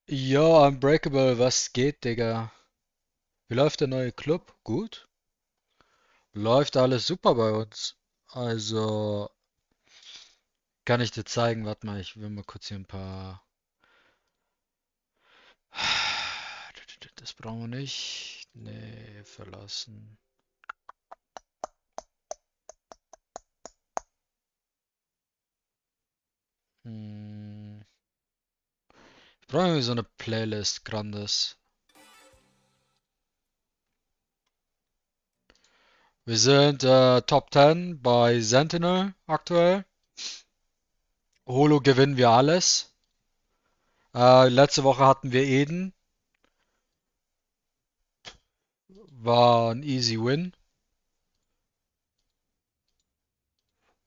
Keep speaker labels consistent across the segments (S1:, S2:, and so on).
S1: Ja, Unbreakable, was geht, Digga? Wie läuft der neue Club? Gut? Läuft alles super bei uns. Also, kann ich dir zeigen, warte mal, ich will mal kurz hier ein paar. Das brauchen wir nicht. Nee, verlassen. Hm. Ich brauche irgendwie so eine Playlist, Grandes. Wir sind Top 10 bei Sentinel aktuell. Holo gewinnen wir alles. Letzte Woche hatten wir Eden. War ein easy win.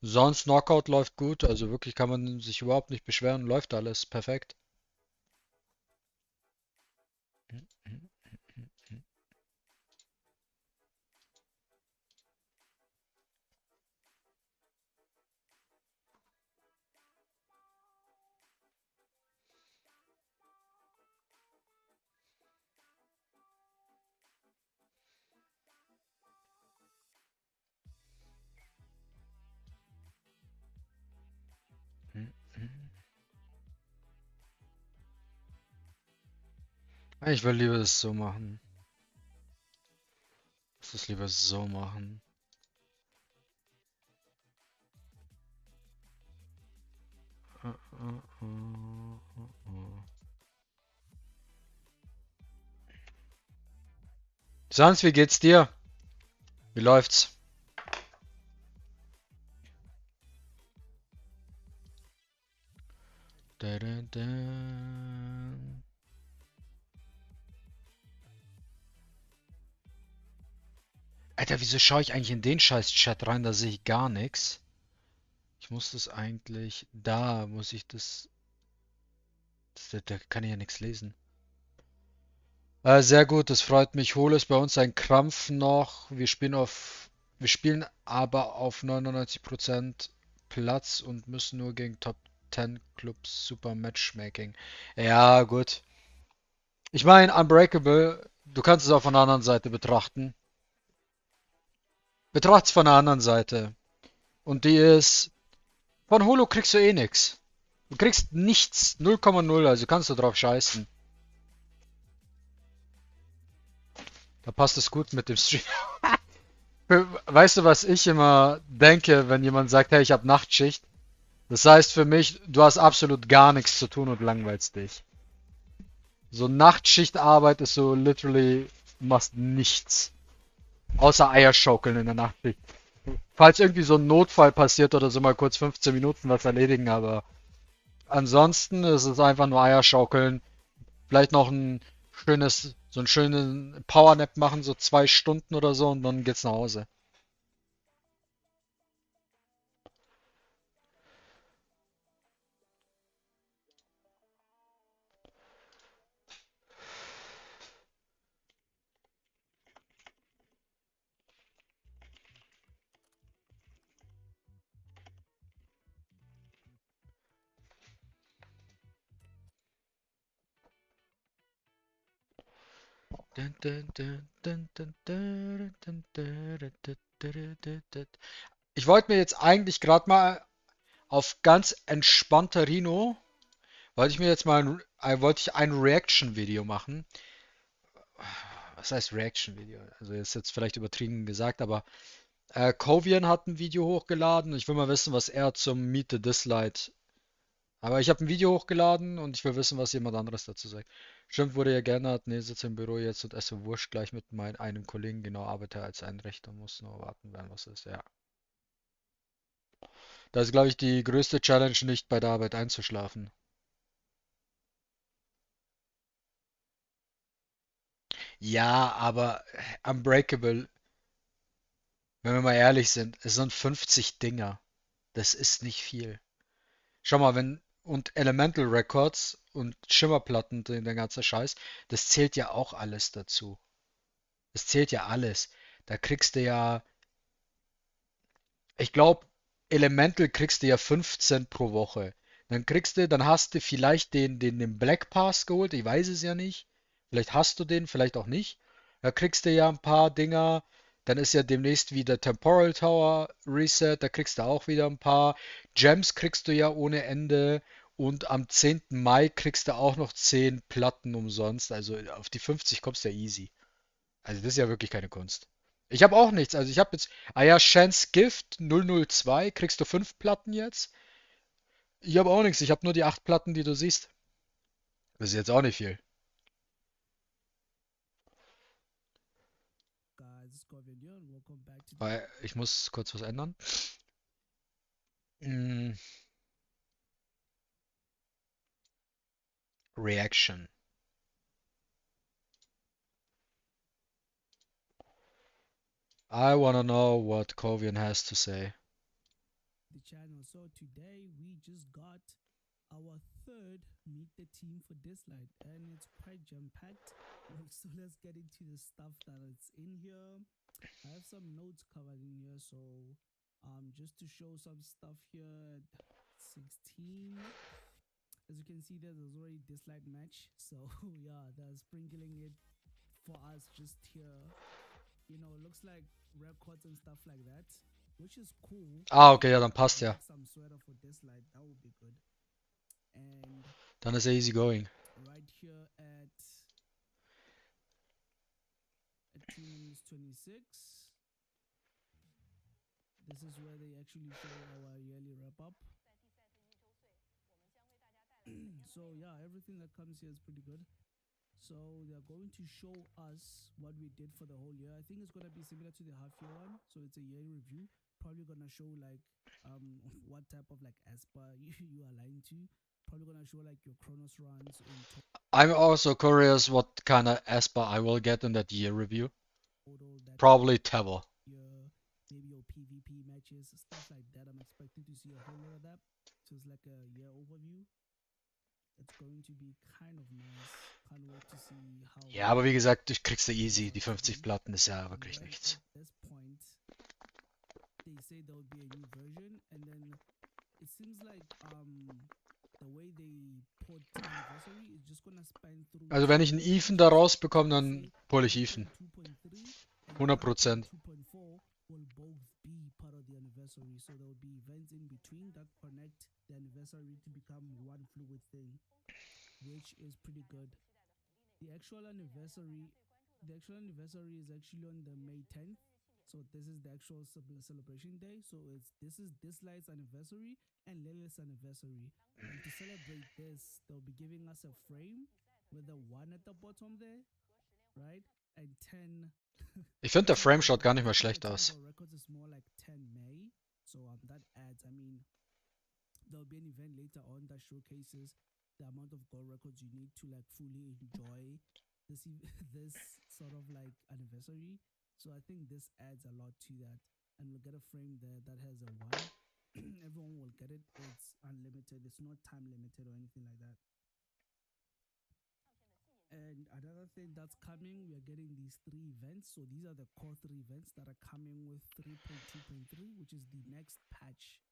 S1: Sonst Knockout läuft gut, also wirklich kann man sich überhaupt nicht beschweren, läuft alles perfekt. Ich will lieber das so machen. Lass es lieber so machen. Sonst, wie geht's dir? Wie läuft's? Da, da, da. Alter, wieso schaue ich eigentlich in den scheiß Chat rein? Da sehe ich gar nichts. Ich muss das eigentlich... Da muss ich das... Da kann ich ja nichts lesen. Sehr gut, das freut mich. Hole ist bei uns ein Krampf noch. Wir spielen aber auf 99% Platz und müssen nur gegen Top 10 Clubs Super Matchmaking. Ja, gut. Ich meine, Unbreakable, du kannst es auch von der anderen Seite betrachten. Betracht's von der anderen Seite. Und die ist, von Holo kriegst du eh nix. Du kriegst nichts, 0,0, also kannst du drauf scheißen. Da passt es gut mit dem Stream. Weißt du, was ich immer denke, wenn jemand sagt, hey, ich habe Nachtschicht? Das heißt für mich, du hast absolut gar nichts zu tun und langweilst dich. So Nachtschichtarbeit ist so literally, du machst nichts. Außer Eierschaukeln in der Nachtschicht. Falls irgendwie so ein Notfall passiert oder so mal kurz 15 Minuten was erledigen, aber ansonsten ist es einfach nur Eierschaukeln. Vielleicht noch so einen schönen Powernap machen, so 2 Stunden oder so und dann geht's nach Hause. Ich wollte mir jetzt eigentlich gerade mal auf ganz entspannter Rino, wollte ich ein Reaction-Video machen. Was heißt Reaction-Video? Also ist jetzt vielleicht übertrieben gesagt, aber Kovian hat ein Video hochgeladen. Ich will mal wissen, was er zum Meet the DISLYTE. Aber ich habe ein Video hochgeladen und ich will wissen, was jemand anderes dazu sagt. Stimmt, wurde ja geändert. Nee, sitze im Büro jetzt und esse Wurst gleich mit einem Kollegen. Genau, arbeite als Einrichter, muss nur warten, werden was ist. Ja. Das ist, glaube ich, die größte Challenge, nicht bei der Arbeit einzuschlafen. Ja, aber Unbreakable, wenn wir mal ehrlich sind, es sind 50 Dinger. Das ist nicht viel. Schau mal, und Elemental Records und Schimmerplatten, der ganze Scheiß, das zählt ja auch alles dazu. Das zählt ja alles. Da kriegst du ja, ich glaube, Elemental kriegst du ja 15 pro Woche. Dann hast du vielleicht den Black Pass geholt, ich weiß es ja nicht. Vielleicht hast du den, vielleicht auch nicht. Da kriegst du ja ein paar Dinger. Dann ist ja demnächst wieder Temporal Tower Reset, da kriegst du auch wieder ein paar. Gems kriegst du ja ohne Ende. Und am 10. Mai kriegst du auch noch 10 Platten umsonst. Also auf die 50 kommst du ja easy. Also das ist ja wirklich keine Kunst. Ich habe auch nichts. Also ich habe jetzt, ja, Chance Gift 002, kriegst du 5 Platten jetzt? Ich habe auch nichts. Ich habe nur die 8 Platten, die du siehst. Das ist jetzt auch nicht viel. Weil ich muss kurz was ändern. Mm, Reaction. I wanna know what Kovian has to say.
S2: The channel. So today we just got our third meet the team for DISLYTE and it's quite jam-packed. So let's get into the stuff that is in here. I have some notes covered in here, so just to show some stuff here at 16. As you can see, there's already DISLYTE match, so yeah, they're sprinkling it for us just here. You know, it looks like records and stuff like that, which is cool.
S1: Ah, okay, ja, dann passt ja.
S2: Some sweater for DISLYTE, that would be good. And
S1: Dann ist er easy going.
S2: right here at 2 minutes 26. This is where they actually show our yearly wrap up. So yeah, everything that comes here is pretty good. So they're going to show us what we did for the whole year. I think it's gonna be similar to the half year one. So it's a yearly review. Probably gonna show like what type of like ASPA you align to. Probably gonna show like your Chronos runs in
S1: I'm also curious what kind of ASPA I will get in that year review.
S2: total. That
S1: Probably Tevil.
S2: maybe your PvP matches, stuff like that. I'm expecting to see a whole lot of that. So it's like a year overview. It's going to be kind of nice. Can't wait to see how.
S1: Ja, aber wie gesagt, ich krieg's ja easy. Die 50 Platten ist ja wirklich
S2: Right
S1: nichts.
S2: at this point, they say there will be a new version, and then it seems like the way they put anniversary is just gonna span through.
S1: Also wenn ich einen Even da rausbekomme, dann hole ich Even.
S2: 2.3 and
S1: 100%.
S2: 2.4 will both be part of the anniversary, so there will be events in between that connect the anniversary to become one fluid thing, which is pretty good. The actual anniversary is actually on the May 10th. So this is the actual celebration day. So this is DISLYTE's anniversary and Lilith's anniversary. And to celebrate this, they'll be giving us a frame with a 1 at the bottom there, right? And 10.
S1: Ich finde, der Frame schaut gar nicht mal schlecht aus.
S2: Records is more like 10 May. So that adds, I mean, there'll be an event later on that showcases the amount of gold records you need to like fully enjoy this sort of like anniversary. So I think this adds a lot to that, and we'll get a frame there that has a 1. Everyone will get it. It's unlimited. It's not time limited or anything like that. And another thing that's coming, we are getting these 3 events. So these are the core 3 events that are coming with 3.2.3, which is the next patch.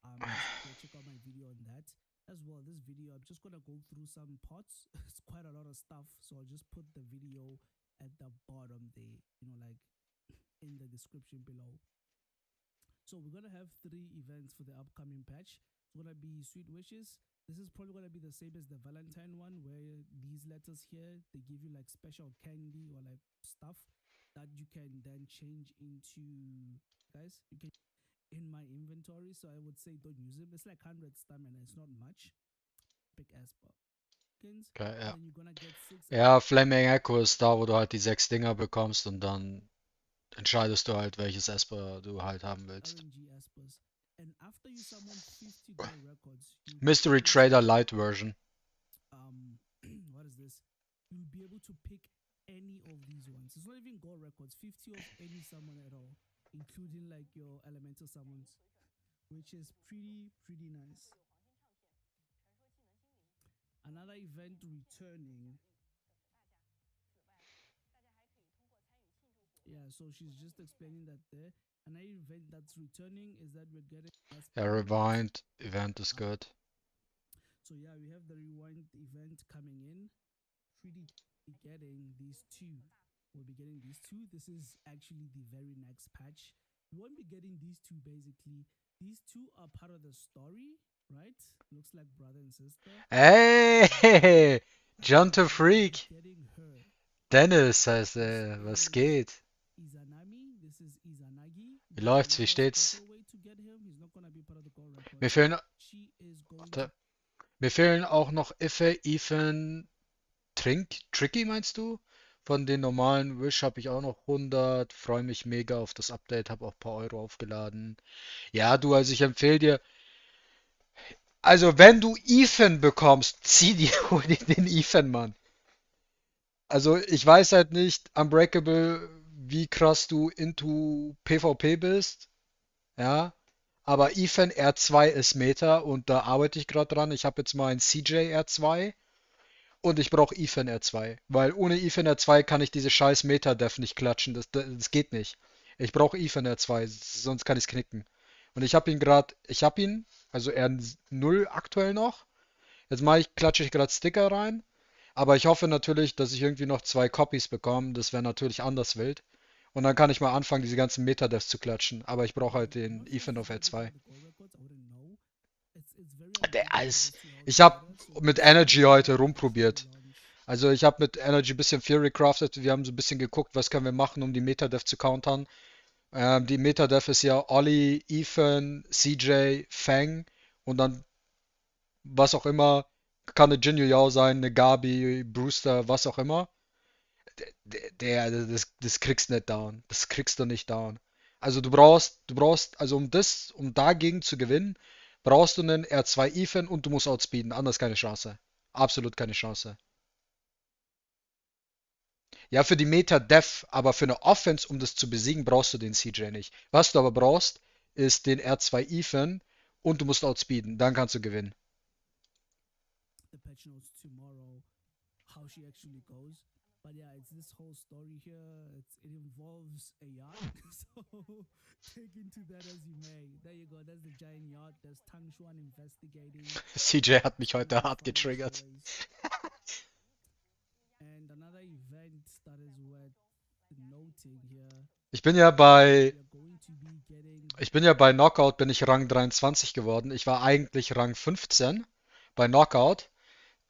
S2: Go check out my video on that as well. This video, I'm just gonna go through some parts. It's quite a lot of stuff, so I'll just put the video at the bottom there, you know, like in the description below. So we're gonna have 3 events for the upcoming patch. It's gonna be Sweet Wishes. This is probably gonna be the same as the Valentine one, where these letters here, they give you like special candy or like stuff that you can then change into, guys, you can in my inventory. So I would say don't use it. It's like 100 stamina. It's not much. Big ASPA.
S1: Okay, ja.
S2: Then you're gonna get 6
S1: Ja, Flaming Echo ist da, wo du halt die 6 Dinger bekommst und dann entscheidest du halt, welches ASPA du halt haben willst.
S2: RNG ASPAs. And after you summon 50 gold records,
S1: Mystery Trader Light Version.
S2: what is this? You'll be able to pick any of these ones. It's not even gold records, 50 of any summon at all, including like your elemental summons, which is pretty nice. Another event returning. Yeah, so she's just explaining that there. Another event that's returning is that we're getting.
S1: Ja, Rewind Event is good.
S2: So yeah, we have the Rewind event coming in. Pretty getting these 2. We'll be getting these 2. This is actually the very next patch. We won't be getting these 2 basically. These 2 are part of the story, right? Looks like brother and sister.
S1: Hey, John to Freak.
S2: Getting her.
S1: Dennis heißt er. Was geht?
S2: Izanami, this is Izanagi.
S1: Wie läuft's? Wie steht's? Mir fehlen, warte. Mir fehlen auch noch Iffe, Ethan, Tricky meinst du? Von den normalen Wish habe ich auch noch 100. Freue mich mega auf das Update, habe auch ein paar Euro aufgeladen. Ja, du, also ich empfehle dir, also wenn du Ethan bekommst, hol dir den Ethan, Mann. Also ich weiß halt nicht, Unbreakable, wie krass du into PvP bist. Ja. Aber Ethan R2 ist Meta und da arbeite ich gerade dran. Ich habe jetzt mal ein CJ R2 und ich brauche Ethan R2. Weil ohne Ethan R2 kann ich diese scheiß Meta-Def nicht klatschen. Das geht nicht. Ich brauche Ethan R2, sonst kann ich es knicken. Und ich habe ihn, also R0 aktuell noch. Jetzt klatsche ich gerade Sticker rein. Aber ich hoffe natürlich, dass ich irgendwie noch 2 Copies bekomme. Das wäre natürlich anders wild. Und dann kann ich mal anfangen, diese ganzen Meta-Devs zu klatschen. Aber ich brauche halt den Ethan auf R2. Ich habe mit Energy heute rumprobiert. Also ich habe mit Energy ein bisschen Fury crafted. Wir haben so ein bisschen geguckt, was können wir machen, um die Meta-Dev zu countern. Die Meta-Dev ist ja Ollie, Ethan, CJ, Fang und dann was auch immer. Kann eine Jinyu Yao sein, eine Gabi, Brewster, was auch immer. Das kriegst du nicht down. Das kriegst du nicht down. Also du brauchst, also um dagegen zu gewinnen, brauchst du einen R2 Ethan und du musst outspeeden. Anders keine Chance. Absolut keine Chance. Ja, für die Meta Def, aber für eine Offense, um das zu besiegen, brauchst du den CJ nicht. Was du aber brauchst, ist den R2 Ethan und du musst outspeeden. Dann kannst du gewinnen.
S2: The patch notes tomorrow, how she actually goes. But yeah, it's this whole story here. It involves a yacht. So take into that as you may. There you go. There's the giant yacht. There's Tang Xuan investigating.
S1: CJ hat mich
S2: Some
S1: heute
S2: more
S1: hart
S2: fun as
S1: getriggert.
S2: always. And another event that is worth noting here.
S1: Ich bin ja bei,
S2: We are going to be getting
S1: ich bin ja bei Knockout bin ich Rang 23 geworden. Ich war eigentlich Rang 15 bei Knockout.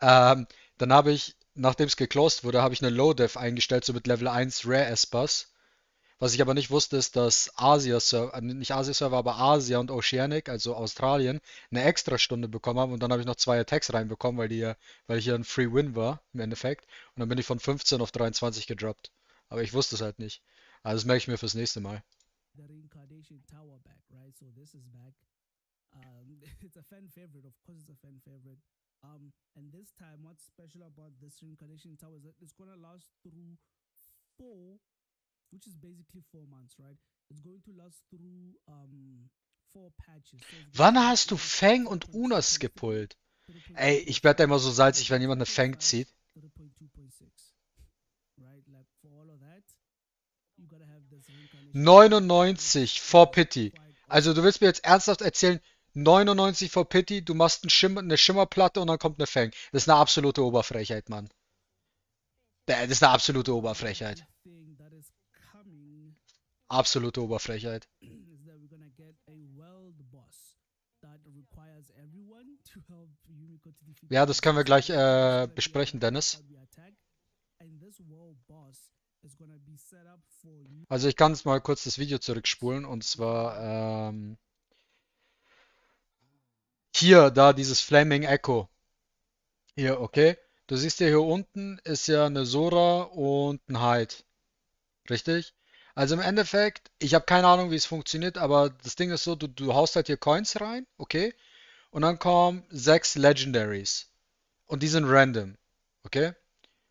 S1: Ähm, dann habe ich, nachdem es geclosed wurde, habe ich eine Low Def eingestellt, so mit Level 1 Rare Espers. Was ich aber nicht wusste, ist, dass Asia-Server, nicht Asia-Server, aber Asia und Oceanic, also Australien, eine extra Stunde bekommen haben und dann habe ich noch zwei Attacks reinbekommen, weil ich hier ein Free Win war, im Endeffekt. Und dann bin ich von 15 auf 23 gedroppt. Aber ich wusste es halt nicht. Also das merke ich mir fürs nächste Mal.
S2: the reincarnation tower back, right? So this is back. It's a fan favorite, of course, it's a fan favorite. And this time, what's special about this reincarnation tower is that it's gonna last through 4, which is basically 4 months, right? It's going to last through 4 patches. So it's going
S1: Wann
S2: to be
S1: hast du
S2: around
S1: Fang und
S2: 0.2,
S1: Unas
S2: 0.3,
S1: gepullt? Ey, ich werde
S2: 0.2.5,
S1: immer so salzig, wenn jemand eine Fang
S2: 0.5,
S1: zieht.
S2: 0.2.6, right? Like for all of that, you gotta have this reincarnation tower, and
S1: 99 for
S2: it's
S1: Pity.
S2: quite
S1: Also du
S2: OP.
S1: willst mir jetzt ernsthaft erzählen, 99 for Pity, du machst eine Schimmerplatte und dann kommt eine Fang. Das ist eine absolute Oberfrechheit, Mann. Das ist eine absolute
S2: The
S1: Oberfrechheit.
S2: big thing that is coming
S1: Absolute Oberfrechheit.
S2: is that we're gonna get a world boss that requires everyone to help Yumiko to defeat the
S1: Ja, das
S2: boss.
S1: können wir
S2: So
S1: gleich
S2: this is gonna be a
S1: besprechen,
S2: world boss
S1: Dennis.
S2: that we attack, and this world boss is gonna be set up for you.
S1: Also ich kann jetzt mal kurz das Video zurückspulen und zwar hier, da dieses Flaming Echo. Hier, okay. Du siehst ja hier unten ist ja eine Sora und ein Hyde. Richtig? Also im Endeffekt, ich habe keine Ahnung, wie es funktioniert, aber das Ding ist so, du haust halt hier Coins rein, okay? Und dann kommen 6 Legendaries. Und die sind random, okay?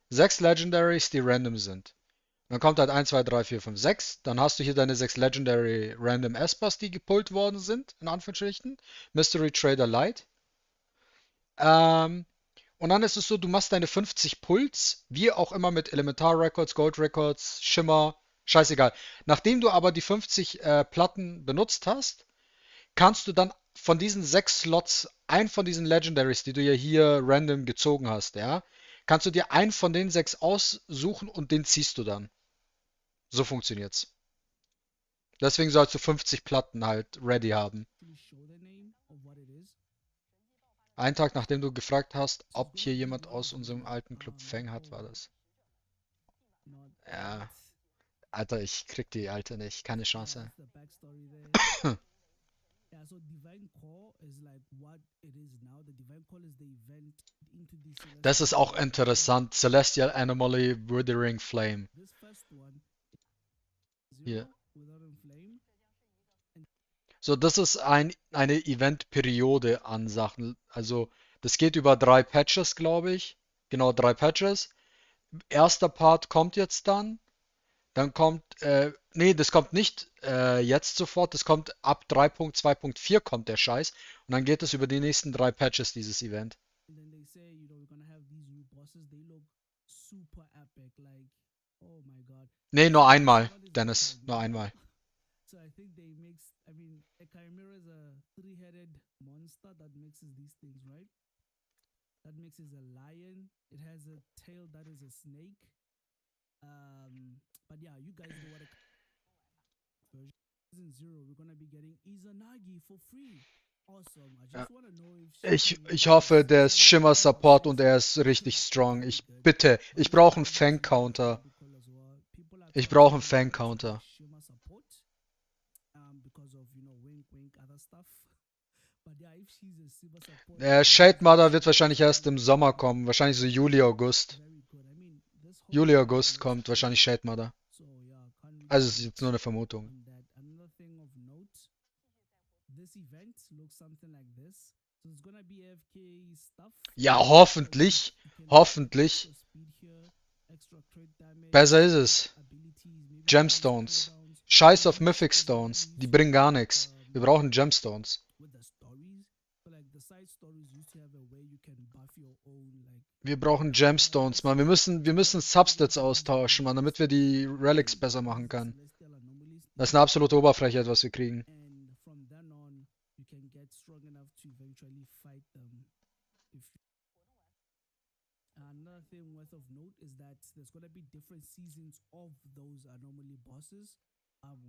S1: 6 Legendaries, die random sind. Dann kommt halt 1, 2, 3, 4, 5, 6. Dann hast du hier deine 6 Legendary Random Espers, die gepullt worden sind, in Anführungsstrichen. Mystery Trader Light. Ähm, und dann ist es so, du machst deine 50 Pulls, wie auch immer mit Elementar Records, Gold Records, Shimmer, scheißegal. Nachdem du aber die 50 Platten benutzt hast, kannst du dann von diesen 6 Slots einen von diesen Legendaries, die du ja hier random gezogen hast, ja, kannst du dir einen von den 6 aussuchen und den ziehst du dann. So funktioniert's. Deswegen sollst du 50 Platten halt ready haben.
S2: Actually show the name of what it is.
S1: Einen Tag nachdem du gefragt hast,
S2: So it's
S1: ob hier
S2: gonna be
S1: jemand
S2: one of
S1: aus unserem
S2: the
S1: alten Club Fang hat, war
S2: oh,
S1: das.
S2: not
S1: Ja,
S2: that.
S1: Alter, ich krieg die alte nicht. Keine
S2: Yeah,
S1: Chance.
S2: that's the backstory there. Yeah, so Divine Core is like what it is now. The Divine Core is the event into the
S1: Das
S2: Celestial
S1: ist auch
S2: Anomaly. So
S1: interessant. Celestial Anomaly Withering Flame.
S2: this first one,
S1: Hier.
S2: 0 without a flame. And
S1: So, das ist eine Event-Periode an Sachen. Also, das geht über 3 Patches, glaube ich. Genau, 3 Patches. Erster Part kommt jetzt dann. Dann kommt, nee, das kommt nicht jetzt sofort, das kommt ab 3.2.4 kommt der Scheiß und dann geht es über die nächsten 3 Patches, dieses Event.
S2: then they say, we're gonna have these new bosses. They look super epic. Like, oh my god.
S1: Nee,
S2: So
S1: nur
S2: this
S1: einmal,
S2: one is a
S1: Dennis, nur
S2: chimera.
S1: einmal.
S2: So I think they mix. I mean, a chimera is a three-headed monster that mixes these things, right? That mixes a lion. It has a tail that is a snake. But yeah, you guys know what a version. Season 0, we're gonna be getting Izanagi for free. Awesome. I
S1: Ja.
S2: just want to know if
S1: Ich hoffe, der ist Shimmer Support und er ist richtig strong. Bitte, ich brauche einen Fang Counter.
S2: protocol as well. People are
S1: Ich
S2: trying to
S1: brauche einen
S2: make
S1: Fang
S2: it to
S1: Counter.
S2: Shimmer support, because of wink wink other stuff. But yeah, if she's a silver support,
S1: Shade Mother wird wahrscheinlich erst im Sommer kommen. Wahrscheinlich so Juli, August.
S2: very good. I mean, this whole
S1: Juli,
S2: thing
S1: August
S2: looks
S1: kommt
S2: good.
S1: wahrscheinlich Shade Mother.
S2: So yeah, can't really
S1: Also es ist
S2: hate
S1: jetzt nur eine Vermutung.
S2: on that. Another thing of note, this event looks something like this. So it's gonna be AFK stuff.
S1: Ja, hoffentlich.
S2: You can
S1: Hoffentlich.
S2: extra speed here, extra crit damage,
S1: Besser ist es.
S2: abilities, maybe
S1: Gemstones.
S2: cooldowns.
S1: Scheiß auf Mythic Stones. Die bringen gar nichts. Wir brauchen Gemstones.
S2: With the stories. So like the side stories used to have a way you can buff your own like
S1: Wir brauchen Gemstones, Mann. Wir müssen Substats austauschen, Mann, damit wir die Relics besser machen können.
S2: celestial anomalies.
S1: Das ist eine absolute Oberfläche, was wir kriegen.
S2: And from then on you can get strong enough to eventually fight them. If Another thing worth of note is that there's gonna be different seasons of those anomaly bosses.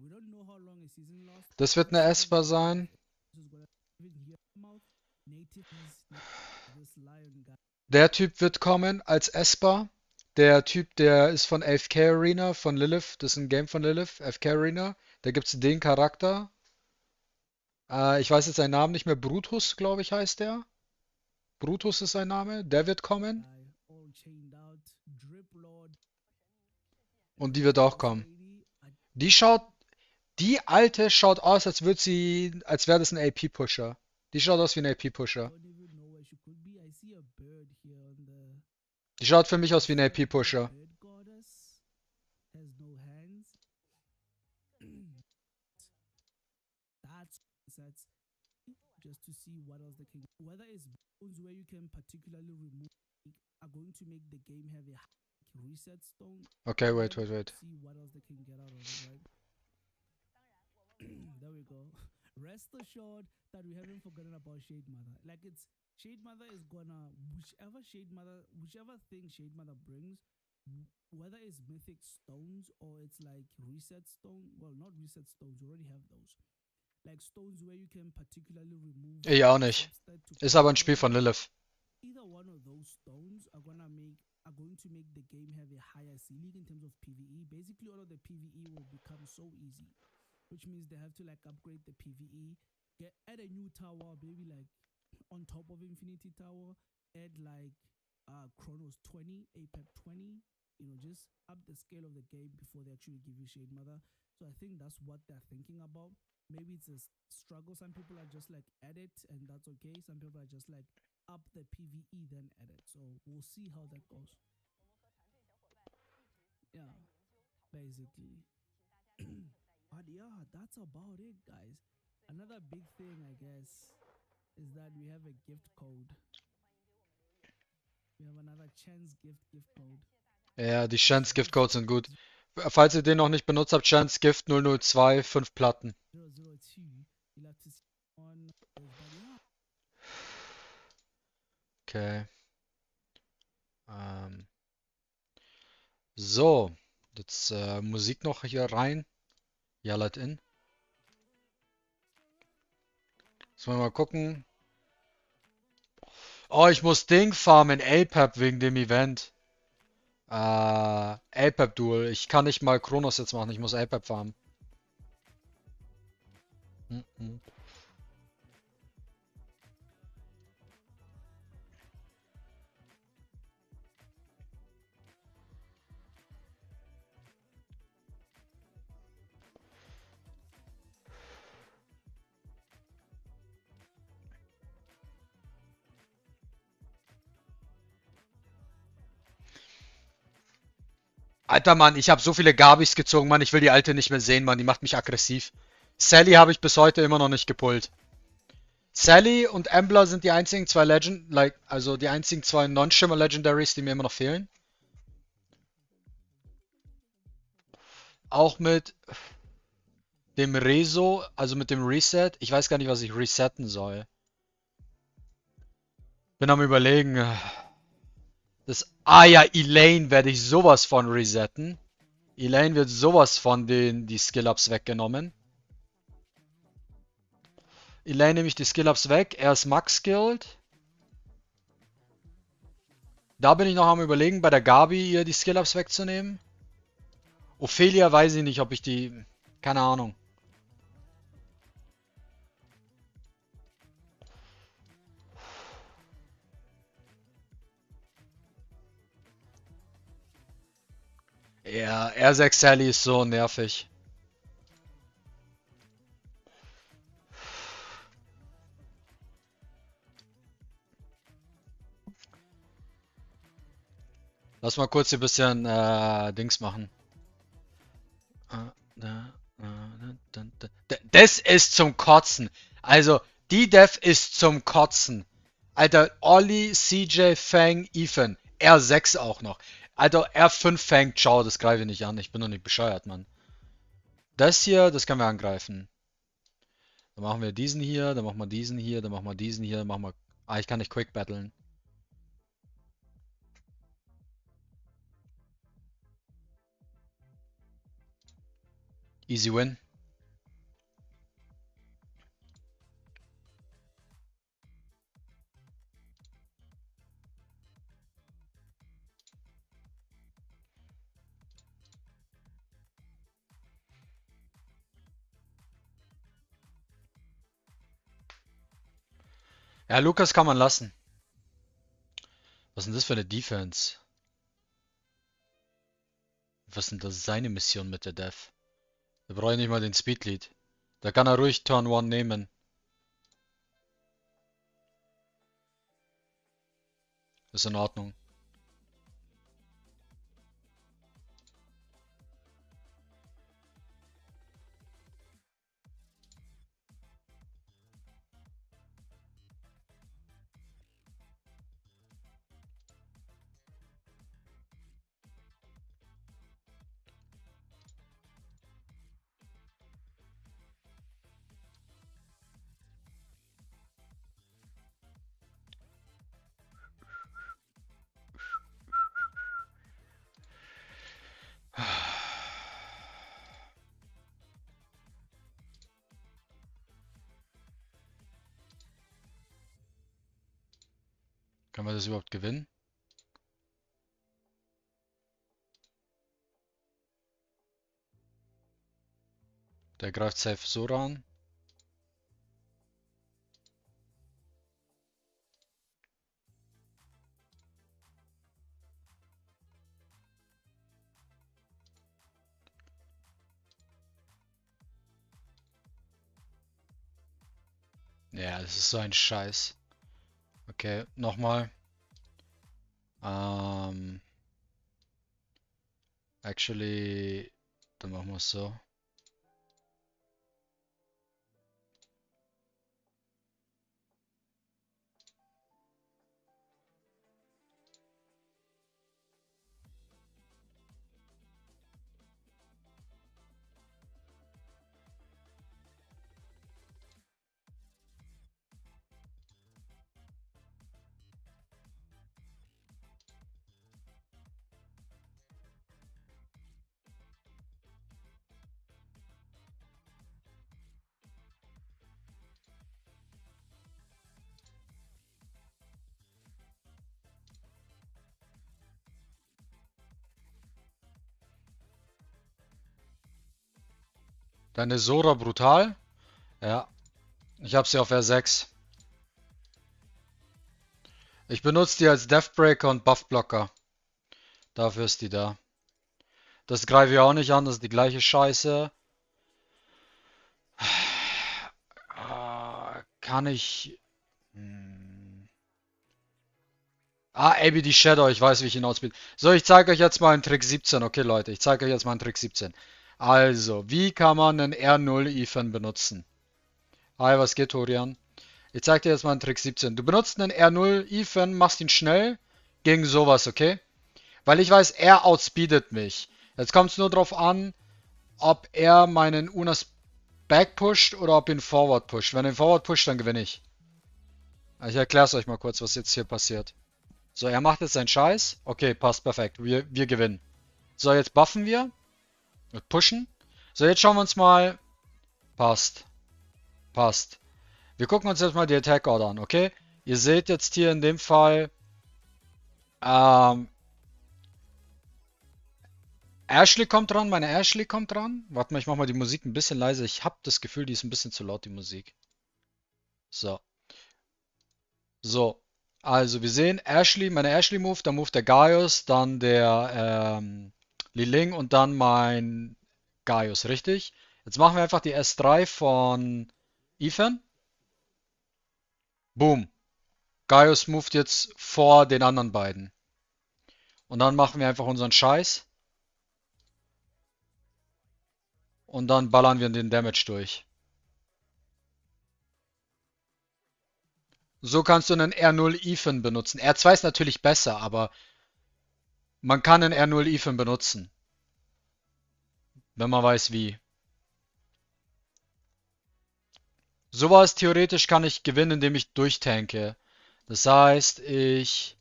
S2: We don't know how long a season lasts.
S1: Das wird eine Esper sein.
S2: This is gonna even here mouth. Native is this lion guy.
S1: Der Typ wird kommen als Esper. Der Typ, der ist von AFK Arena, von Lilith. Das ist ein Game von Lilith, AFK Arena. Da gibt es den Charakter. Ich weiß jetzt seinen Namen nicht mehr. Brutus, glaube ich, heißt der. Brutus ist sein Name. Der wird kommen.
S2: All chained out. Drip Lord.
S1: Und die wird auch kommen. Die alte schaut aus, als wäre das ein AP-Pusher. Die schaut aus wie ein AP-Pusher.
S2: Don't even know where she could be. I see a bird here on the
S1: Die schaut für mich aus wie ein AP-Pusher.
S2: bird goddess. Has no hands. That's just to see what else they can. Whether it's bones where you can particularly remove are going to make the game have a reset stone.
S1: Okay, wait.
S2: See what else they can get out of it, right? There we go. Rest assured that we haven't forgotten about Shade Mother. Like it's Shade Mother is gonna whichever thing Shade Mother brings, whether it's mythic stones or it's like reset stone. Well, not reset stones. We already have those. Like stones where you can particularly remove.
S1: Ich auch nicht.
S2: substat to
S1: Ist aber ein
S2: counter
S1: Spiel von Lilith.
S2: either one of those stones are going to make the game have a higher ceiling in terms of PvE. Basically, all of the PvE will become so easy, which means they have to like upgrade the PvE, add a new tower, maybe like on top of Infinity Tower, add like Chronos 20, APEP 20. Just up the scale of the game before they actually give you Shade Mother. So I think that's what they're thinking about. Maybe it's a struggle. Some people are just like add it and that's okay. Some people are just like up the PvE then add it. So we'll see how that goes. Yeah, basically. But yeah, that's about it, guys. Another big thing, I guess, is that we have a gift code. We have another chance gift code.
S1: Ja, die Chance Gift Codes sind gut. Falls ihr den noch nicht benutzt habt, Chance Gift 002, 5 Platten.
S2: 002. You'll have to see on. But yeah,
S1: Okay. So, jetzt Musik noch hier rein. Ja, let in. Jetzt wollen wir mal gucken. Oh, ich muss Ding farmen, APEP wegen dem Event. APEP Duel. Ich kann nicht mal Kronos jetzt machen, ich muss APEP farmen. Alter Mann, ich habe so viele Gabis gezogen, Mann. Ich will die alte nicht mehr sehen, Mann. Die macht mich aggressiv. Sally habe ich bis heute immer noch nicht gepullt. Sally und Embla sind die einzigen zwei also die einzigen zwei Non-Shimmer Legendaries, die mir immer noch fehlen. Auch mit dem Rezo, also mit dem Reset. Ich weiß gar nicht, was ich resetten soll. Bin am Überlegen. Ja, Elaine werde ich sowas von resetten. Elaine wird sowas von die Skill-Ups weggenommen. Elaine nehme ich die Skill-Ups weg. Er ist Max-Skilled. Da bin ich noch am Überlegen, bei der Gabi ihr die Skill-Ups wegzunehmen. Ophelia weiß ich nicht, ob ich die... Keine Ahnung. Ja, R6 Sally ist so nervig. Lass mal kurz hier ein bisschen Dings machen. Das ist zum Kotzen. Also, die Dev ist zum Kotzen. Alter, Olli, CJ, Fang, Ethan. R6 auch noch. Alter, R5 Fang, ciao, das greife ich nicht an. Ich bin doch nicht bescheuert, Mann. Das hier, das können wir angreifen. Dann machen wir diesen hier, dann machen wir diesen hier, dann machen wir diesen hier, dann machen wir... Ah, ich kann nicht quick battlen. Easy win. Ja, Lukas kann man lassen. Was ist denn das für eine Defense? Was ist denn das seine Mission mit der Dev? Da brauche ich nicht mal den Speedlead. Da kann er ruhig Turn 1 nehmen. Ist in Ordnung. Kann man das überhaupt gewinnen? Der greift safe Sora an. Ja, das ist so ein Scheiß. Okay, nochmal. Actually, dann machen wir es so. Deine Sora brutal? Ja, ich habe sie auf R6. Ich benutze die als Deathbreaker und Buffblocker. Dafür ist die da. Das greife ich auch nicht an, das ist die gleiche Scheiße. Kann ich... Abby die Shadow, ich weiß, wie ich ihn ausspiele. So, ich zeige euch jetzt mal einen Trick 17. Okay, Leute, ich zeige euch jetzt mal einen Trick 17. Also, wie kann man einen R0 Ethan benutzen? Hi, was geht, Torian? Ich zeige dir jetzt mal einen Trick 17. Du benutzt einen R0 Ethan, machst ihn schnell gegen sowas, okay? Weil ich weiß, er outspeedet mich. Jetzt kommt es nur darauf an, ob er meinen Unas Back pusht oder ob ihn Forward pusht. Wenn er ihn Forward pusht, dann gewinne ich. Ich erkläre es euch mal kurz, was jetzt hier passiert. So, er macht jetzt seinen Scheiß. Okay, passt perfekt. Wir gewinnen. So, jetzt buffen wir. Und pushen. So, jetzt schauen wir uns mal. Passt. Passt. Wir gucken uns jetzt mal die Attack Order an, okay? Ihr seht jetzt hier in dem Fall, ähm, Ashley kommt dran, meine Ashley kommt dran. Warte mal, ich mach mal die Musik ein bisschen leiser. Ich habe das Gefühl, die ist ein bisschen zu laut, die Musik. So. So. Also, wir sehen Ashley, meine Ashley Move, dann Move der Gaius, dann der Li Ling und dann mein Gaius, richtig? Jetzt machen wir einfach die S3 von Ethan. Boom. Gaius moved jetzt vor den anderen beiden. Und dann machen wir einfach unseren Scheiß. Und dann ballern wir den Damage durch. So kannst du einen R0 Ethan benutzen. R2 ist natürlich besser, aber man kann einen R0 Ethan benutzen, wenn man weiß wie. Sowas theoretisch kann ich gewinnen, indem ich durchtanke. Das heißt, ich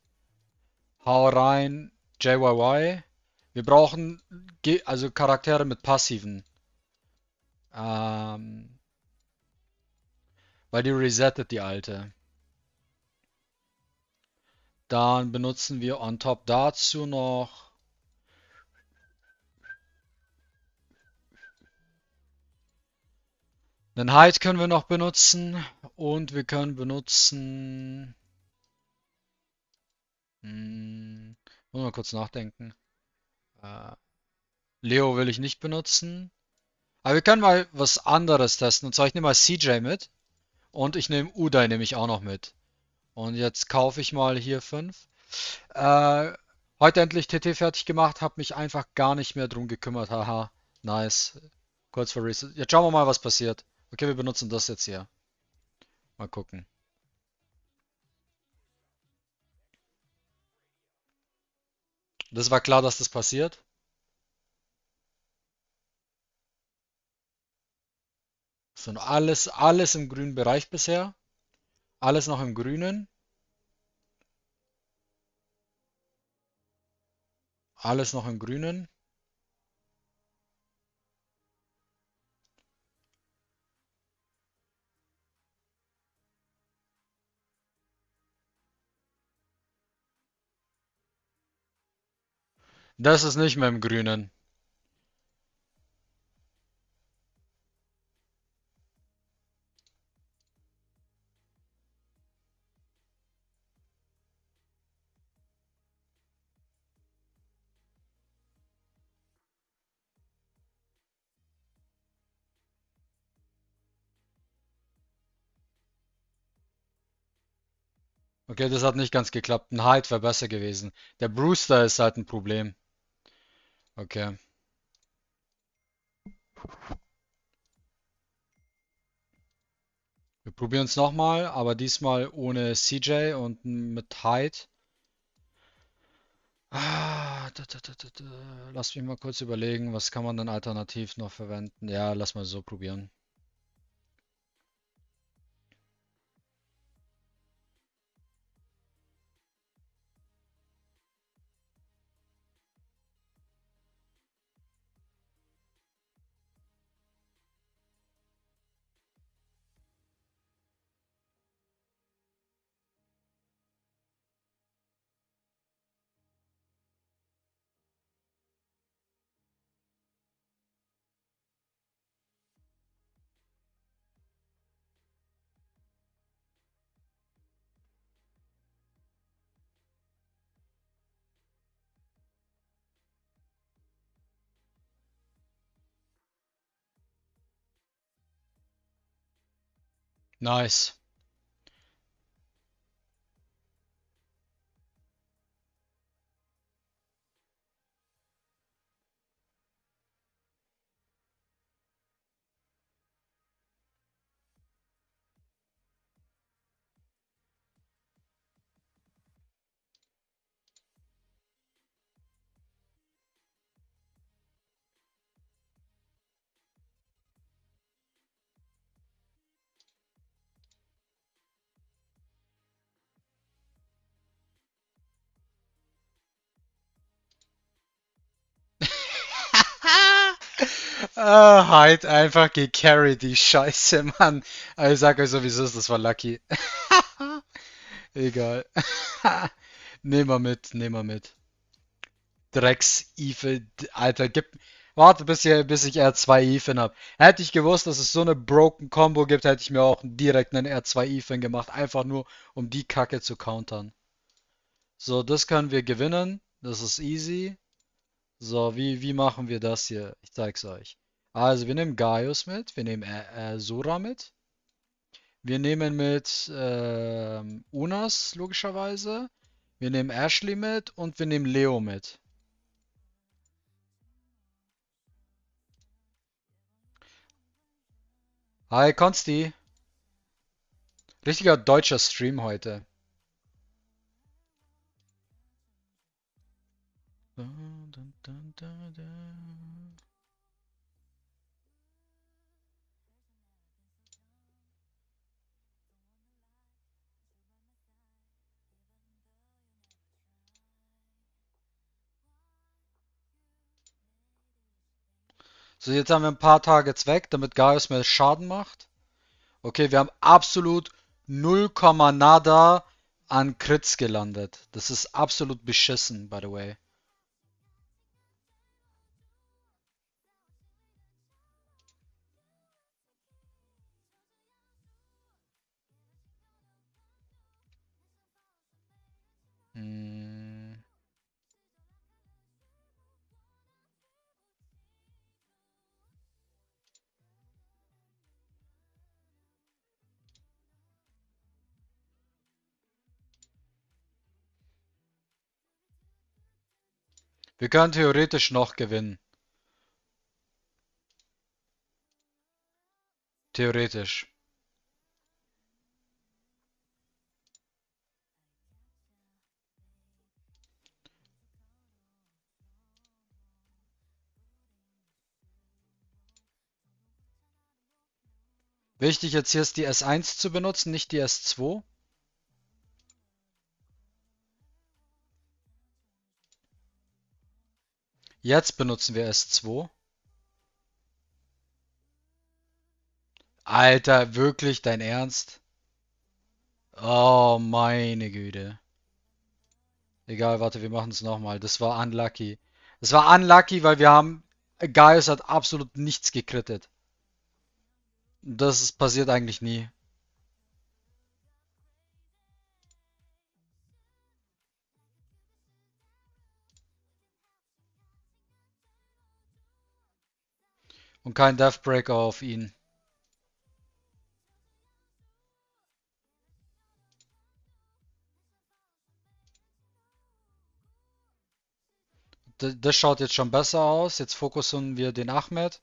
S1: hau rein JYY. Wir brauchen also Charaktere mit passiven. Ähm, weil die resettet die alte. Dann benutzen wir on top dazu noch einen Hide können wir noch benutzen und wir können benutzen. Muss mal kurz nachdenken. Äh, Leo will ich nicht benutzen. Aber wir können mal was anderes testen. Und zwar, ich nehme mal CJ mit. Und ich nehme Uday nehme ich auch noch mit. Und jetzt kaufe ich mal hier 5. Heute endlich TT fertig gemacht. Habe mich einfach gar nicht mehr drum gekümmert. Haha. Nice. Kurz vor Reset. Jetzt schauen wir mal, was passiert. Okay, wir benutzen das jetzt hier. Mal gucken. Das war klar, dass das passiert. So, alles im grünen Bereich bisher. Alles noch im Grünen. Alles noch im Grünen. Das ist nicht mehr im Grünen. Okay, das hat nicht ganz geklappt. Ein Hyde wäre besser gewesen. Der Brewster ist halt ein Problem. Okay. Wir probieren es nochmal, aber diesmal ohne CJ und mit Hyde. Lass mich mal kurz überlegen, was kann man denn alternativ noch verwenden? Ja, lass mal so probieren. Nice. Halt einfach gecarried, die Scheiße, Mann. Aber ich sag euch sowieso, das war lucky. Egal. Nehmen wir mit. Drecks-Eve, Alter, warte bis ich R2 Ethan hab. Hätte ich gewusst, dass es so eine Broken Combo gibt, hätte ich mir auch direkt einen R2 Ethan gemacht, einfach nur um die Kacke zu countern. So, das können wir gewinnen, das ist easy. So, wie machen wir das hier? Ich zeig's euch. Also, wir nehmen Gaius mit, wir nehmen Sora mit, wir nehmen mit Unas, logischerweise, wir nehmen Ashley mit und wir nehmen Leo mit. Hi, Konsti. Richtiger deutscher Stream heute. So, jetzt haben wir ein paar Targets weg, damit Gaius mehr Schaden macht. Okay, wir haben absolut 0, nada an Crits gelandet. Das ist absolut beschissen, by the way. Hm. Wir können theoretisch noch gewinnen. Theoretisch. Wichtig jetzt hier ist die S1 zu benutzen, nicht die S2. Jetzt benutzen wir S2. Alter, wirklich dein Ernst? Oh, meine Güte. Egal, warte, wir machen es nochmal. Das war unlucky. Das war unlucky, weil wir haben. Gaius hat absolut nichts gekrittet. Passiert eigentlich nie. Und kein Deathbreaker auf ihn. Das schaut jetzt schon besser aus. Jetzt fokussieren wir den Ahmed.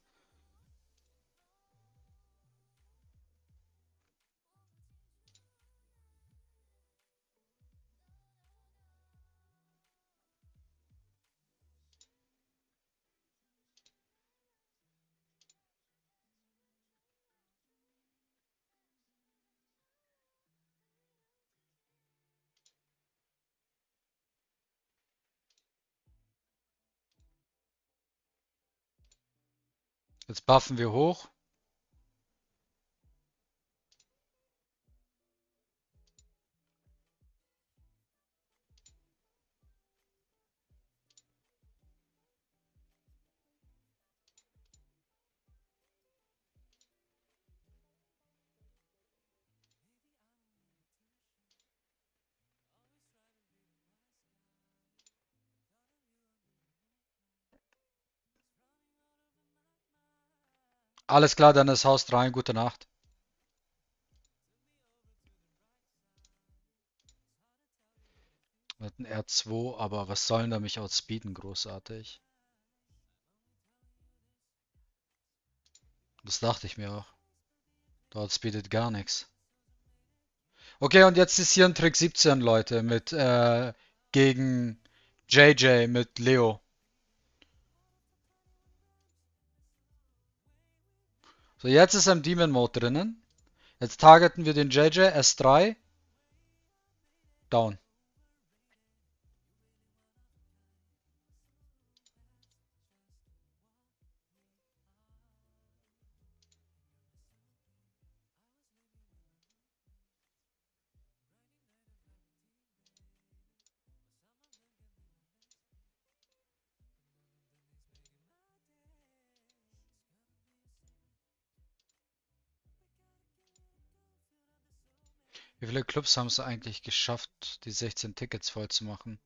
S1: Jetzt buffen wir hoch. Alles klar, dann ist Haus rein. Gute Nacht. Mit einem R2, aber was sollen da mich outspeeden, großartig? Das dachte ich mir auch. Da outspeedet gar nichts. Okay, und jetzt ist hier ein Trick 17, Leute, mit gegen JJ mit Leo. So, jetzt ist er im Demon Mode drinnen. Jetzt targeten wir den JJ S3. Down. Wie viele Clubs haben es eigentlich geschafft, die 16 Tickets voll zu machen?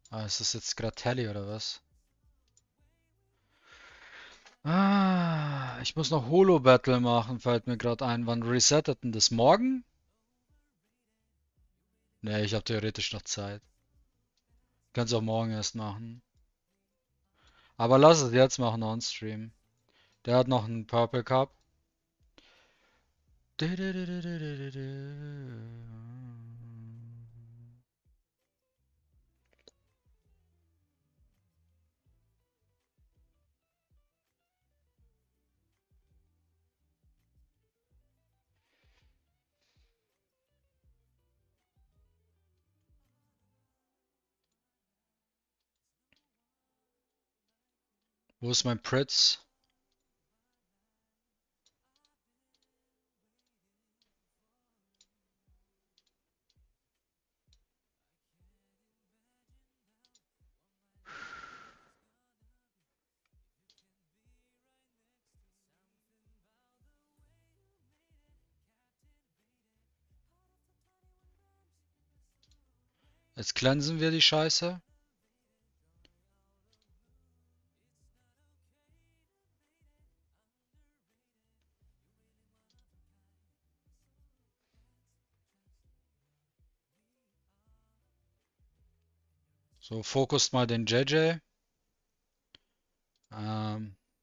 S1: Ah, ist das jetzt gerade Tally oder was? Ah, ich muss noch Holo Battle machen, fällt mir gerade ein. Wann resettet denn das? Morgen? Ne, ich habe theoretisch noch Zeit. Kann's auch morgen erst machen. Aber lass es jetzt machen on-stream. Der hat noch einen Purple Cup. Wo ist mein Pritz? Jetzt cleansen wir die Scheiße. So, fokust mal den JJ.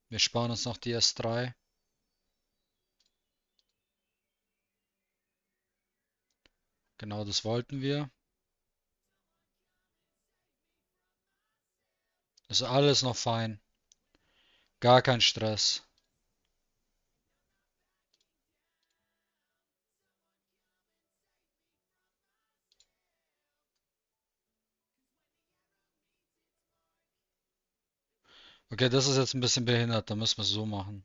S1: Wir sparen uns noch die S3. Genau, das wollten wir. Ist alles noch fein. Gar kein Stress. Okay, das ist jetzt ein bisschen behindert. Da müssen wir es so machen.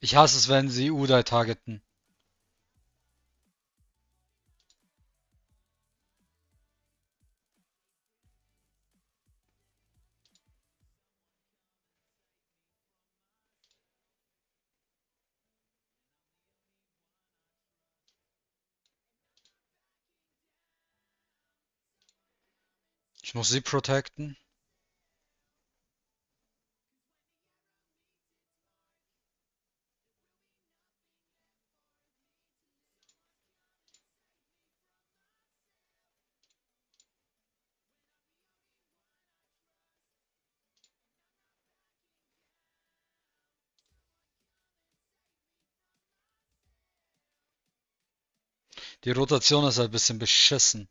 S1: Ich hasse es, wenn sie Udai targeten. Ich muss sie protecten. Die Rotation ist halt ein bisschen beschissen.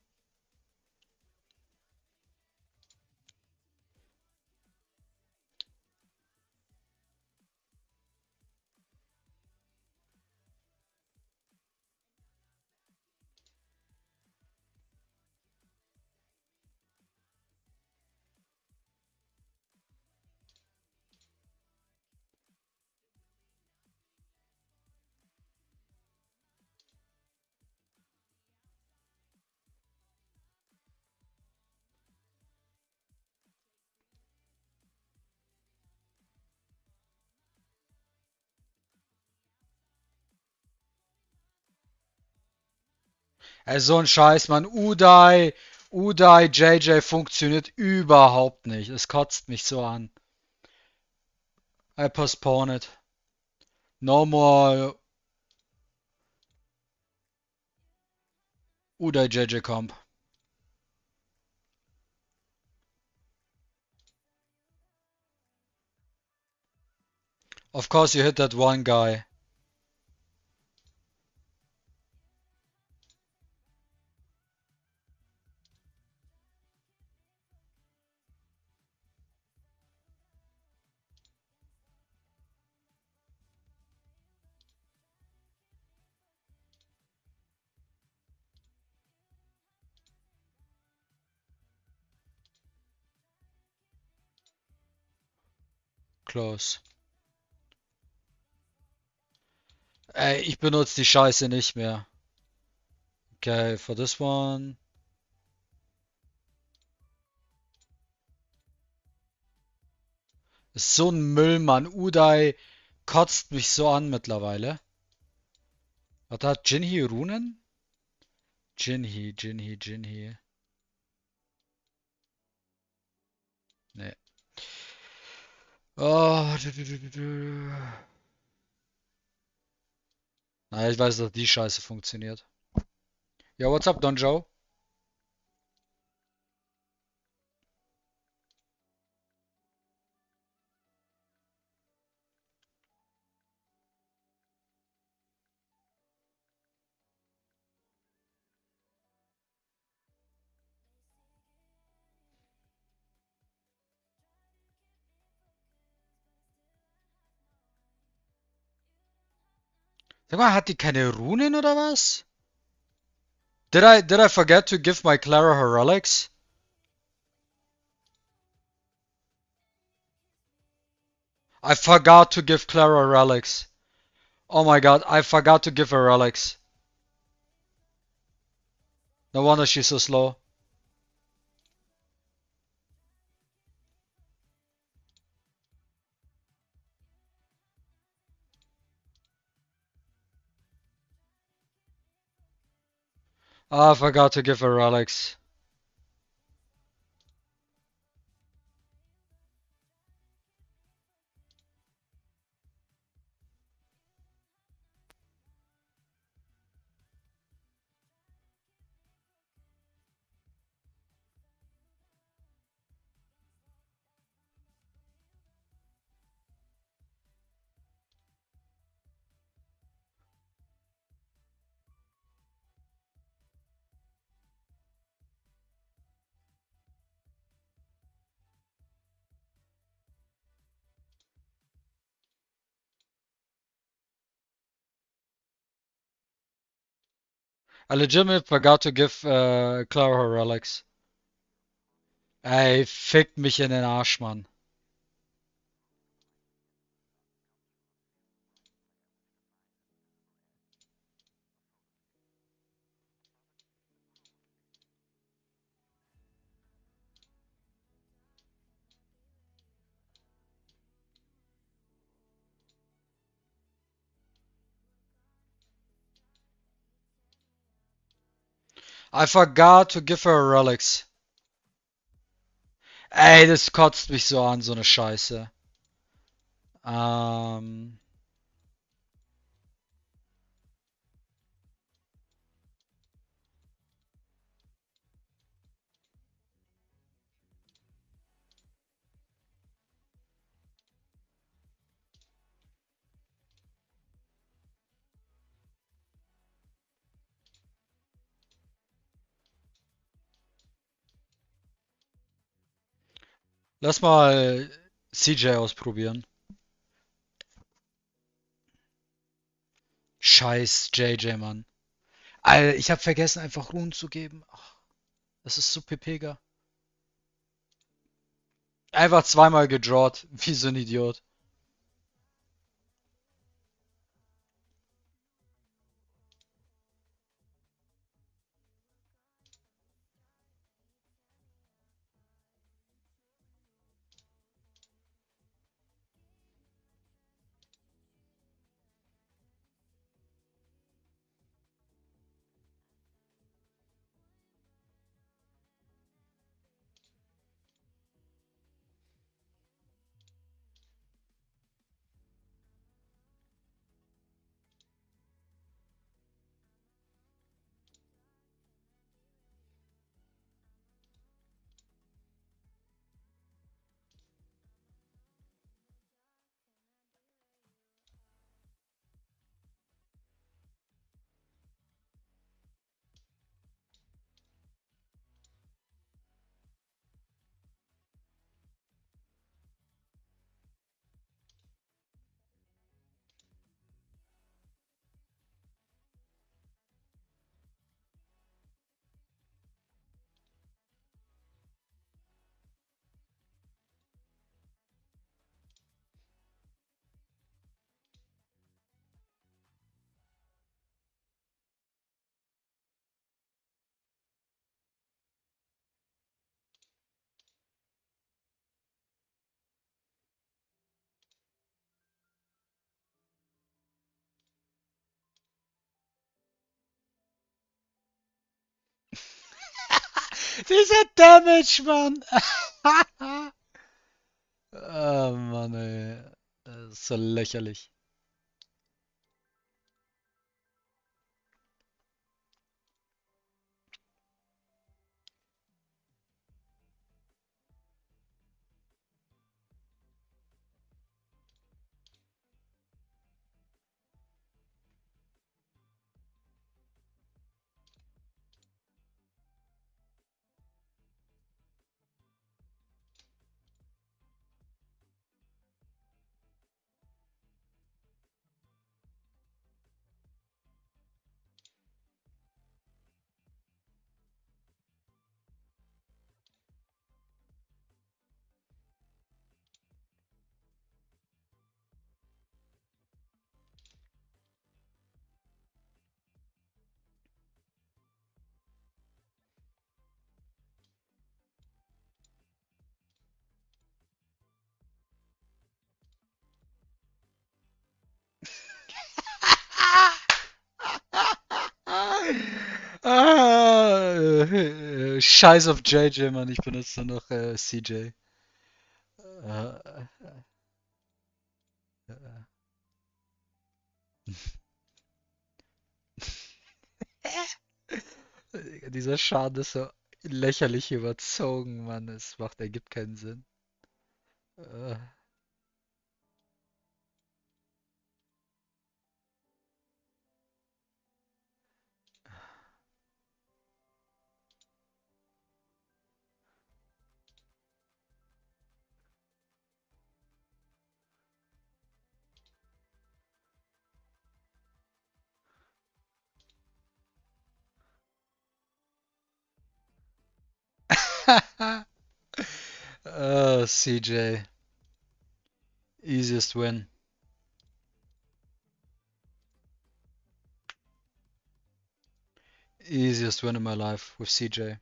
S1: Ey, so ein Scheiß, Mann. Udai, JJ funktioniert überhaupt nicht. Es kotzt mich so an. I postpone it. No more Udai JJ Comp. Of course you hit that one guy. Close. Ey, ich benutze die Scheiße nicht mehr. Okay, for this one. Ist so ein Müll, Mann. Uday kotzt mich so an mittlerweile. Was hat Jinhi Runen? Jinhi. Nee. Oh. Na, ich weiß, dass die Scheiße funktioniert. Ja, what's up, Don Joe? Sag mal, hat die keine Runen oder was? Did I forget to give my Clara her relics? I forgot to give Clara relics. Oh my god, I forgot to give her relics. No wonder she's so slow. Oh, I forgot to give her relics. I legitimately forgot to give Clara her relics. Ey, fickt mich in den Arsch, Mann. I forgot to give her relics. Ey, das kotzt mich so an, so eine Scheiße. Ähm... Lass mal CJ ausprobieren. Scheiß JJ, Mann. Alter, ich hab vergessen, einfach Runen zu geben. Ach, das ist so pepega. Einfach zweimal gedrawt, wie so ein Idiot. Dieser Damage, Mann! Oh Mann, ey. Das ist so lächerlich. Scheiß auf JJ, Mann, ich benutze nur noch CJ. Äh, Dieser Schaden ist so lächerlich überzogen, Mann. Ergibt keinen Sinn. Äh, CJ. Easiest win. Easiest win in my life with CJ.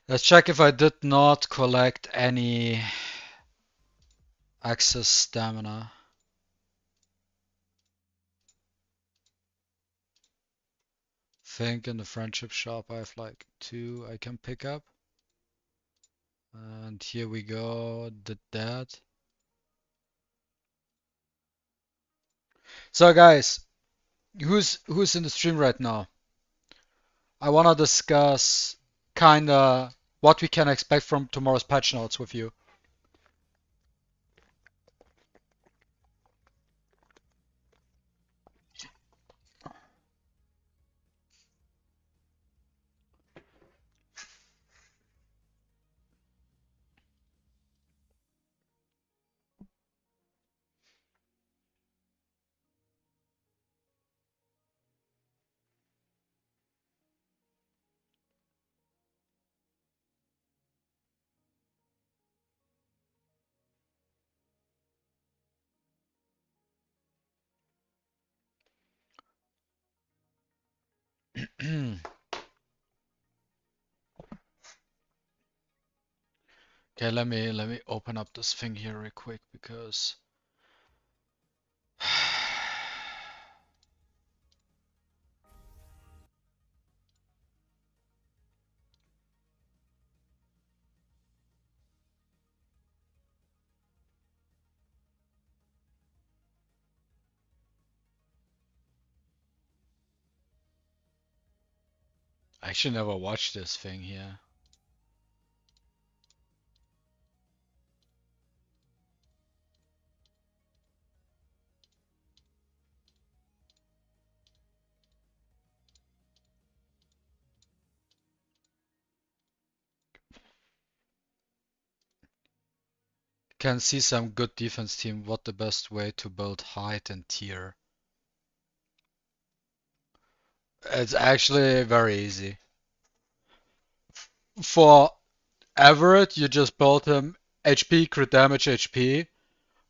S1: Let's check if I did not collect any excess stamina. Think in the friendship shop I have like 2 I can pick up. And here we go, did that. So guys, who's in the stream right now? I wanna discuss kinda what we can expect from tomorrow's patch notes with you. Okay, let me open up this thing here real quick because I actually never watched this thing here. Can see some good defense team. What the best way to build height and tier? It's actually very easy. For Everett, you just build him HP, crit damage, HP.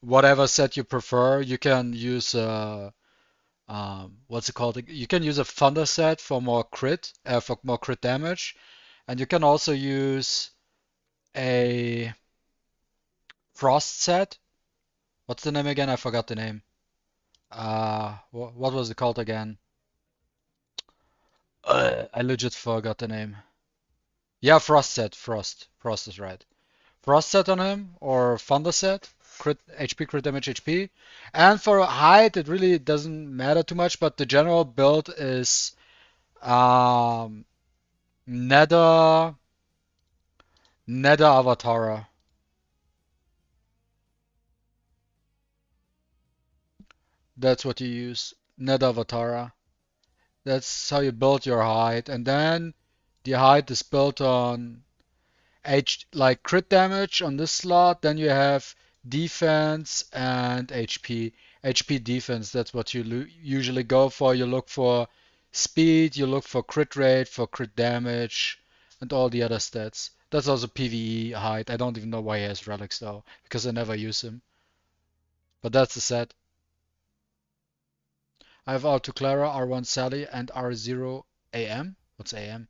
S1: Whatever set you prefer. You can use what's it called? You can use a Thunder set for more crit damage, and you can also use a Frost set. What's the name again? I forgot the name. What was it called again? I legit forgot the name. Yeah, Frost set. Frost is right. Frost set on him or Thunder set. Crit HP, crit damage, HP. And for height, it really doesn't matter too much, but the general build is um, Nether Avatara. That's what you use. Nether Avatara. That's how you build your height, and then the height is built on like crit damage on this slot. Then you have defense and HP. HP defense. That's what you usually go for. You look for speed. You look for crit rate, for crit damage, and all the other stats. That's also PvE height. I don't even know why he has relics though, because I never use him. But that's the set. I have R2 Clara, R1 Sally, and R0 AM. What's AM?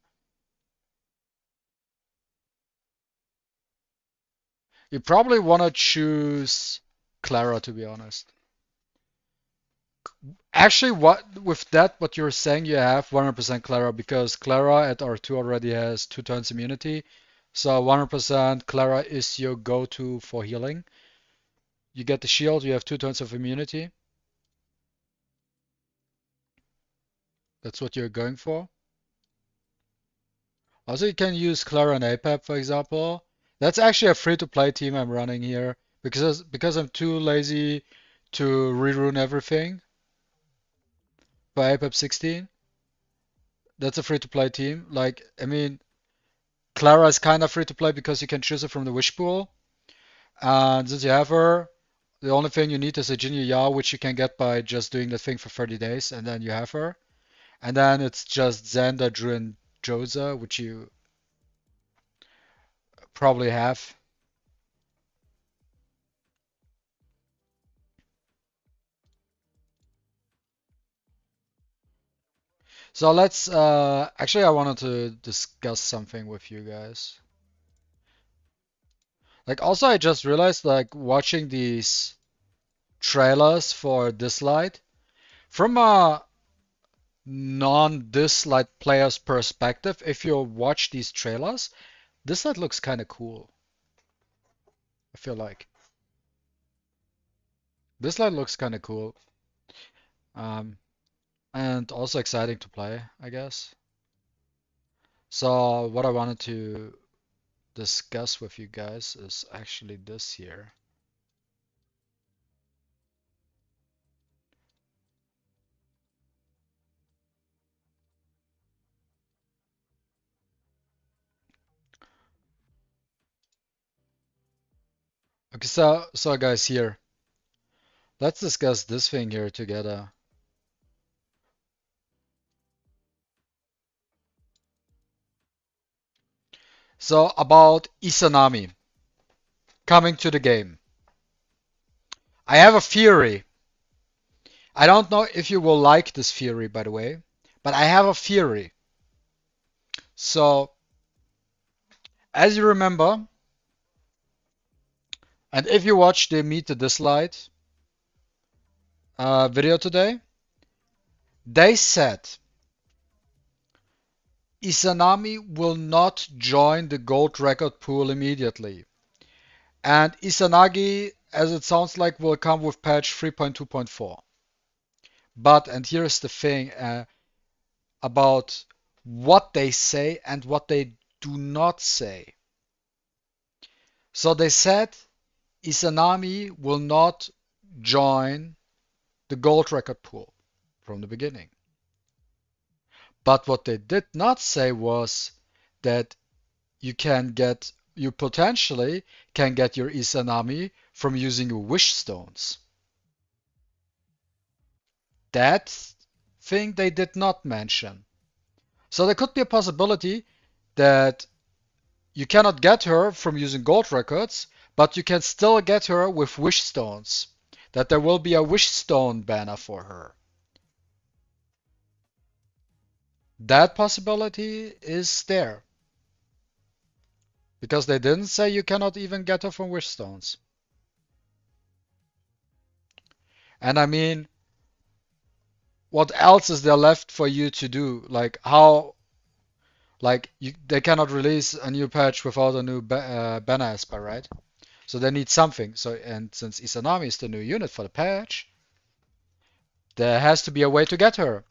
S1: You probably want to choose Clara, to be honest. Actually, what you're saying, you have 100% Clara because Clara at R2 already has 2 turns immunity. So 100% Clara is your go-to for healing. You get the shield, you have 2 turns of immunity. That's what you're going for. Also, you can use Clara and APEP, for example. That's actually a free-to-play team I'm running here because I'm too lazy to rerun everything for APEP 16. That's a free-to-play team. Like, I mean, Clara is kind of free-to-play because you can choose her from the wish pool. And since you have her, the only thing you need is a Jinyu Yao, which you can get by just doing the thing for 30 days, and then you have her. And then it's just Xander, Drew, and Joza, which you probably have. So let's actually I wanted to discuss something with you guys. Like also I just realized like watching these trailers for DISLYTE from a non-DISLYTE player's perspective, if you watch these trailers, DISLYTE looks kind of cool. I feel like DISLYTE looks kind of cool. Um, and also exciting to play, I guess. So what I wanted to discuss with you guys is actually this here. Okay, so guys, here, let's discuss this thing here together. So about Izanami coming to the game. I have a theory. I don't know if you will like this theory, by the way, but I have a theory. So, as you remember, and if you watched the Meet the DISLYTE video today, they said Izanami will not join the gold record pool immediately. And Izanagi, as it sounds like, will come with patch 3.2.4. But, and here's the thing about what they say and what they do not say. So they said Izanami will not join the gold record pool from the beginning. But what they did not say was that you potentially can get your Izanami from using wish stones. That thing they did not mention. So there could be a possibility that you cannot get her from using gold records, but you can still get her with wish stones. That there will be a wish stone banner for her. That possibility is there. Because they didn't say you cannot even get her from wish stones. And I mean, what else is there left for you to do? Like how, they cannot release a new patch without a new banner esper, right? So they need something. So, and since Izanami is the new unit for the patch, there has to be a way to get her.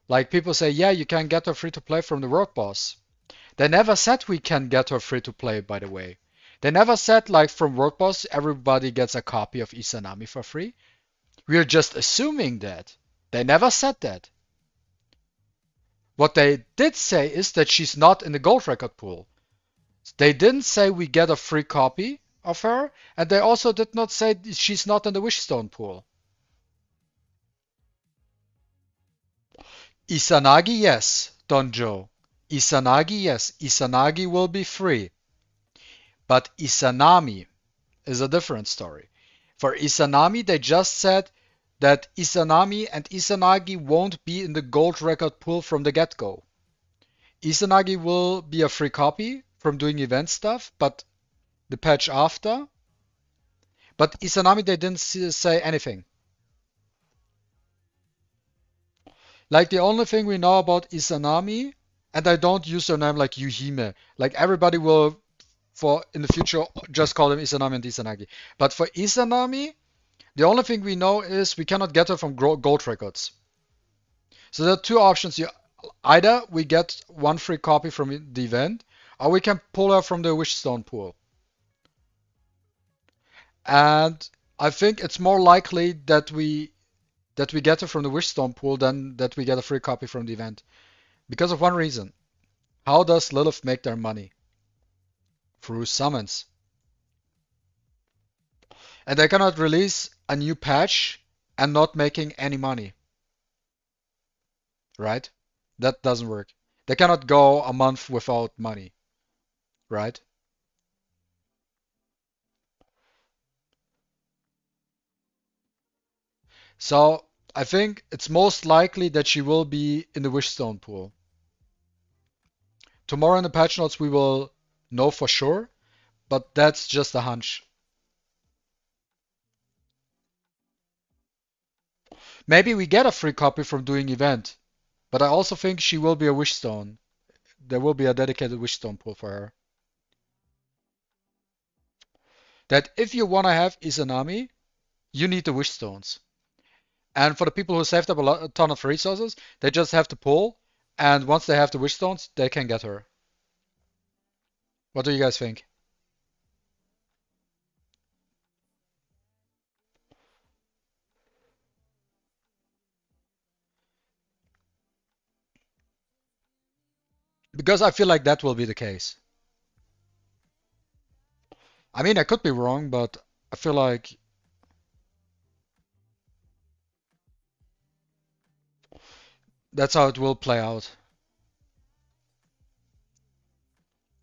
S1: Like people say, yeah, you can get her free to play from the world boss. They never said we can get her free to play, by the way. They never said like from world boss everybody gets a copy of Izanami for free. We're just assuming that. They never said that. What they did say is that she's not in the gold record pool. They didn't say we get a free copy of her, and they also did not say she's not in the Wishstone pool. Izanagi, yes, Don Joe. Izanagi, yes. Izanagi will be free. But Izanami is a different story. For Izanami, they just said that Izanami and Izanagi won't be in the gold record pool from the get-go. Izanagi will be a free copy from doing event stuff, but the patch after. But Izanami, they didn't say anything. Like the only thing we know about Izanami, and I don't use their name like Yuhime. Like everybody will, for in the future, just call them Izanami and Izanagi. But for Izanami, the only thing we know is we cannot get her from gold records. So there are two options. Either we get one free copy from the event, or we can pull her from the Wishstone pool. And I think it's more likely that we get her from the Wishstone pool than that we get a free copy from the event. Because of one reason. How does Lilith make their money? Through summons. And they cannot release a new patch and not making any money. Right? That doesn't work. They cannot go a month without money. Right? So I think it's most likely that she will be in the Wishstone pool. Tomorrow in the patch notes we will know for sure, but that's just a hunch. Maybe we get a free copy from doing event, but I also think she will be a Wishstone. There will be a dedicated Wishstone pool for her. That if you want to have Izanami, you need the Wishstones. And for the people who saved up a ton of resources, they just have to pull, and once they have the Wishstones, they can get her. What do you guys think? Because I feel like that will be the case. I mean, I could be wrong, but I feel like that's how it will play out.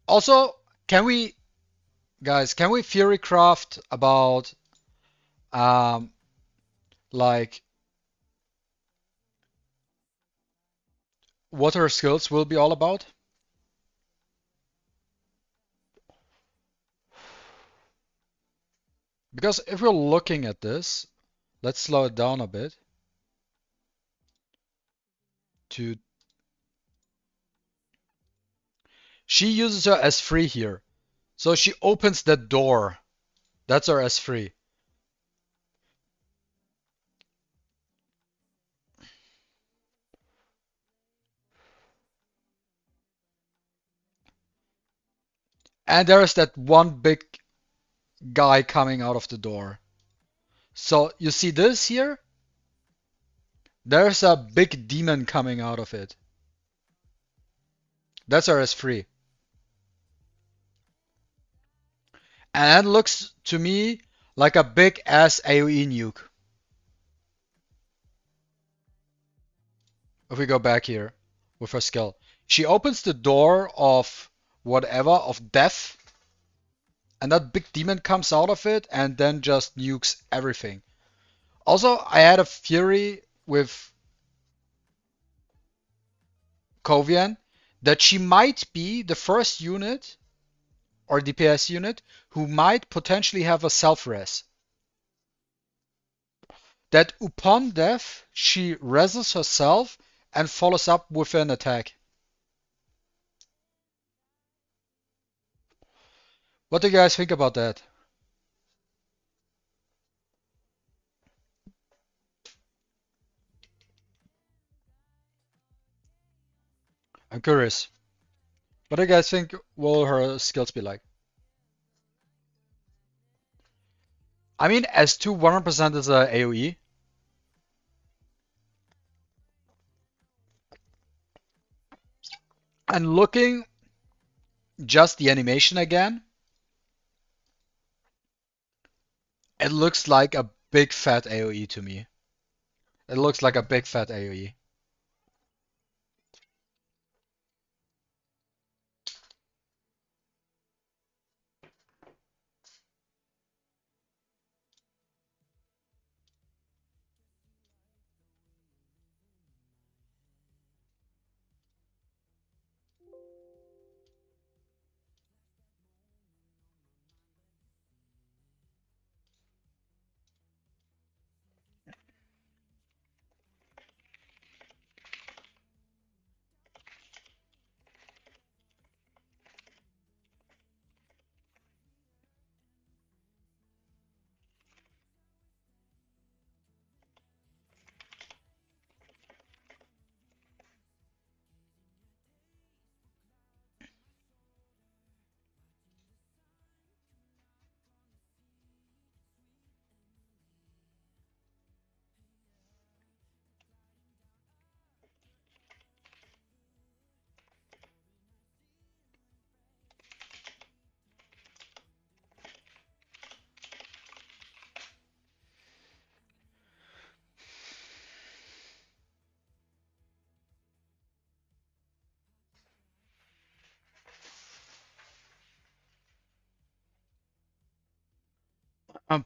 S1: Also, guys, can we theory craft about um like what her skills will be all about? Because if we're looking at this, let's slow it down a bit to she uses her S3 here. So she opens that door. That's her S3. And there is that one big guy coming out of the door. So you see this here? There's a big demon coming out of it. That's our S3. And that looks to me like a big ass AoE nuke. If we go back here with her skill. She opens the door of whatever of death, and that big demon comes out of it and then just nukes everything. Also, I had a theory with Kovian that she might be the first unit or DPS unit who might potentially have a self-res. That upon death, she reses herself and follows up with an attack. What do you guys think about that? I'm curious. What do you guys think will her skills be like? I mean, S2 100% is a AoE. And looking just the animation again, it looks like a big fat AoE to me. It looks like a big fat AoE.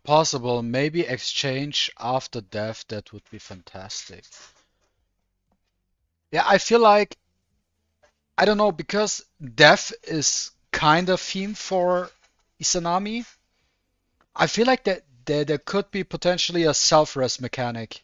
S1: Possible, maybe exchange after death, that would be fantastic. Yeah, I feel like, I don't know, because death is kind of theme for Izanami, I feel like that there could be potentially a self-res mechanic.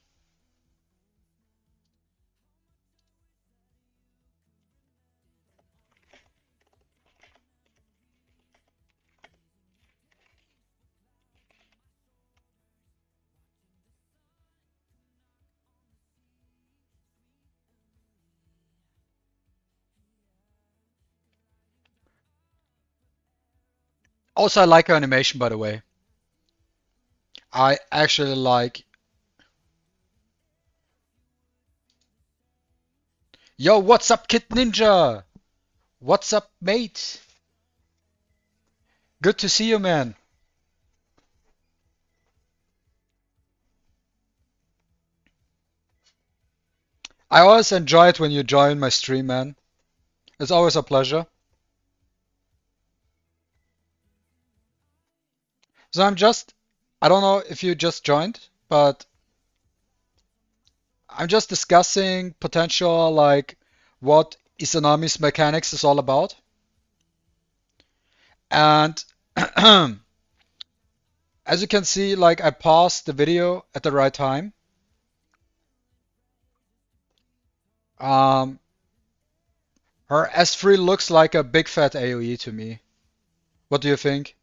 S1: Also, I like her animation, by the way. I actually like. Yo, what's up, Kid Ninja? What's up, mate? Good to see you, man. I always enjoy it when you join my stream, man. It's always a pleasure. So I don't know if you just joined, but I'm just discussing potential, like, what Izanami's mechanics is all about. And as you can see, like, I paused the video at the right time. Um, Her S3 looks like a big fat AoE to me. What do you think?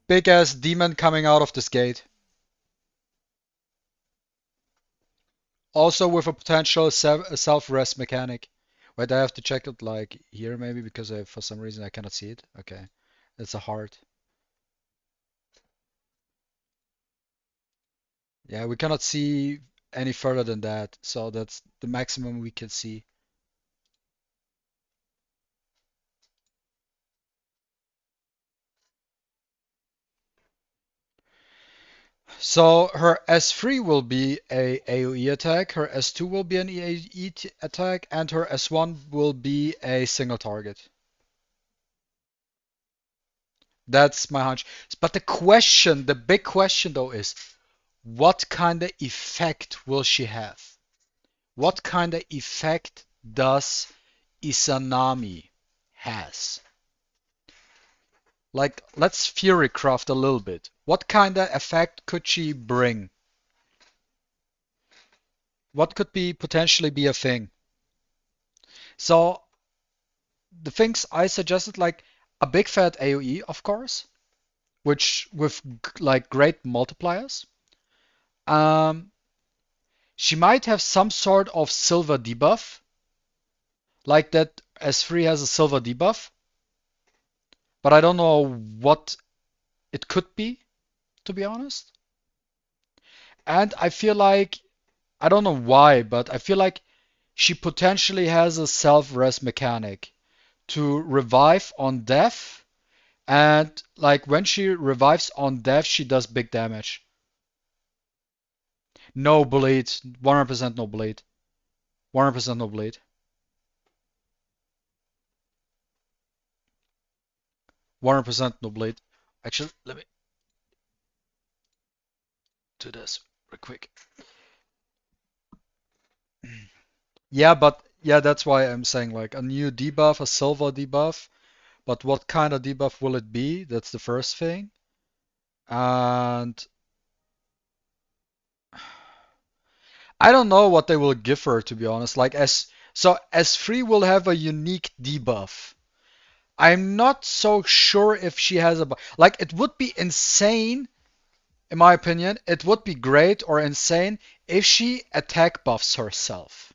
S1: Big ass demon coming out of this gate. Also with a potential self-rest mechanic. Wait, I have to check it like here maybe because for some reason I cannot see it. Okay, it's a heart. Yeah, we cannot see any further than that, so that's the maximum we can see. So her S3 will be a AoE attack, her S2 will be an AoE attack, and her S1 will be a single target. That's my hunch. But the question, the big question though is, what kind of effect will she have? What kind of effect does Izanami has? Like, let's theorycraft a little bit. What kind of effect could she bring? What could be potentially be a thing? So the things I suggested, like a big fat AoE, of course, which with like great multipliers. Um, she might have some sort of silver debuff, like that S3 has a silver debuff, but I don't know what it could be, to be honest. And I feel like, I don't know why, but I feel like she potentially has a self-res mechanic to revive on death, and like when she revives on death, she does big damage. No bleed, 100% no bleed. 100% no bleed. 100% no bleed. Actually, let me do this real quick. Yeah, but yeah, that's why I'm saying like a new debuff, a silver debuff. But what kind of debuff will it be? That's the first thing. And I don't know what they will give her, to be honest. Like S3 will have a unique debuff. I'm not so sure if she has a like it would be insane, in my opinion. It would be great or insane if she attack buffs herself.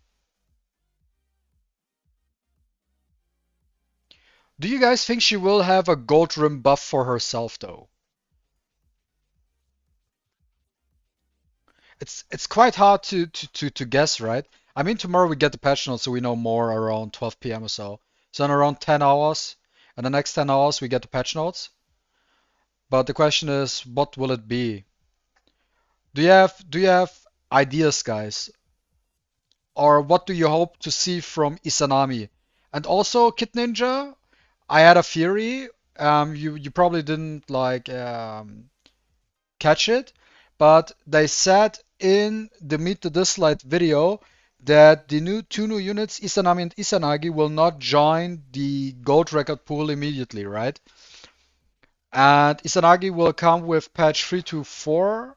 S1: Do you guys think she will have a gold rim buff for herself though? It's quite hard to guess, right? I mean, tomorrow we get the patch notes, so we know more around 12 p.m. or so. So in around 10 hours, and the next 10 hours we get the patch notes. But the question is, what will it be? Do you have ideas, guys? Or what do you hope to see from Izanami? And also, Kid Ninja, I had a theory. You probably didn't like catch it, but they said in the Meet the DISLYTE video that the two new units, Izanami and Izanagi, will not join the gold record pool immediately, right? And Izanagi will come with patch 324.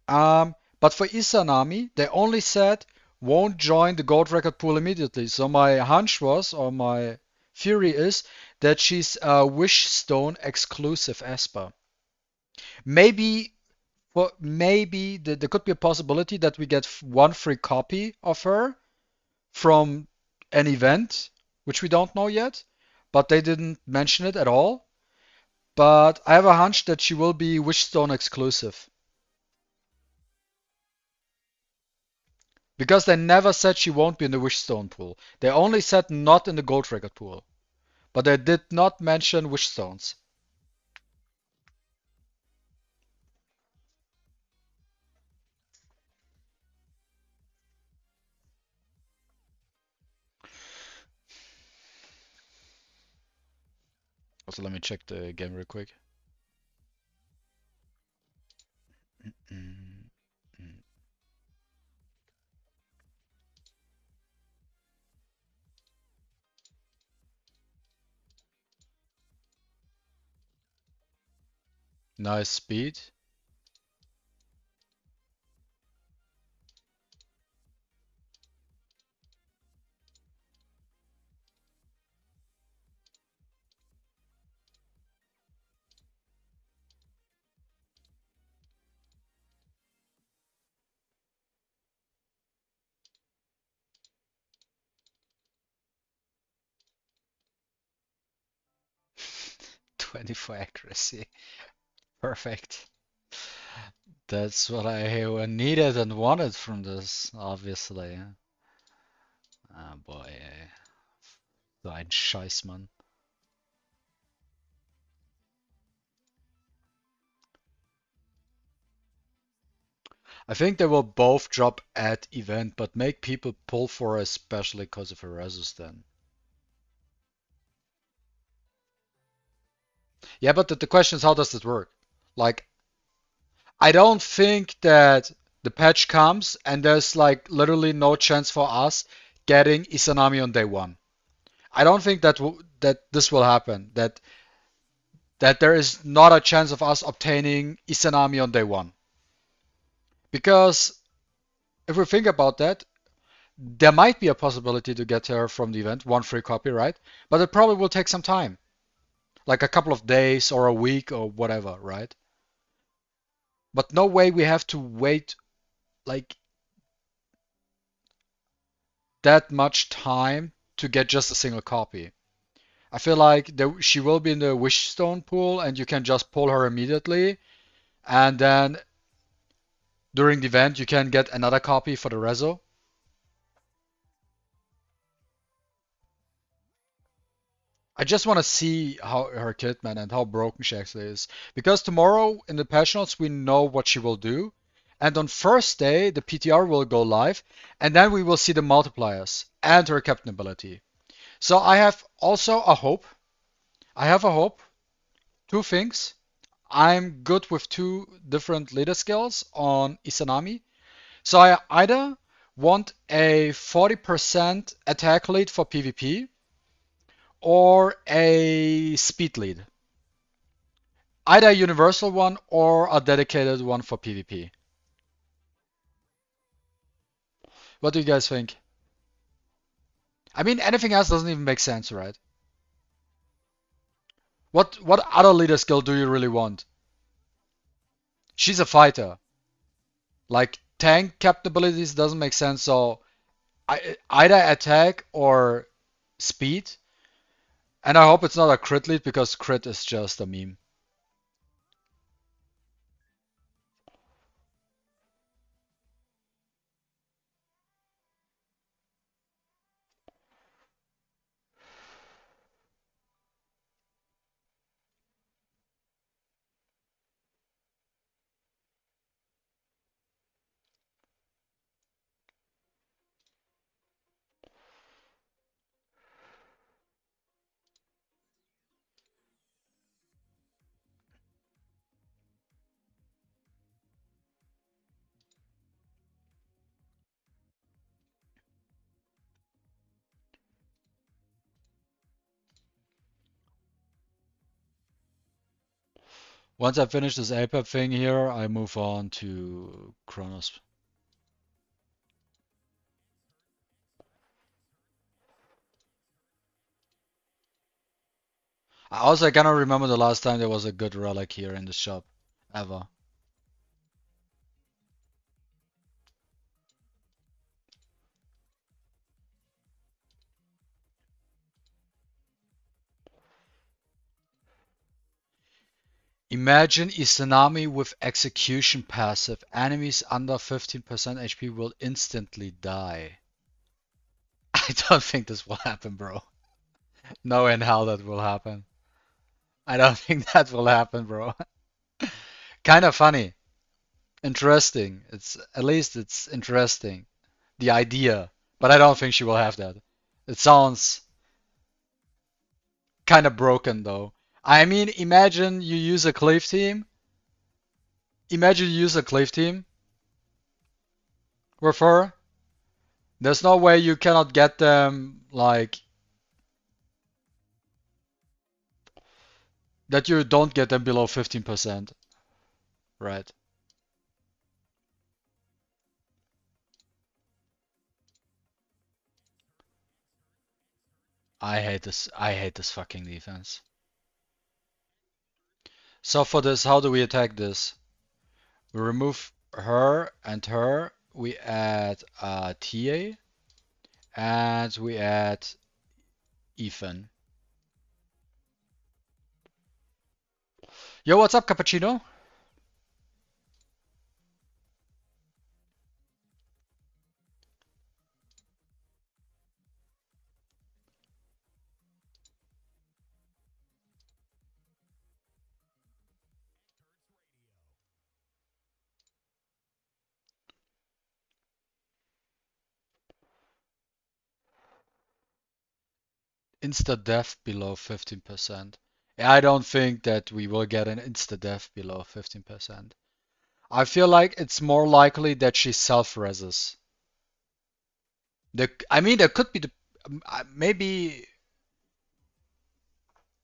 S1: But for Izanami, they only said won't join the gold record pool immediately. So my hunch was, or my theory is, that she's a Wishstone exclusive Esper. Maybe Well, maybe there could be a possibility that we get one free copy of her from an event, which we don't know yet, but they didn't mention it at all. But I have a hunch that she will be Wishstone exclusive. Because they never said she won't be in the Wishstone pool. They only said not in the Gold Record pool. But they did not mention Wishstones. Also, let me check the game real quick. Nice speed. '24 accuracy. Perfect. That's what I needed and wanted from this, obviously. Ah, boy, ey. So ein Scheiß, Mann. I think they will both drop at event, but make people pull for her especially because of her resistance. Yeah, but the question is, how does it work? Like, I don't think that the patch comes and there's like literally no chance for us getting Izanami on day one. I don't think that this will happen. That there is not a chance of us obtaining Izanami on day one. Because if we think about that, there might be a possibility to get her from the event, one free copy, right? But it probably will take some time, like a couple of days or a week or whatever, right? But no way we have to wait like that much time to get just a single copy. I feel like she will be in the Wishstone pool and you can just pull her immediately. And then during the event, you can get another copy for the Rezo. I just want to see how her kit, man, and how broken she actually is. Because tomorrow in the patch notes, we know what she will do. And on first day, the PTR will go live. And then we will see the multipliers and her captain ability. So I have also a hope. I have a hope. Two things. I'm good with two different leader skills on Izanami. So I either want a 40% attack lead for PvP or a speed lead. Either a universal one or a dedicated one for PvP. What do you guys think? I mean, anything else doesn't even make sense, right? What other leader skill do you really want? She's a fighter. Like tank capabilities doesn't make sense, so either attack or speed. And I hope it's not a crit lead because crit is just a meme. Once I finish this APAP thing here, I move on to Kronos. I also cannot remember the last time there was a good relic here in the shop, ever. Imagine Izanami with execution passive. Enemies under 15% HP will instantly die. I don't think this will happen, bro. No in hell that will happen. I don't think that will happen, bro. Kind of funny. Interesting. It's at least it's interesting. The idea. But I don't think she will have that. It sounds kind of broken though. I mean, imagine you use a cleave team. Imagine you use a cleave team with her. There's no way you cannot get them like that you don't get them below 15%, right? I hate this fucking defense. So for this, how do we attack this? We remove her and her. We add TA and we add Ethan. Yo, what's up, Cappuccino? Insta death below 15%. I don't think that we will get an insta-death below 15%. I feel like it's more likely that she self-reses. I mean, there could be maybe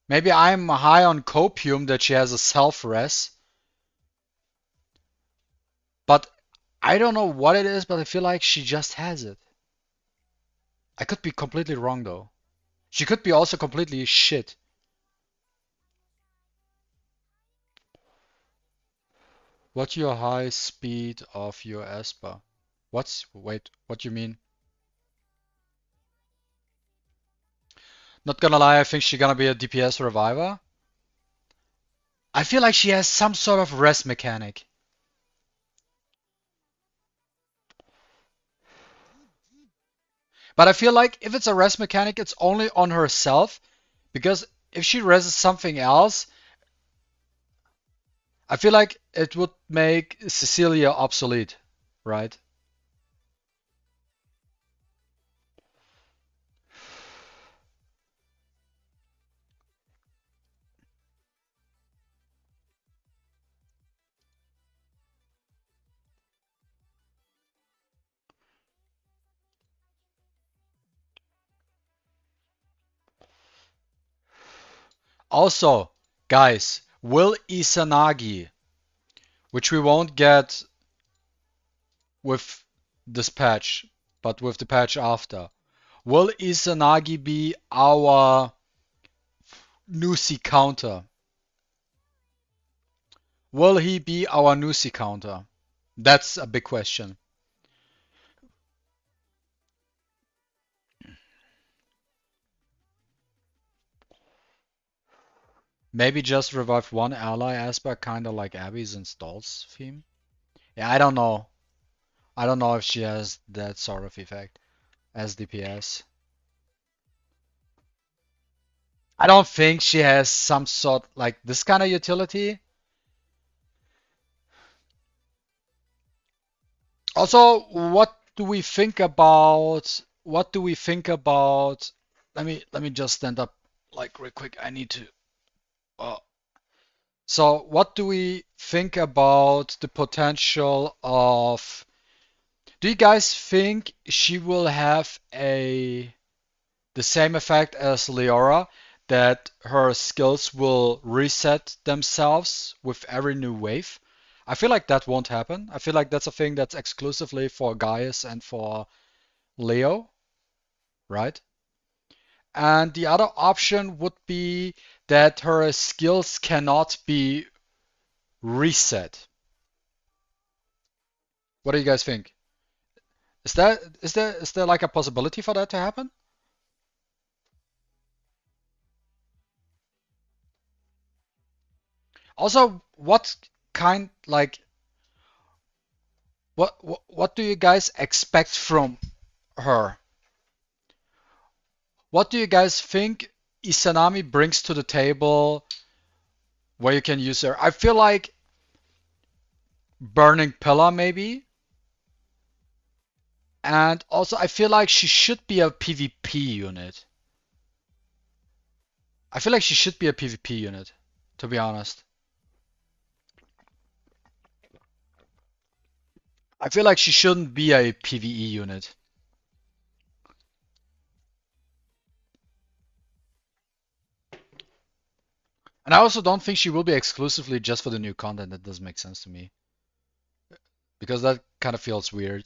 S1: I'm high on copium that she has a self-res, but I don't know what it is, but I feel like she just has it. I could be completely wrong though. She could be also completely shit. What's your high speed of your Esper? Wait, what do you mean? Not gonna lie, I think she's gonna be a DPS reviver. I feel like she has some sort of rest mechanic. But I feel like if it's a rest mechanic, it's only on herself, because if she reses something else, I feel like it would make Cecilia obsolete, right? Also, guys, will Izanagi, which we won't get with this patch, but with the patch after, will Izanagi be our Nusi counter? Will he be our Nusi counter? That's a big question. Maybe just revive one ally aspect, kinda like Abby's installs theme. Yeah, I don't know. I don't know if she has that sort of effect as DPS. I don't think she has some sort like this kind of utility. Also, what do we think about let me just stand up like real quick. I need to uh, so what do we think about the potential of do you guys think she will have the same effect as Leora, that her skills will reset themselves with every new wave? I feel like that won't happen. I feel like that's a thing that's exclusively for Gaius and for Leo, right? And the other option would be that her skills cannot be reset. What do you guys think? Is there like a possibility for that to happen? Also, what kind like what do you guys expect from her? What do you guys think Izanami brings to the table where you can use her? I feel like Burning Pillar maybe. And also I feel like she should be a PvP unit. I feel like she should be a PvP unit, to be honest. I feel like she shouldn't be a PvE unit. And I also don't think she will be exclusively just for the new content. That doesn't make sense to me. Because that kind of feels weird.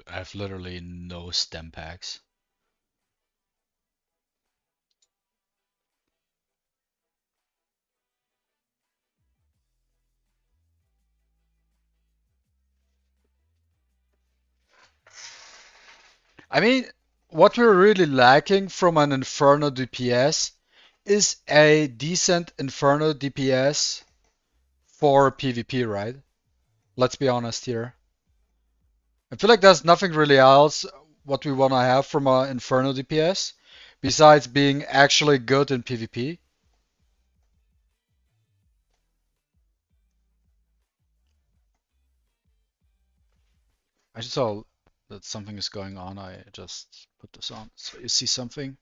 S1: I have literally no stem packs. I mean, what we're really lacking from an Inferno DPS is a decent Inferno DPS for PvP, right? Let's be honest here. I feel like there's nothing really else what we want to have from an Inferno DPS, besides being actually good in PvP. I just saw that something is going on. I just put this on so you see something.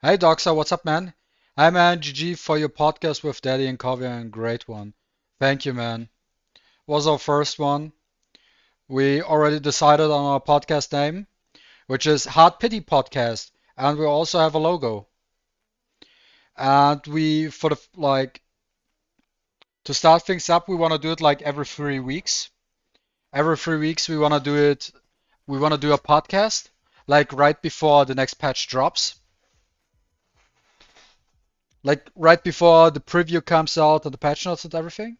S1: Hey Doxa, what's up, man? Hi, man. GG for your podcast with Daddy and Coffee, and great one. Thank you, man. Was our first one. We already decided on our podcast name, which is Hard Pity Podcast, and we also have a logo. And we, for the like, to start things up, we want to do it like every 3 weeks. Every 3 weeks, we want to do it. We want to do a podcast, like right before the next patch drops. Like right before the preview comes out and the patch notes and everything.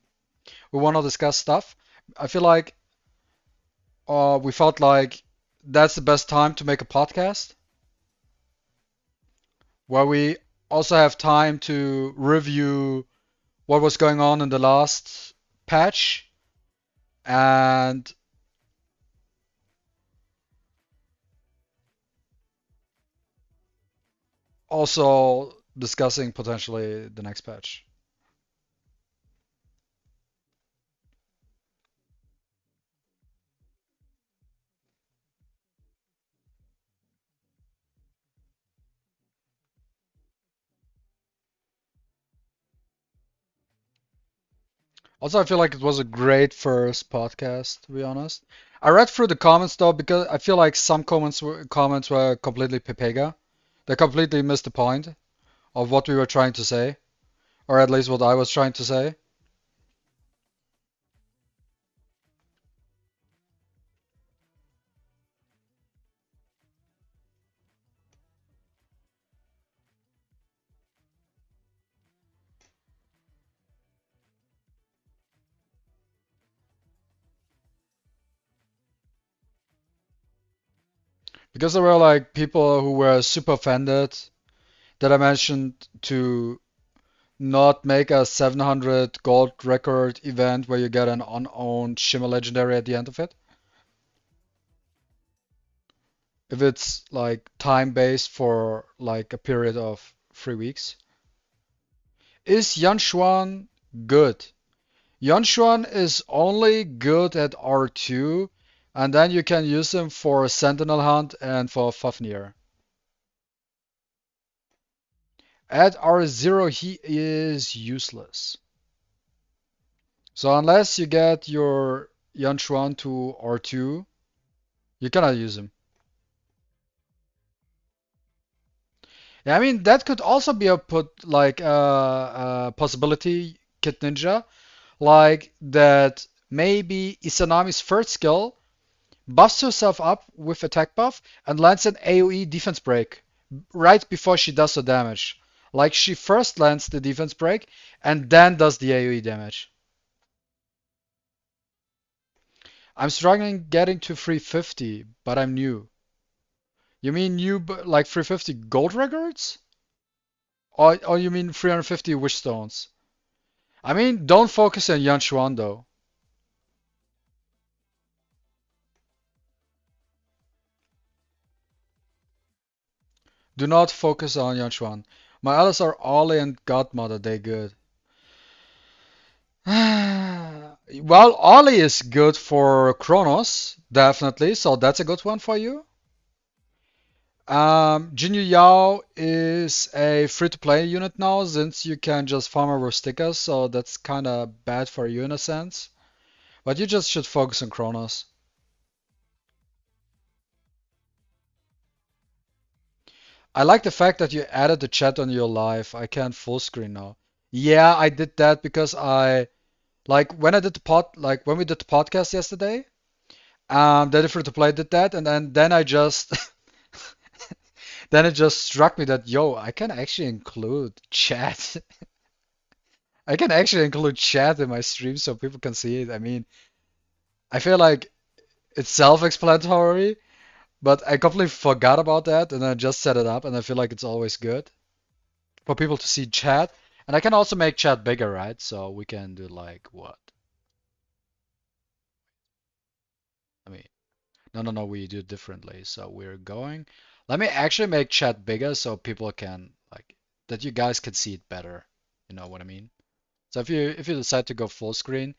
S1: We want to discuss stuff. I feel like we felt like that's the best time to make a podcast where we also have time to review what was going on in the last patch and also discussing potentially the next patch. Also, I feel like it was a great first podcast, to be honest. I read through the comments though because I feel like some comments were completely pepega. They completely missed the point of what we were trying to say, or at least what I was trying to say. Because there were like people who were super offended that I mentioned to not make a 700 gold record event where you get an unowned Shimmer Legendary at the end of it. If it's like time based for like a period of 3 weeks. Is Yanshuan good? Yanshuan is only good at R2, and then you can use him for Sentinel Hunt and for Fafnir. At R0, he is useless. So unless you get your Yanshuan to R2, you cannot use him. Yeah, I mean that could also be a possibility, Kid Ninja, like that maybe Izanami's first skill buffs herself up with attack buff and lands an AoE defense break right before she does the damage. Like she first lands the defense break and then does the AoE damage. I'm struggling getting to 350, but I'm new. You mean new, like 350 gold records? Or you mean 350 wish stones? I mean, don't focus on Yanshuan though. Do not focus on Yanshuan. My others are Ollie and Godmother, they good. Well, Ollie is good for Kronos, definitely, so that's a good one for you. Jinyu Yao is a free-to-play unit now, since you can just farm over stickers, so that's kind of bad for you in a sense. But you just should focus on Kronos. I like the fact that you added the chat on your live. I can't full screen now. Yeah, I did that because I like when I did the when we did the podcast yesterday. Then free to play did that, and then I just then it just struck me that yo, I can actually include chat. I can actually include chat in my stream so people can see it. I mean, I feel like it's self-explanatory, but I completely forgot about that and I just set it up and I feel like it's always good for people to see chat. And I can also make chat bigger, right? So we can do like what? I mean, no, we do it differently. So we're going. Let me actually make chat bigger so people can like that you guys can see it better. You know what I mean? So if you decide to go full screen,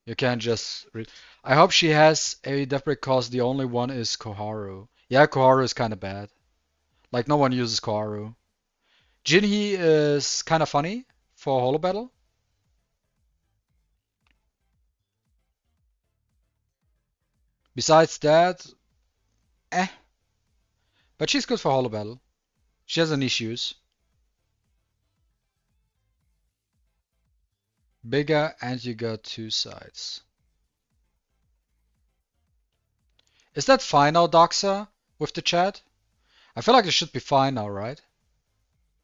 S1: you can just read. I hope she has a death break cause the only one is Koharu. Yeah, Koharu is kind of bad. Like no one uses Koharu. Jinhee is kind of funny for Holo Battle. Besides that, eh. But she's good for Holo Battle. She has an issues. Bigger and you got two sides. Is that fine now, Doxa, with the chat? I feel like it should be fine now, right?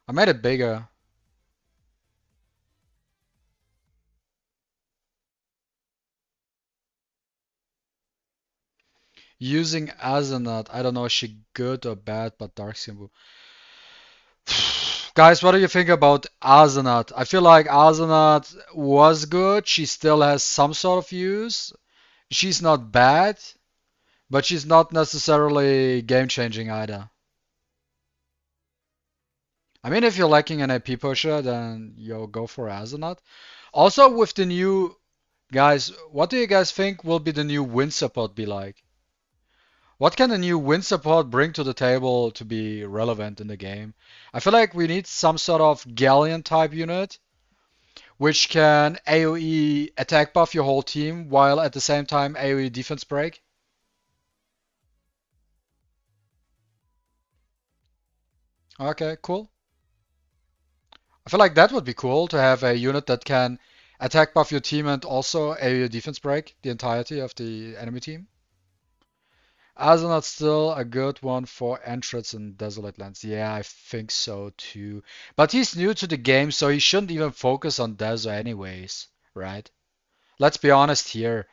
S1: I made it bigger. Using Azanat, I don't know, is she good or bad, but Dark Symbol. Guys, what do you think about Azanat? I feel like Azanat was good. She still has some sort of use. She's not bad, but she's not necessarily game-changing either. I mean, if you're lacking an AP pusher, then you'll go for Azanat. Also, with the new guys, what do you guys think will be the new win support be like? What can the new win support bring to the table to be relevant in the game? I feel like we need some sort of Galleon type unit which can AoE attack buff your whole team while at the same time AoE defense break. Okay, cool. I feel like that would be cool to have a unit that can attack buff your team and also AoE defense break the entirety of the enemy team. Azanat's still a good one for entrance in Desolate Lands. Yeah, I think so too. But he's new to the game, so he shouldn't even focus on Deso anyways, right? Let's be honest here.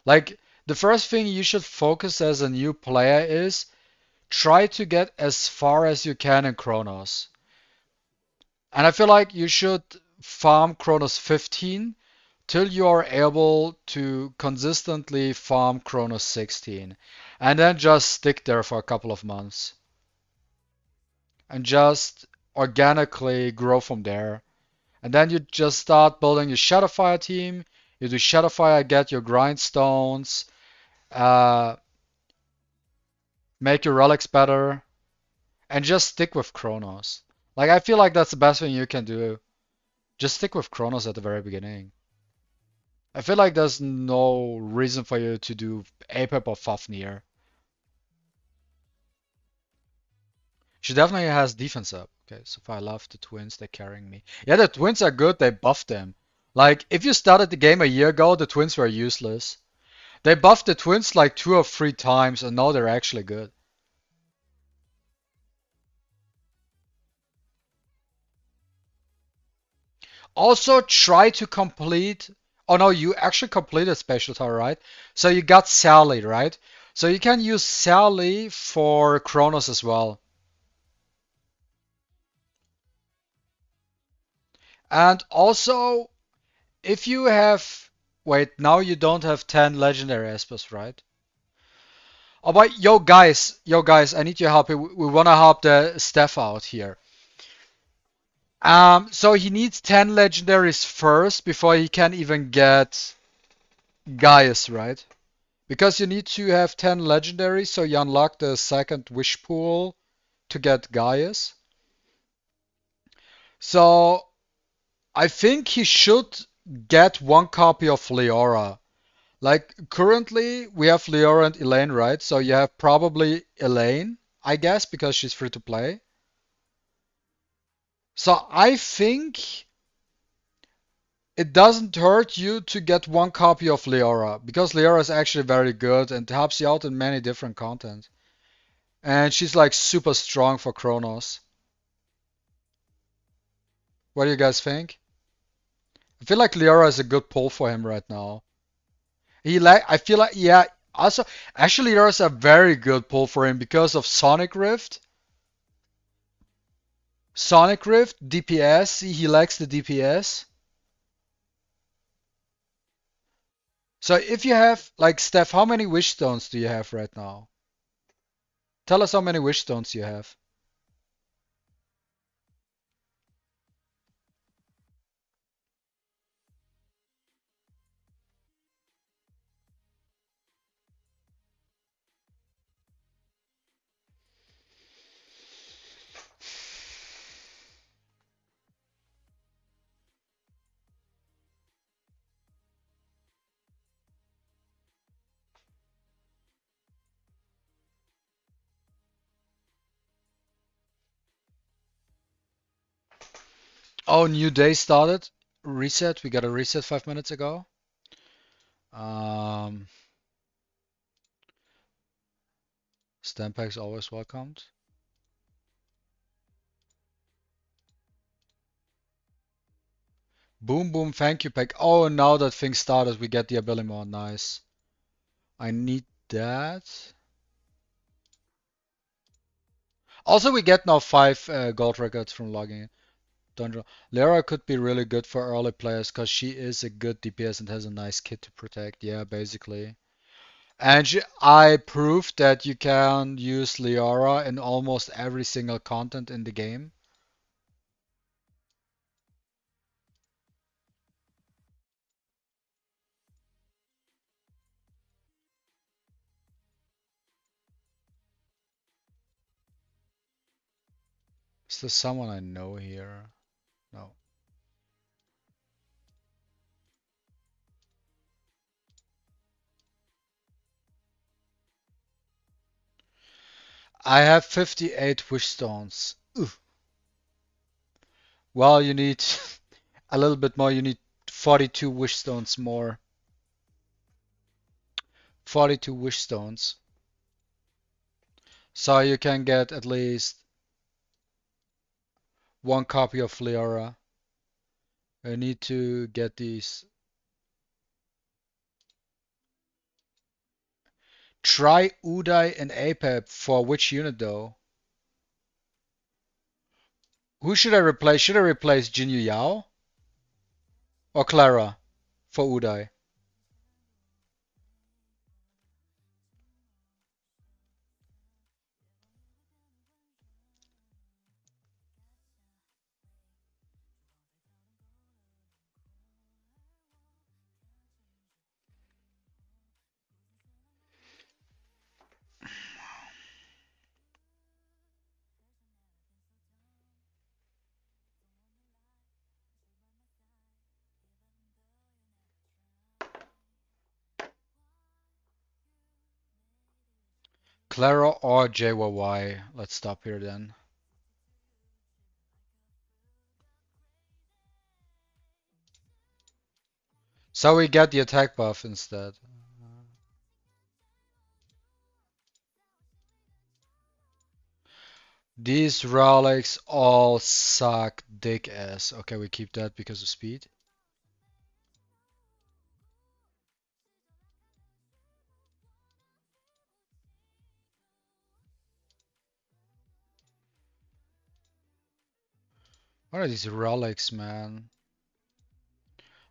S1: Like, the first thing you should focus as a new player is try to get as far as you can in Chronos. And I feel like you should farm Chronos 15 till you are able to consistently farm Chronos 16. And then just stick there for a couple of months. And just organically grow from there. And then you just start building your Shadowfire team. You do Shadowfire, get your grindstones, uh, make your relics better, and just stick with Chronos. Like, I feel like that's the best thing you can do. Just stick with Chronos at the very beginning. I feel like there's no reason for you to do APEP or Fafnir. She definitely has defense up. Okay, so if I love the twins, they're carrying me. Yeah, the twins are good, they buffed them. Like, if you started the game a year ago, the twins were useless. They buffed the twins like 2 or 3 times, and now they're actually good. Also, try to complete. Oh no, you actually completed Spatial Tower, right? So you got Sally, right? So you can use Sally for Kronos as well. And also, if you have. Wait, now you don't have 10 legendary Espers, right? Oh, but yo guys, I need your help. We wanna help the Steph out here. So he needs 10 legendaries first before he can even get Gaius, right? Because you need to have 10 legendaries, so you unlock the second wish pool to get Gaius. So I think he should get one copy of Leora. Like currently we have Leora and Elaine, right? So you have probably Elaine, I guess, because she's free to play. So I think it doesn't hurt you to get one copy of Leora because Leora is actually very good and helps you out in many different content. And she's like super strong for Chronos. What do you guys think? I feel like Leora is a good pull for him right now. I feel like, yeah. Also, actually, there's a very good pull for him because of Sonic Rift. Sonic Rift, DPS. He likes the DPS. So if you have, like, Steph, how many wish stones do you have right now? Tell us how many wish stones you have. Oh, new day started. Reset. We got a reset 5 minutes ago. Um, stamp packs always welcomed. Boom boom, thank you pack. Oh, now that thing started, we get the ability more. Nice. I need that. Also, we get now 5 gold records from logging in. Dungeon. Leora could be really good for early players because she is a good DPS and has a nice kit to protect. Yeah, basically. And I proved that you can use leora in almost every single content in the game. Is there someone I know here? No. I have 58 wish stones. Ooh. Well, you need a little bit more. You need 42 wish stones more. 42 wish stones. So you can get at least one copy of Leora. I need to get these. Try Uday and Apep for which unit though? Who should I replace? Should I replace Jinyu Yao or Clara for Uday? Clara or JYY? Let's stop here then. So we get the attack buff instead. These relics all suck dick ass. Okay, we keep that because of speed. What are these relics, man?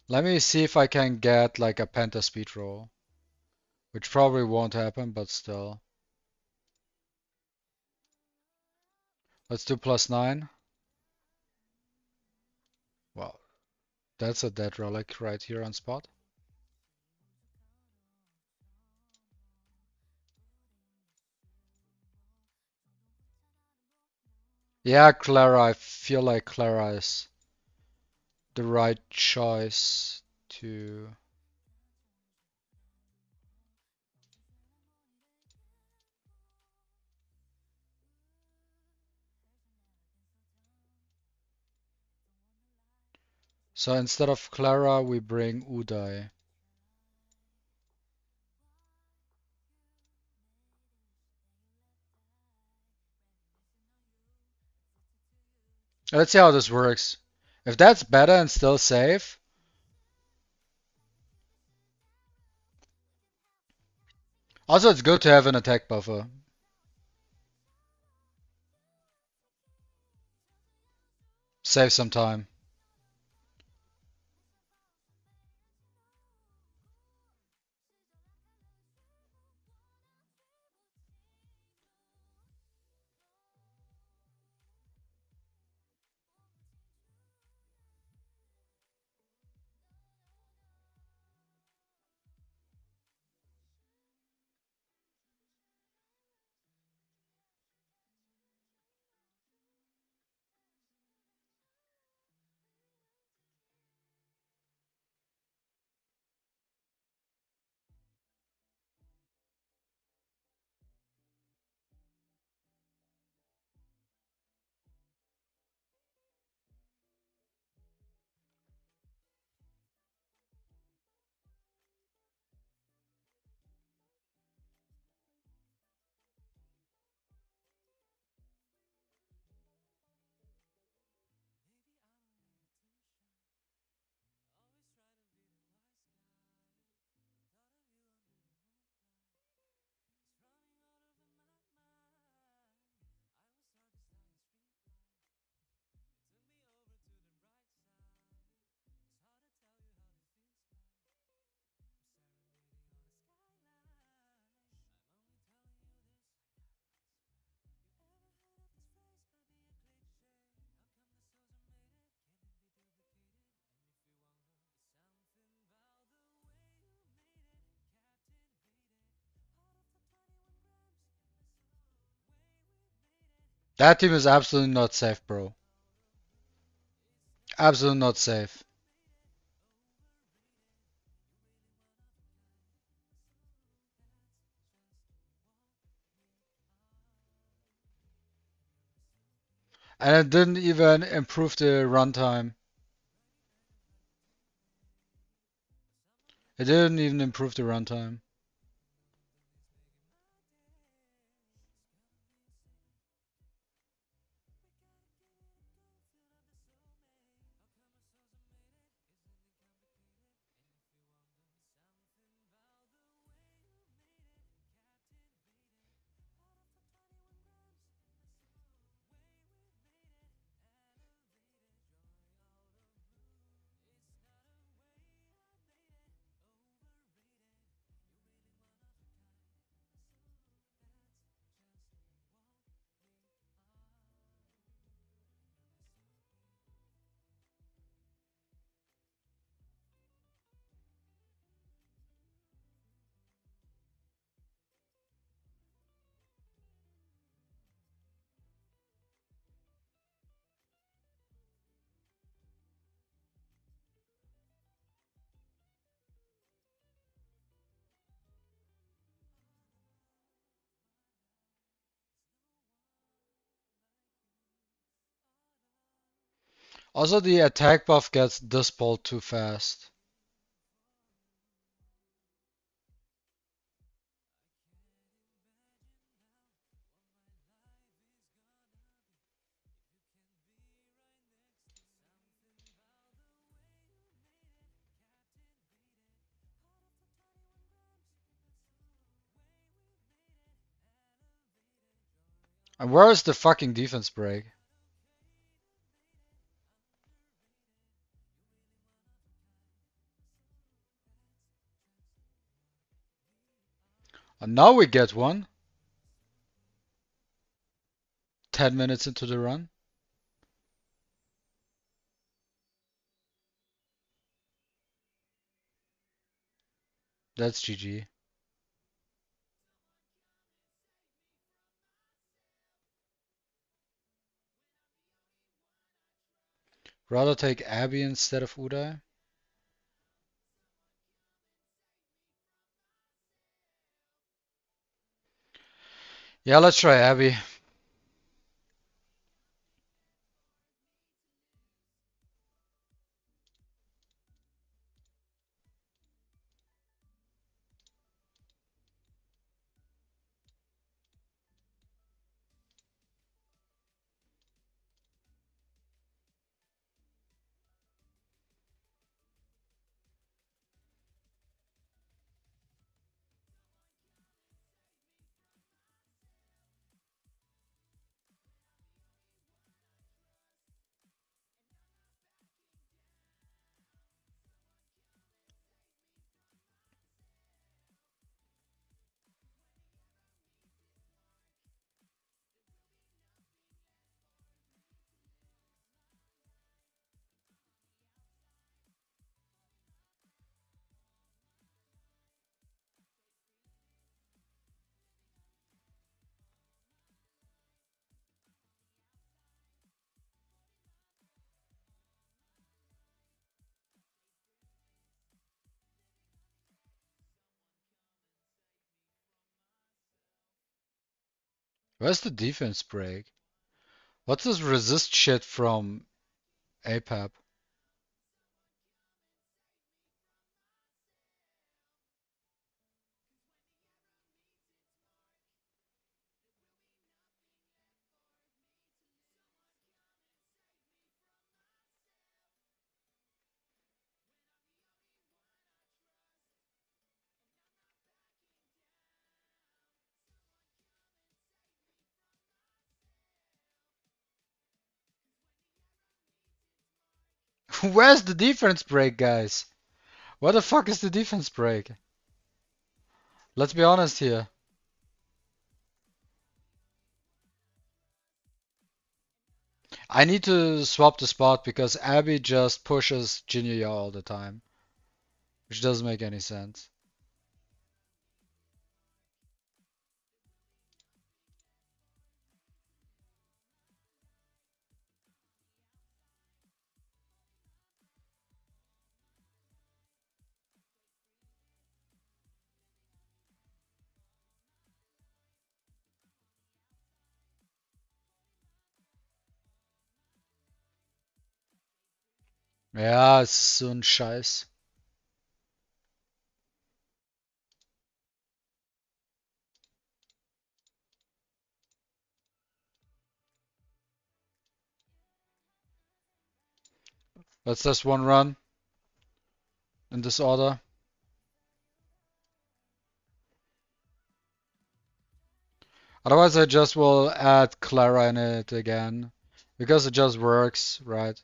S1: Let me see if I can get like a penta speed roll. Which probably won't happen, but still. Let's do +9. Well, that's a dead relic right here on spot. Yeah, Clara, I feel like Clara is the right choice to... So instead of Clara, we bring Uday. Let's see how this works. If that's better and still safe, Also, it's good to have an attack buffer. Save some time. That team is absolutely not safe, bro. Absolutely not safe. And it didn't even improve the runtime. It didn't even improve the runtime. Also, the attack buff gets dispelled too fast. And where is the fucking defense break? And now we get one. 10 minutes into the run. That's GG. Rather take Abby instead of Uday. Yeah, let's try Abby. Where's the defense break? What's this resist shit from APAP? Where's the defense break, guys? Where the fuck is the defense break? Let's be honest here. I need to swap the spot because Abby just pushes Jinya all the time, which doesn't make any sense. Ja, es ist so ein Scheiß. Let's just one run in this order. Otherwise, I just will add Clara in it again because it just works, right?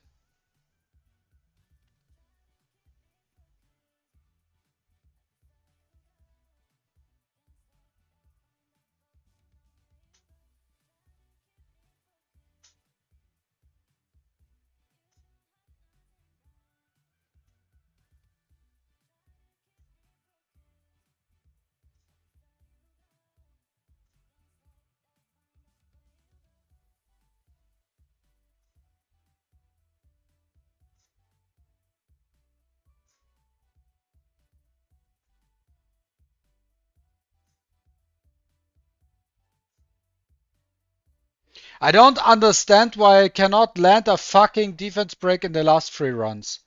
S1: I don't understand why I cannot land a fucking defense break in the last 3 runs.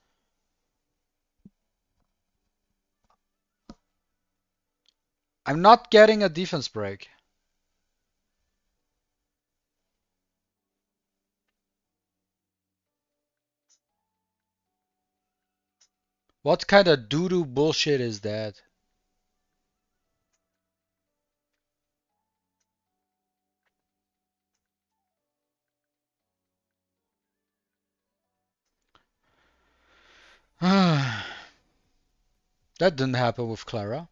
S1: I'm not getting a defense break. What kind of doo-doo bullshit is that? That didn't happen with Clara.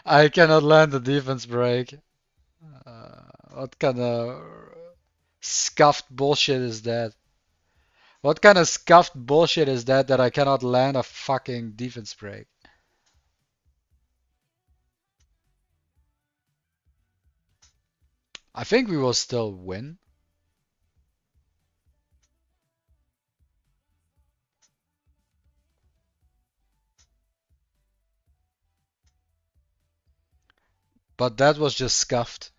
S1: I cannot land a defense break. What kind of scuffed bullshit is that? What kind of scuffed bullshit is that I cannot land a fucking defense break? I think we will still win. But that was just scuffed.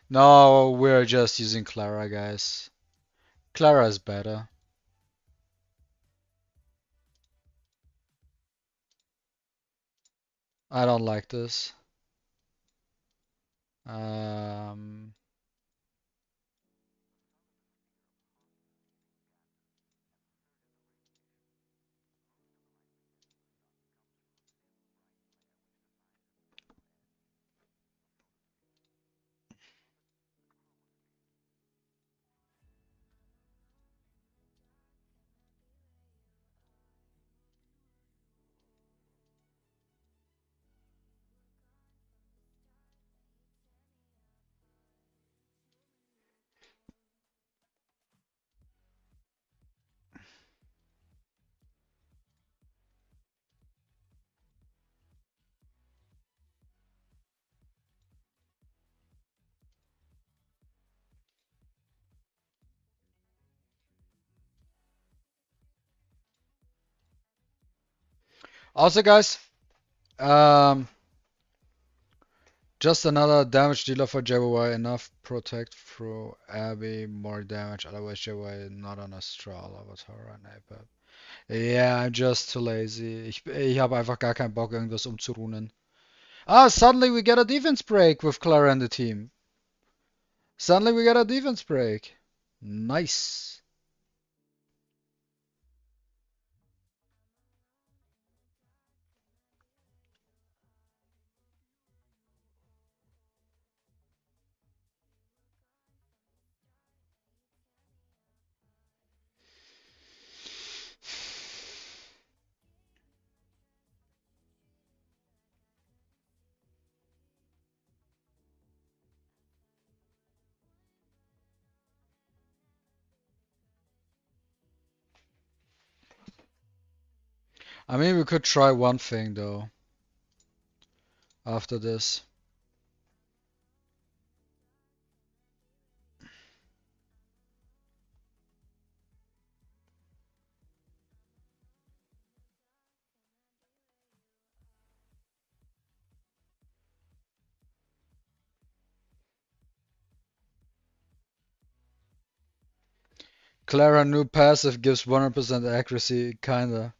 S1: No, we're just using Clara, guys. Clara is better. I don't like this. Um, Also, guys, just another damage dealer for JY. Enough protect through Abby, more damage. Otherwise, JY not on Astral Avatar an APAP. Yeah, I'm just too lazy. Ich habe einfach gar keinen Bock, irgendwas umzurunen. Ah, suddenly we get a defense break with Clara and the team. Suddenly we get a defense break. Nice. I mean, we could try one thing though. After this. Clara new passive gives 100% accuracy, kinda.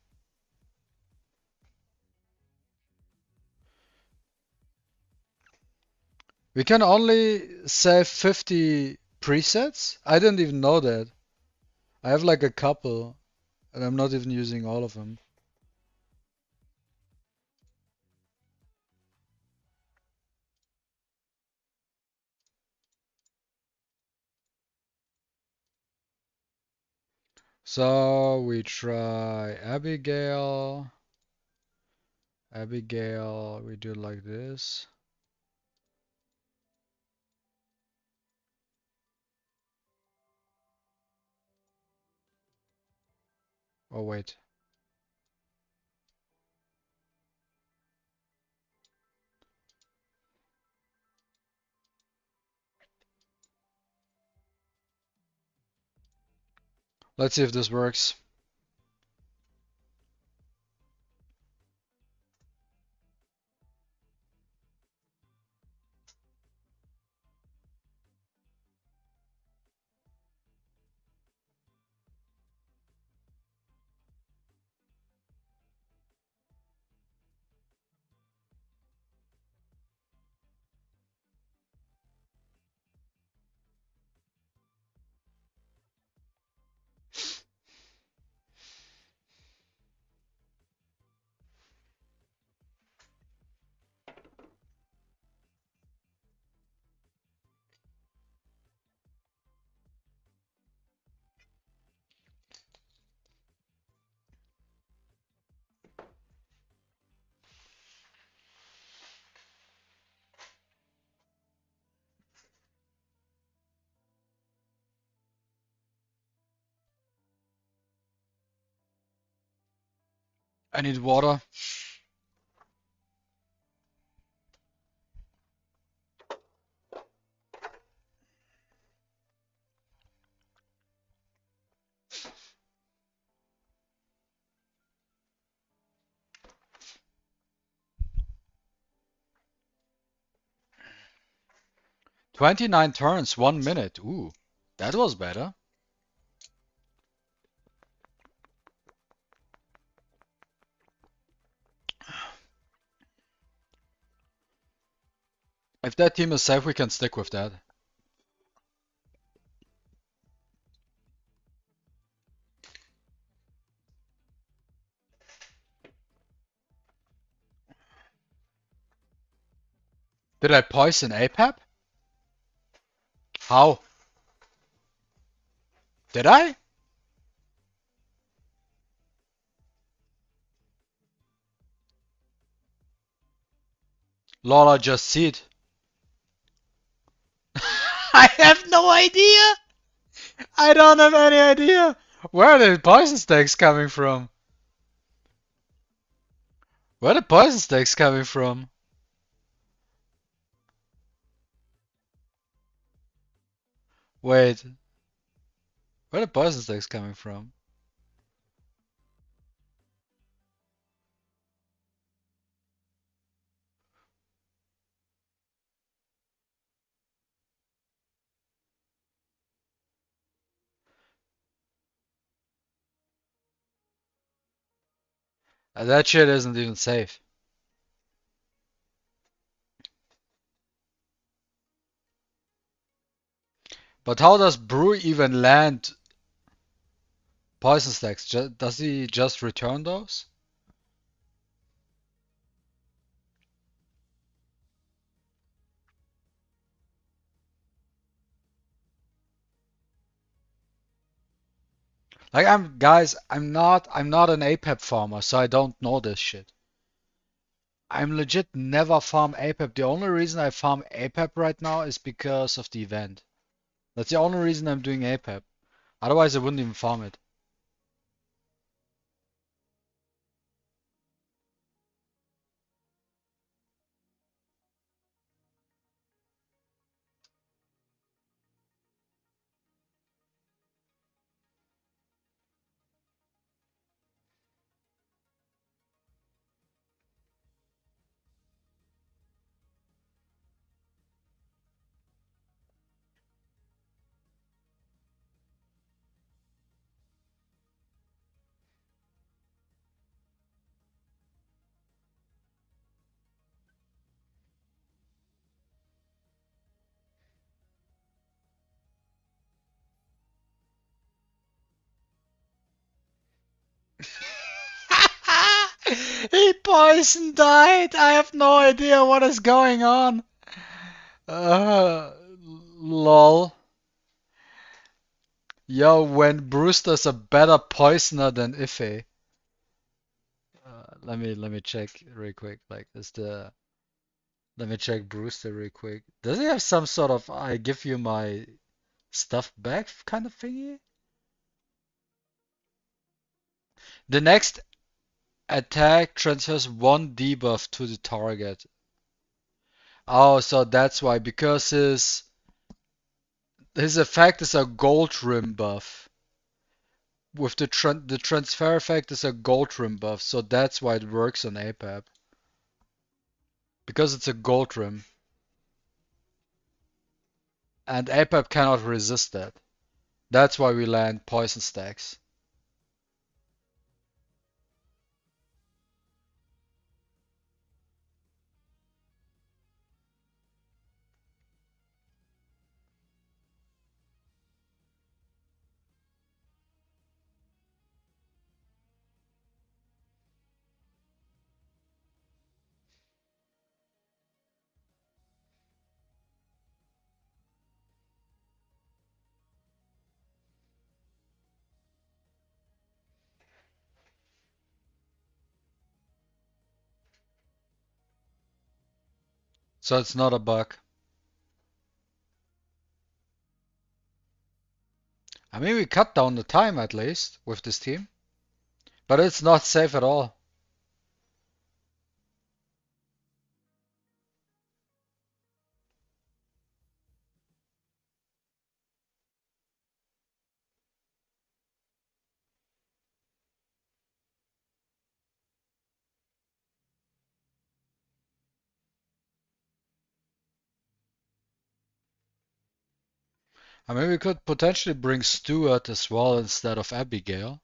S1: We can only save 50 presets? I didn't even know that. I have like a couple, and I'm not even using all of them. So we try Abigail. Abigail, we do like this. Oh, wait. Let's see if this works. I need water. "29 turns, 1 minute. Ooh, that was better. If that team is safe, we can stick with that. Did I poison APAP? How? Did I? Lola just see it. I have no idea. I don't have any idea. Where are the poison stakes coming from? Where are the poison stakes coming from? Wait, where are the poison stakes coming from? That shit isn't even safe. But how does Brew even land poison stacks? Does he just return those? Like guys, I'm not an APEP farmer, so I don't know this shit. I'm legit never farm APEP. The only reason I farm APEP right now is because of the event. That's the only reason I'm doing APEP. Otherwise I wouldn't even farm it. He poison died! I have no idea what is going on. Uh, lol. Yo, when Brewster's a better poisoner than Ife. Let me check real quick. Like, let me check Brewster real quick. Does he have some sort of I give you my stuff back kind of thingy? The next attack transfers one debuff to the target. Oh, so that's why, because his effect is a gold rim buff. With the transfer effect is a gold rim buff, so that's why it works on APAP. Because it's a gold rim. And APAP cannot resist that. That's why we land poison stacks. So it's not a bug. I mean, we cut down the time at least with this team. But it's not safe at all. I mean, we could potentially bring Stuart as well instead of Abigail.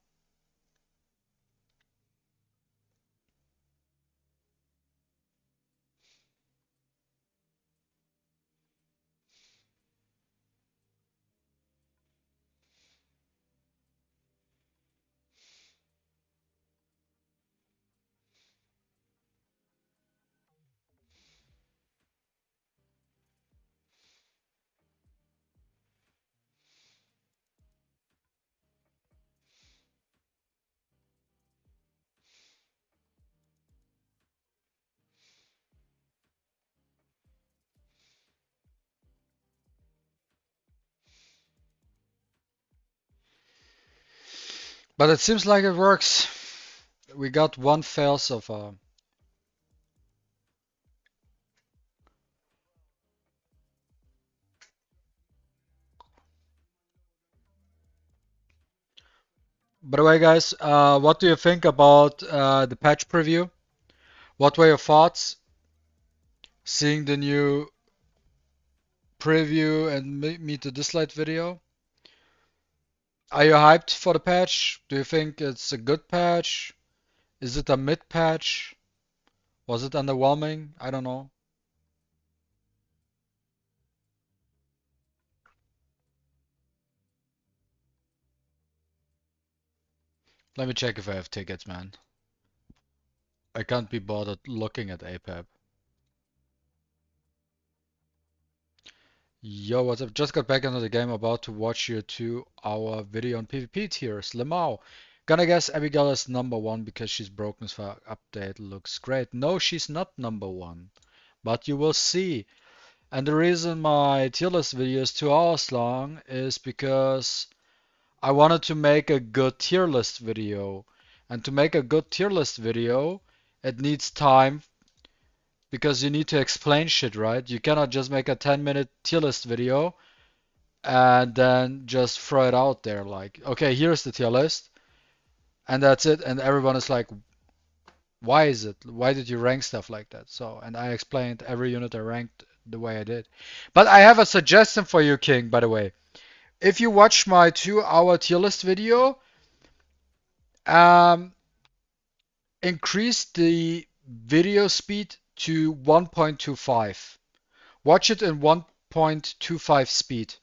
S1: But it seems like it works. We got one fail so far. By the way, guys, what do you think about the patch preview? What were your thoughts seeing the new preview and meet the DISLYTE video? Are you hyped for the patch? Do you think it's a good patch? Is it a mid patch? Was it underwhelming? I don't know. Let me check if I have tickets, man. I can't be bothered looking at APAP. Yo, what's up? Just got back into the game, about to watch your 2-hour video on PvP tiers. Lemao. Gonna guess Abigail is number one because she's broken as far update looks great. No, she's not number one. But you will see. And the reason my tier list video is 2 hours long is because I wanted to make a good tier list video. And to make a good tier list video, it needs time because you need to explain shit, right? You cannot just make a 10-minute tier list video and then just throw it out there like, okay, here's the tier list, and that's it. And everyone is like, why is it? Why did you rank stuff like that? So, and I explained every unit I ranked the way I did. But I have a suggestion for you, King, by the way. If you watch my 2-hour tier list video, um, increase the video speed to 1.25. Watch it in 1.25 speed.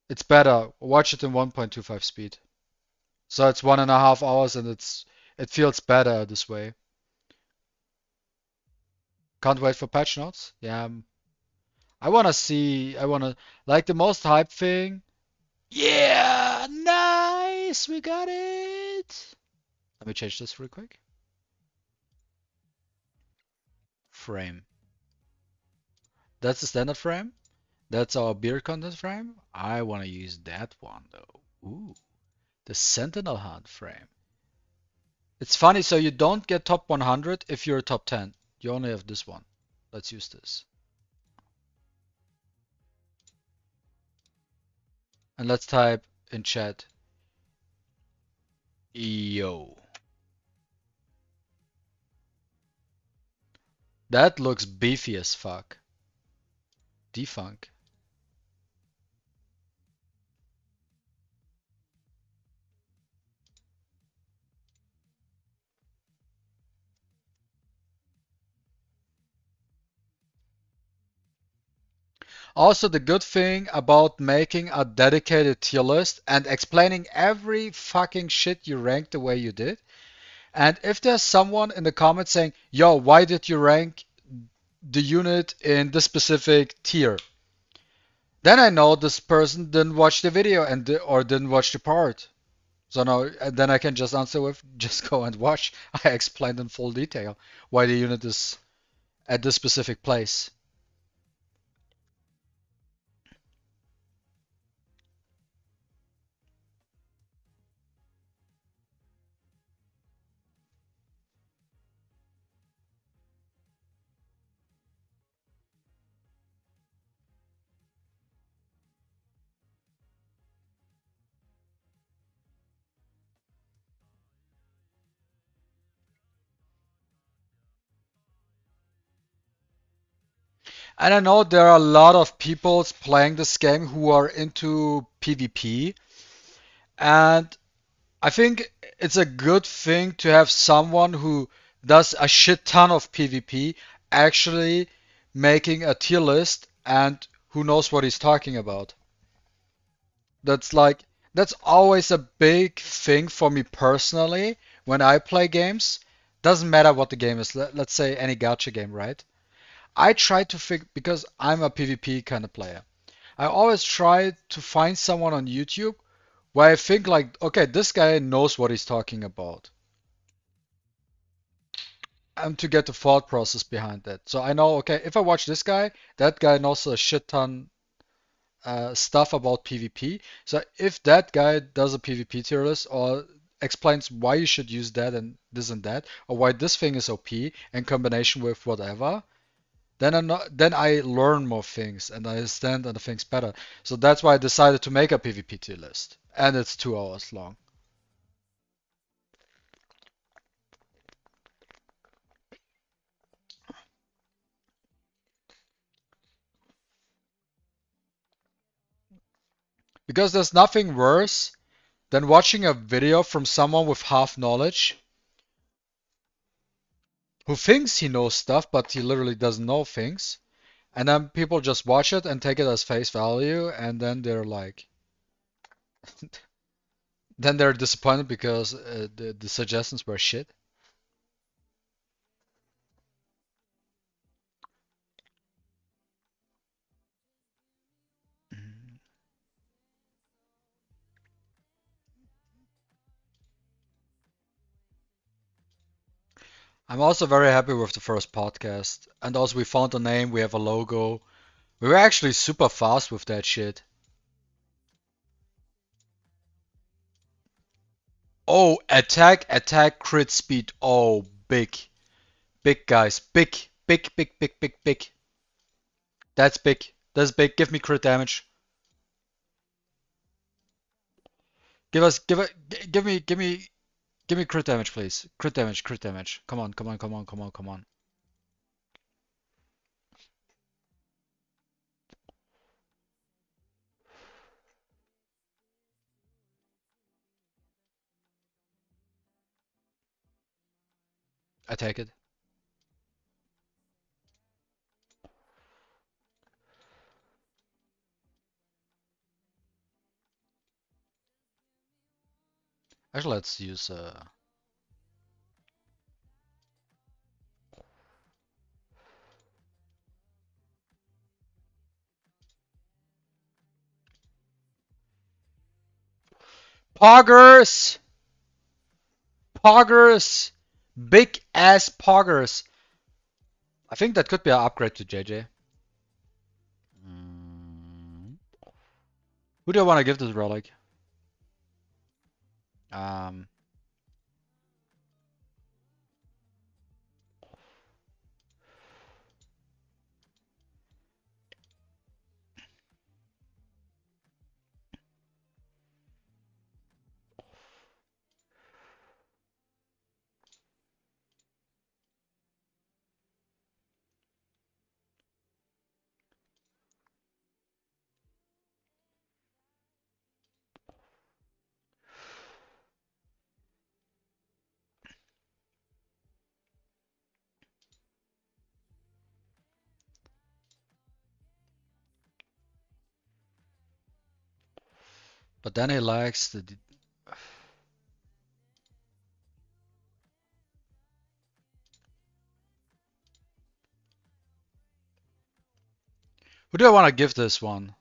S1: It's better. Watch it in 1.25 speed. So it's 1.5 hours and it feels better this way. Can't wait for patch notes. Yeah, I wanna like the most hype thing. Yeah, nice, we got it. Let me change this real quick. Frame. That's the standard frame. That's our beer content frame. I wanna use that one though. Ooh, the Sentinel Hunt frame. It's funny, so you don't get top 100 if you're top 10. You only have this one. Let's use this. And let's type in chat, yo. That looks beefy as fuck. Defunk. Also, the good thing about making a dedicated tier list and explaining every fucking shit you ranked the way you did. And if there's someone in the comments saying, yo, why did you rank the unit in this specific tier? Then I know this person didn't watch the video or didn't watch the part. So now, and then I can just answer with, just go and watch. I explained in full detail why the unit is at this specific place. And I know there are a lot of people playing this game who are into PvP, and I think it's a good thing to have someone who does a shit ton of PvP actually making a tier list and who knows what he's talking about. That's like, that's always a big thing for me personally when I play games. Doesn't matter what the game is. Let's say any gacha game, right? I try to figure, because I'm a PvP kind of player. I always try to find someone on YouTube where I think like, okay, this guy knows what he's talking about. And to get the thought process behind that. So I know, okay, if I watch this guy, that guy knows a shit ton stuff about PvP. So if that guy does a PvP tier list or explains why you should use that and that, or why this thing is OP in combination with whatever, then I learn more things and I understand other things better. So that's why I decided to make a PvP tier list. And it's 2 hours long. Because there's nothing worse than watching a video from someone with half knowledge who thinks he knows stuff, but he literally doesn't know things. And then people just watch it and take it as face value, and then they're like, then they're disappointed because the suggestions were shit. I'm also very happy with the first podcast. And also, we found a name, we have a logo. We were actually super fast with that shit. Oh, attack, crit speed. Oh, big. Big, guys. Big, big, big, big, big, big. That's big. That's big. Give me crit damage. Give us, give it, give me crit damage, please. Crit damage, crit damage. Come on, come on, come on, come on, come on. I take it. Actually, let's use Poggers! Poggers! Big ass Poggers! I think that could be an upgrade to JJ. Who do I want to give this relic? Um, but then he likes the. Who do I want to give this one?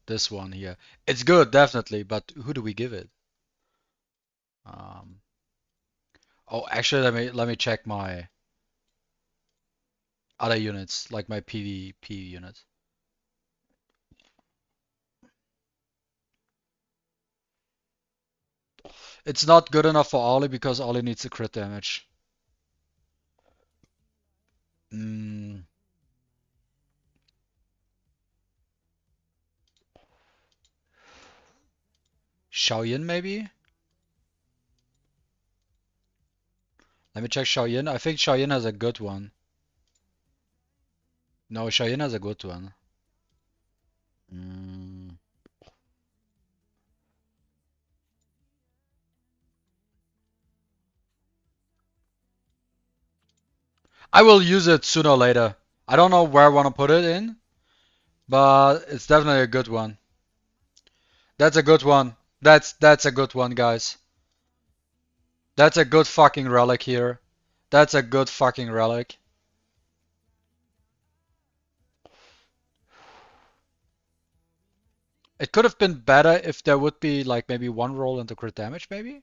S1: This one here. It's good, definitely, but who do we give it? Um, oh, actually, let me check my other units, like my PvP units. It's not good enough for Ollie because Ollie needs the crit damage. Mm, Xiaoyan maybe? Let me check Xiaoyan. I think Xiaoyan has a good one. No, Xiaoyan has a good one. Mm. I will use it sooner or later. I don't know where I want to put it in, but it's definitely a good one. That's a good one. That's a good one, guys. That's a good fucking relic here. That's a good fucking relic. It could have been better if there would be like maybe one roll into crit damage, maybe.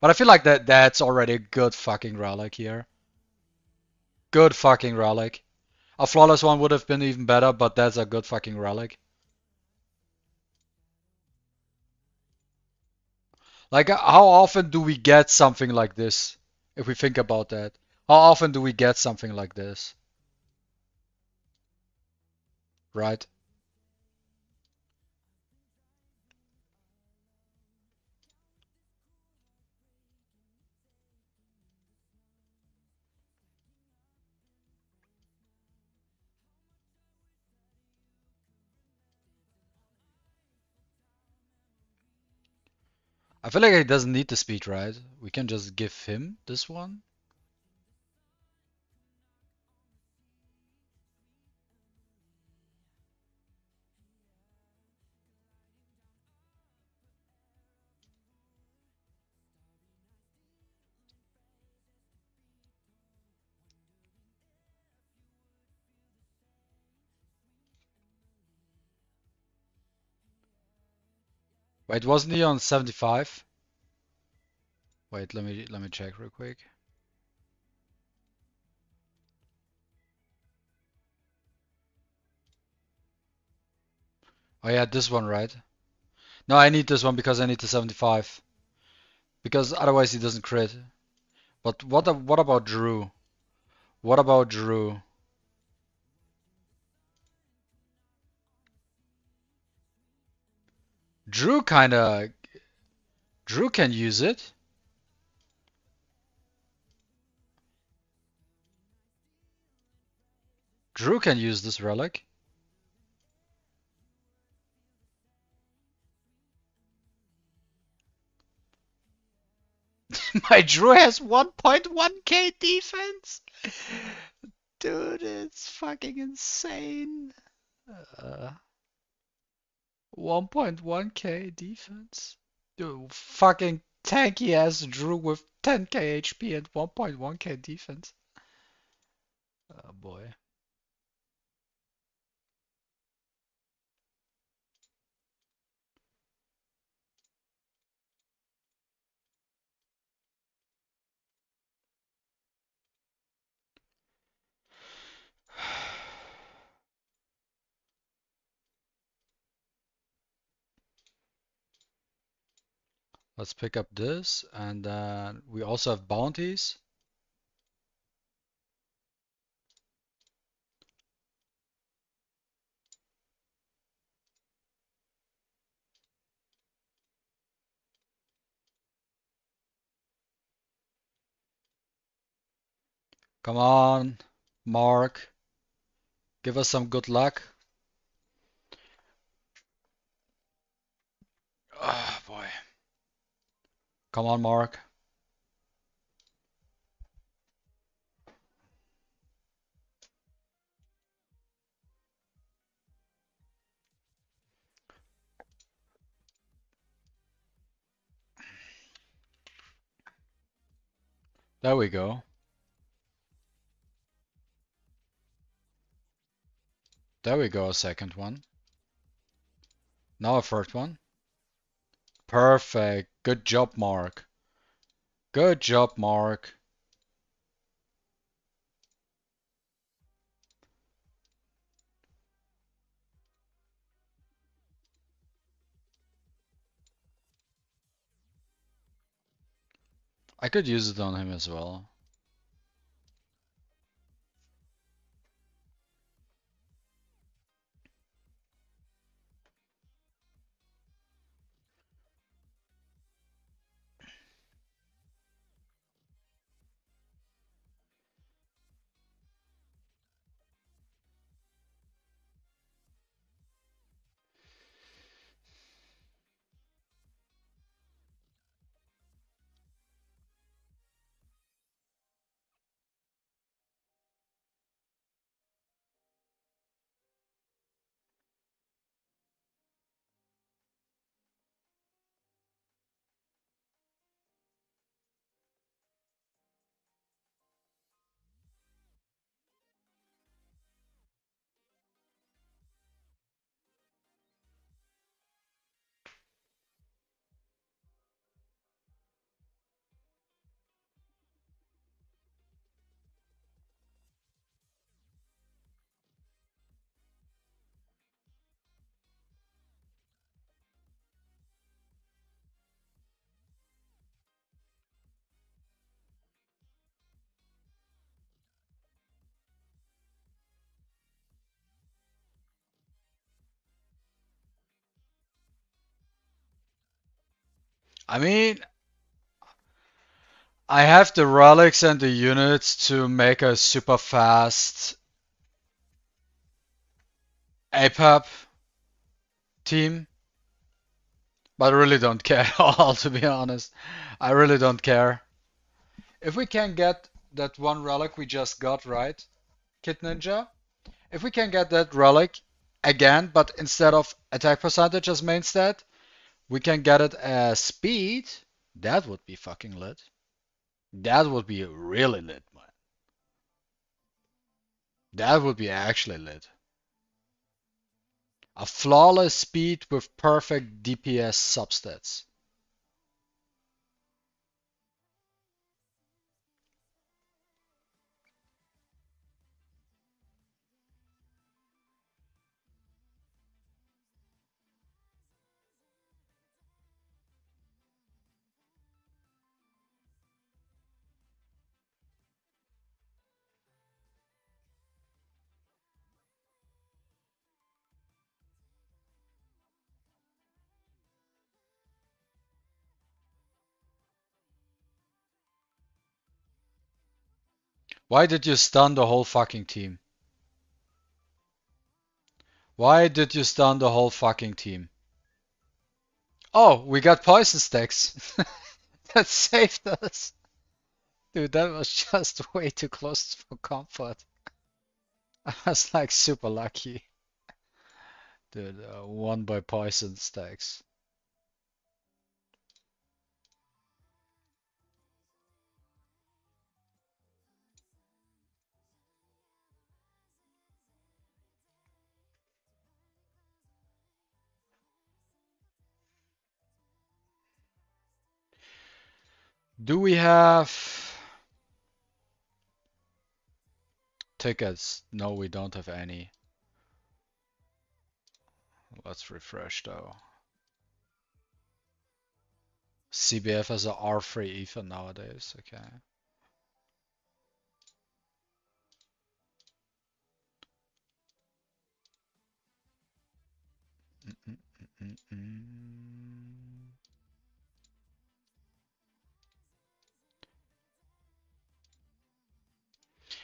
S1: But I feel like that's already a good fucking relic here. Good fucking relic. A flawless one would have been even better, but that's a good fucking relic. Like, how often do we get something like this? If we think about that. How often do we get something like this? Right? I feel like he doesn't need the speed, right? We can just give him this one. Wait, wasn't he on 75? Wait, let me check real quick. Oh yeah, this one, right? No, I need this one because I need the 75. Because otherwise he doesn't crit. But what about Drew? What about Drew? Drew kinda... Drew can use it. Drew can use this relic. My Drew has 1.1k defense. Dude, it's fucking insane. 1.1k defense. Dude, fucking tanky ass Drew with 10k HP and 1.1k defense. Oh boy. Let's pick up this, and then we also have bounties. Come on, Mark. Give us some good luck. Oh boy. Come on, Mark. There we go. There we go, a second one. Now a third one. Perfect. Good job, Mark. Good job, Mark. I could use it on him as well. I mean, I have the relics and the units to make a super fast APAP team, but I really don't care at all, to be honest. I really don't care. If we can get that one relic we just got, right, Kid Ninja? If we can get that relic again, but instead of attack percentage as main stat, we can get it as speed, that would be fucking lit. That would be really lit, man. That would be actually lit. A flawless speed with perfect DPS substats. Why did you stun the whole fucking team? Why did you stun the whole fucking team? Oh, we got poison stacks. That saved us. Dude, that was just way too close for comfort. I was like super lucky. Dude, won by poison stacks. Do we have tickets? No, we don't have any. Let's refresh though. CBF has a R3 even nowadays, okay.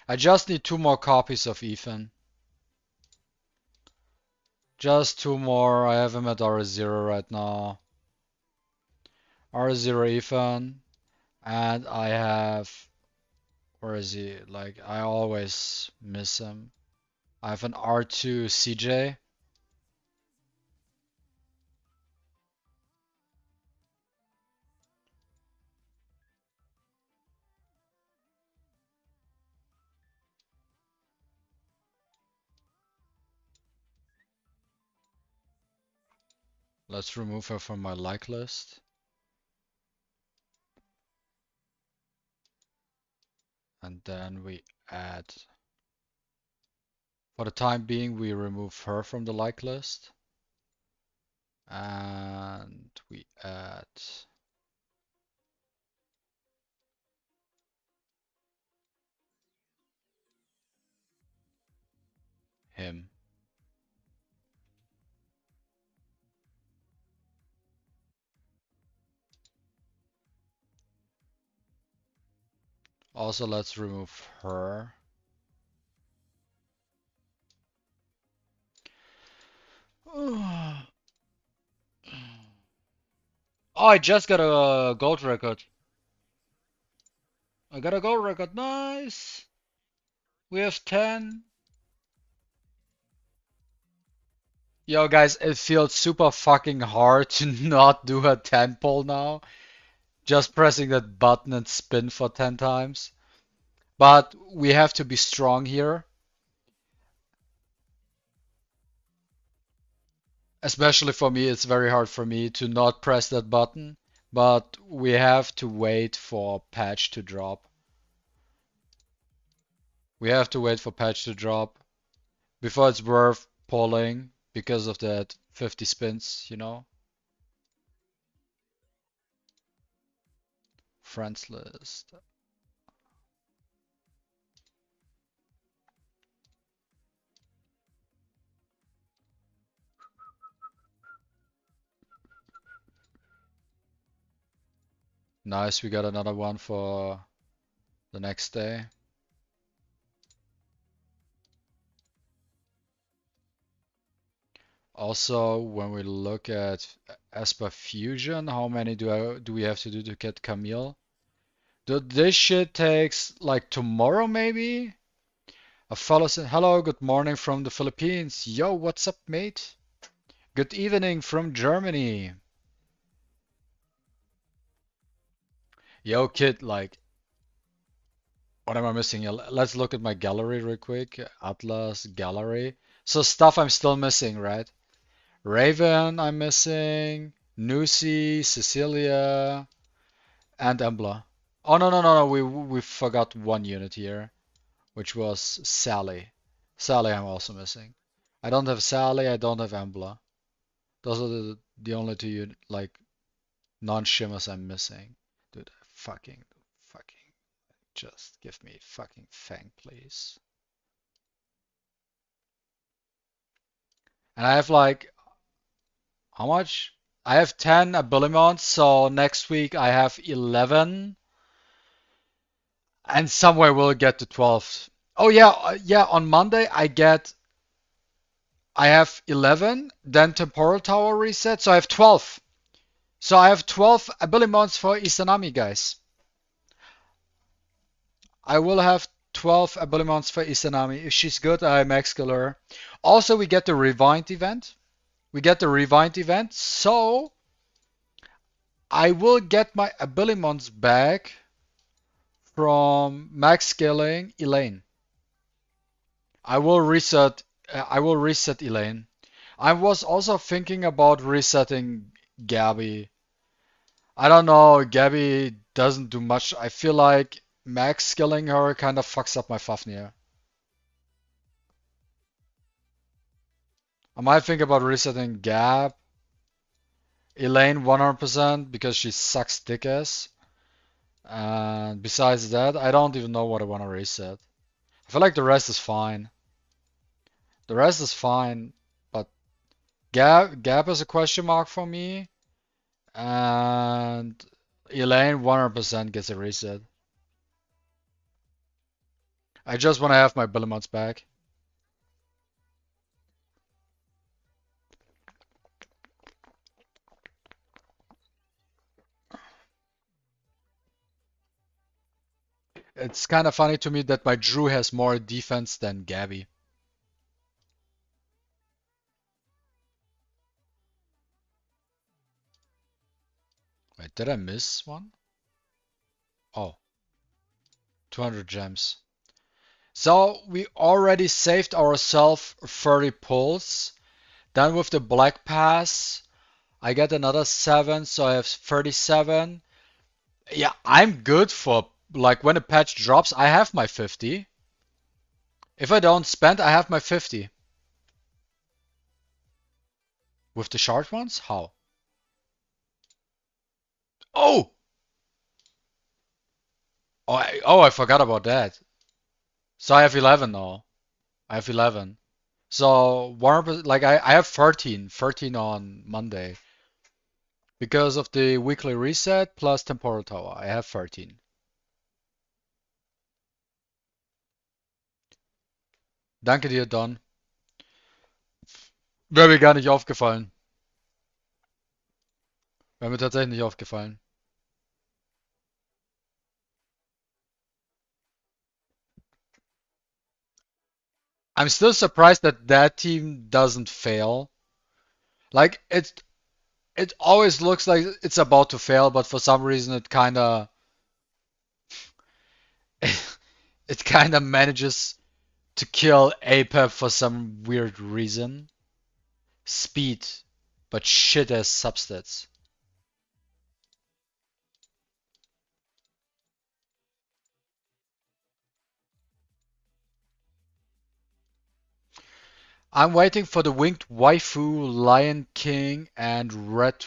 S1: I just need 2 more copies of Ethan. Just 2 more. I have him at R0 right now. R0 Ethan. And I have... Where is he? Like, I always miss him. I have an R2 CJ. Let's remove her from my like list. And then we add... For the time being, we remove her from the like list. And we add... him. Also, let's remove her. Oh, I just got a gold record. I got a gold record. Nice. We have 10. Yo, guys, it feels super fucking hard to not do a 10 pull now. Just pressing that button and spin for 10 times. But we have to be strong here. Especially for me, it's very hard for me to not press that button. But we have to wait for patch to drop. We have to wait for patch to drop before it's worth pulling because of that 50 spins, you know? Friends list. Nice, we got another one for the next day. Also, when we look at Esper Fusion, how many do we have to do to get Camille? This shit takes like tomorrow maybe? A fellow said, hello, good morning from the Philippines. Yo, what's up, mate? Good evening from Germany. Yo, kid, like, what am I missing? Let's look at my gallery real quick. Atlas gallery. So stuff I'm still missing, right? Raven, I'm missing. Nusi, Cecilia, and Embla. Oh no, we forgot one unit here, which was Sally. Sally I'm also missing. I don't have Sally, I don't have Embla. Those are the only two like non-shimmers I'm missing. Dude, fucking, just give me fucking Fang, please. And I have like, how much? I have 10 abilimons, so next week I have 11. And somewhere we'll get to 12. Oh yeah, yeah, on Monday I have 11, then temporal tower reset, so I have 12. So I have 12 abilimons for Izanami, guys. I will have 12 abilimons for Izanami. If she's good, I max kill her. Also, we get the Rewind event. So I will get my abilimons back from max scaling Elaine. I will reset Elaine. I was also thinking about resetting Gabby. I don't know, Gabby doesn't do much. I feel like max skilling her kind of fucks up my Fafnir. I might think about resetting Gab, Elaine 100% because she sucks dick ass. And besides that, I don't even know what I want to reset. I feel like the rest is fine. The rest is fine, but Gab is a question mark for me. And Elaine 100% gets a reset. I just want to have my Bellamounts back. It's kind of funny to me that my Drew has more defense than Gabby. Wait, did I miss one? Oh, 200 gems. So we already saved ourselves 30 pulls. Then with the Black Pass, I get another 7, so I have 37. Yeah, I'm good for, like, when a patch drops, I have my 50. If I don't spend, I have my 50. With the short ones? How? Oh! I forgot about that. So I have 11 now. I have 11. So 100%, like I have 13 on Monday. Because of the weekly reset plus temporal tower. I have 13. Danke dir, Don. Wäre mir gar nicht aufgefallen. Wäre mir tatsächlich nicht aufgefallen. I'm still surprised that that team doesn't fail. Like it always looks like it's about to fail, but for some reason it kind of manages to kill APEP for some weird reason. Speed, but shit as substats. I'm waiting for the Winged Waifu, Lion King, and Red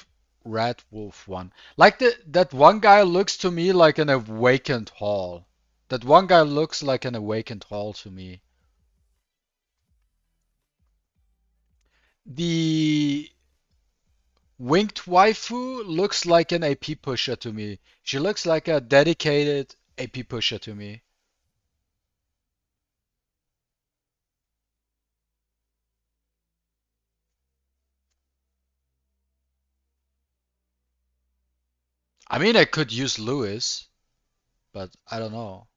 S1: Wolf one. Like that one guy looks to me like an awakened hall. That one guy looks like an awakened hall to me. The Winged Waifu looks like an AP pusher to me. She looks like a dedicated AP pusher to me. I mean, I could use Lewis, but I don't know.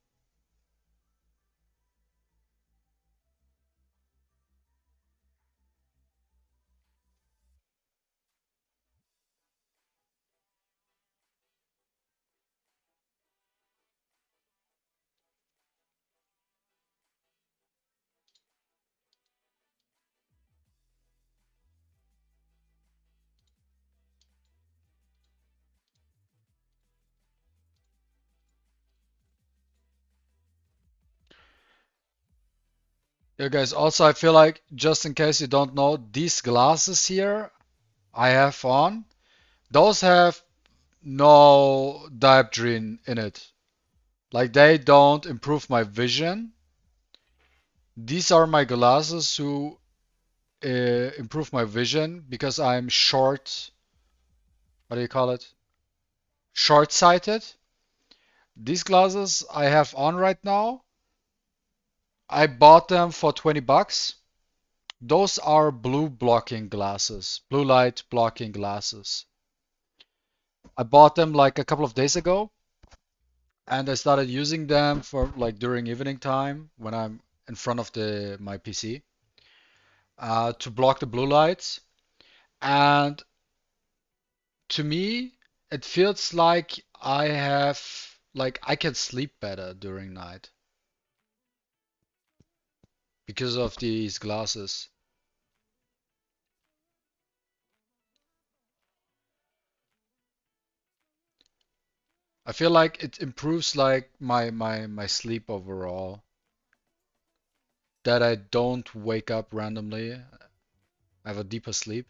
S1: Yeah, guys, also I feel like, just in case you don't know, these glasses here I have on, those have no dioptrine in it. Like, they don't improve my vision. These are my glasses who improve my vision because I'm short, what do you call it? Short-sighted. These glasses I have on right now, I bought them for 20 bucks. Those are blue blocking glasses, blue light blocking glasses. I bought them like a couple of days ago and I started using them for like during evening time when I'm in front of my PC to block the blue lights. And to me, it feels like I can sleep better during night because of these glasses. I feel like it improves like my sleep overall. That I don't wake up randomly. I have a deeper sleep.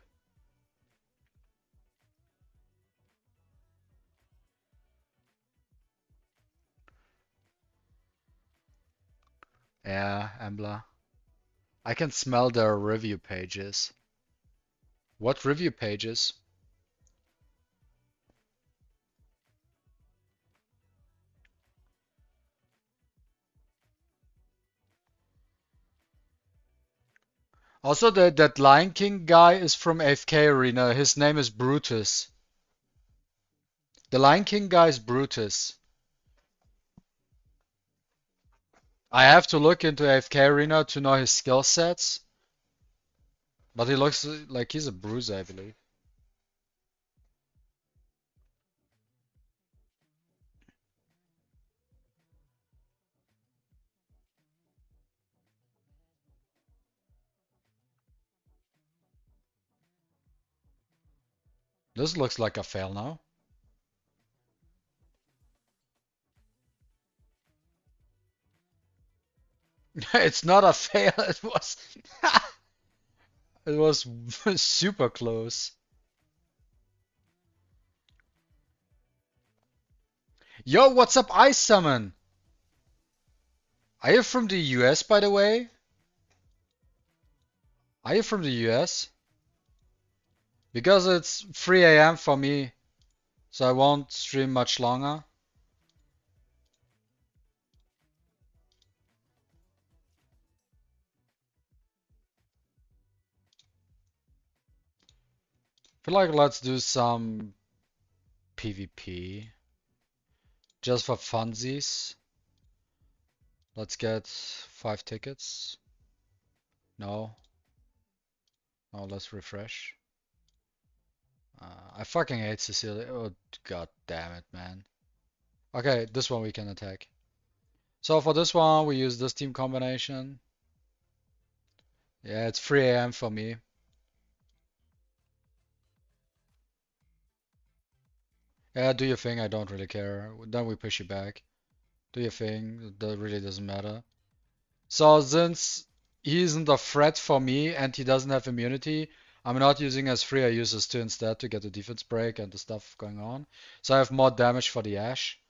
S1: Yeah, Embla. I can smell their review pages. What review pages? Also, that Lion King guy is from AFK Arena. His name is Brutus. The Lion King guy is Brutus. I have to look into AFK Arena to know his skill sets, but he looks like he's a bruiser, I believe. This looks like a fail now. It's not a fail. It was super close. Yo, what's up, Ice Summon? Are you from the US, by the way? Are you from the US? Because it's 3 a.m. for me, so I won't stream much longer. Feel like let's do some PvP. Just for funsies. Let's get 5 tickets. No. No, let's refresh. I fucking hate Cecilia. Oh, god damn it, man. Okay, this one we can attack. So for this one, we use this team combination. Yeah, it's 3 a.m. for me. Yeah, do your thing, I don't really care. Then we push you back. Do your thing, that really doesn't matter. So since he isn't a threat for me and he doesn't have immunity, I'm not using S3, I use S2 instead to get the defense break and the stuff going on. So I have more damage for the Ash.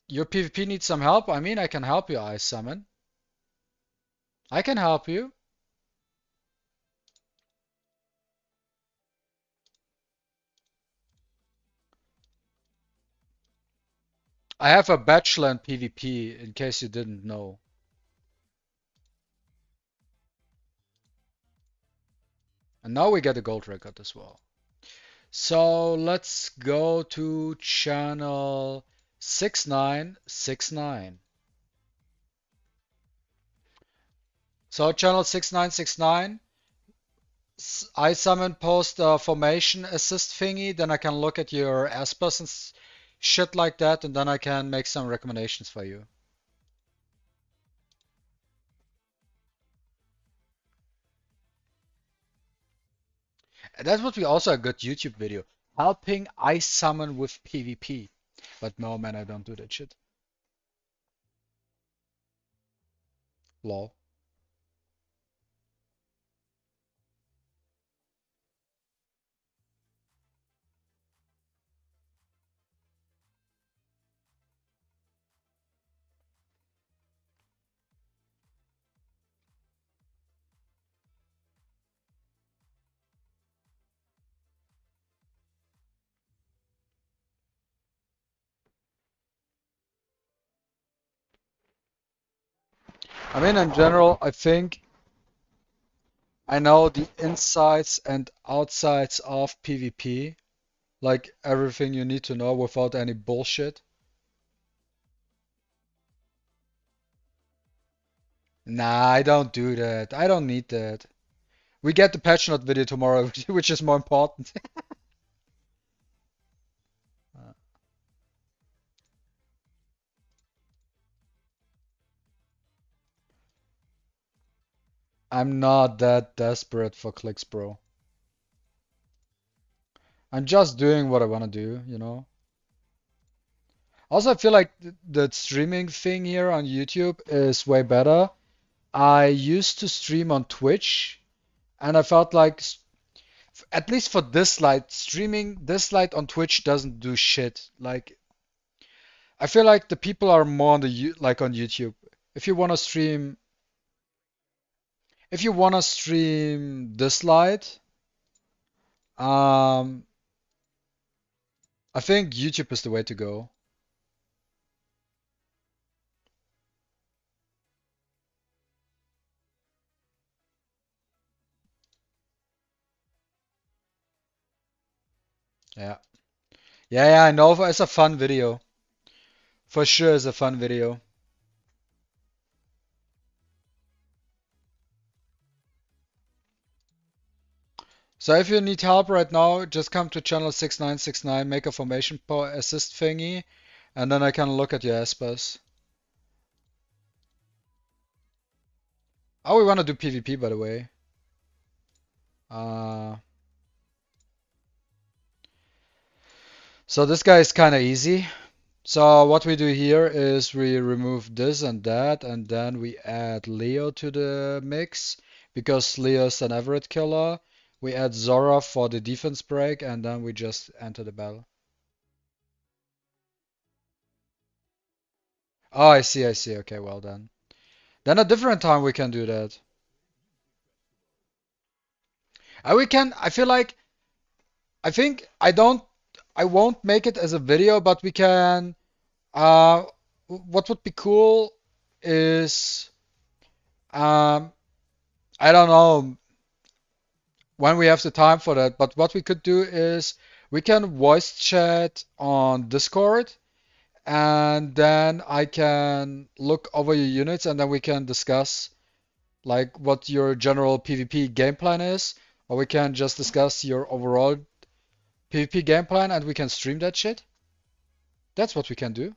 S1: Your PvP needs some help? I mean, I can help you, Ice Summon. I can help you. I have a bachelor in PvP, in case you didn't know. And now we get a gold record as well. So let's go to channel 6969. So channel 6969, I summon post formation assist thingy, then I can look at your aspers and shit like that, and then I can make some recommendations for you. And that would be also a good YouTube video. Helping I summon with PvP. But no, man, I don't do that shit. Lol. I mean, in general, I think I know the insides and outsides of PvP, like everything you need to know without any bullshit. Nah, I don't do that. I don't need that. We get the patch note video tomorrow, which is more important. I'm not that desperate for clicks, bro. I'm just doing what I want to do, you know? Also, I feel like the streaming thing here on YouTube is way better. I used to stream on Twitch, and I felt like, at least for DISLYTE, streaming DISLYTE on Twitch doesn't do shit. Like, I feel like the people are more on like on YouTube. If you want to stream, if you want to stream DISLYTE, um, I think YouTube is the way to go. Yeah. Yeah, I know. It's a fun video. For sure, it's a fun video. So if you need help right now, just come to channel 6969, make a formation assist thingy, and then I can look at your Espers. Oh, we want to do PvP, by the way. Uh, so this guy is kind of easy. So what we do here is we remove this and that, and then we add Leo to the mix because Leo's an average killer. We add Zora for the defense break, and then we just enter the battle. Oh, I see, I see. Okay, well then. Then a different time we can do that. We can, I feel like, I think I won't make it as a video, but we can, uh, what would be cool is, um, I don't know when we have the time for that, but what we could do is we can voice chat on Discord, and then I can look over your units, and then we can discuss like what your general PvP game plan is, or we can just discuss your overall PvP game plan and we can stream that shit. That's what we can do.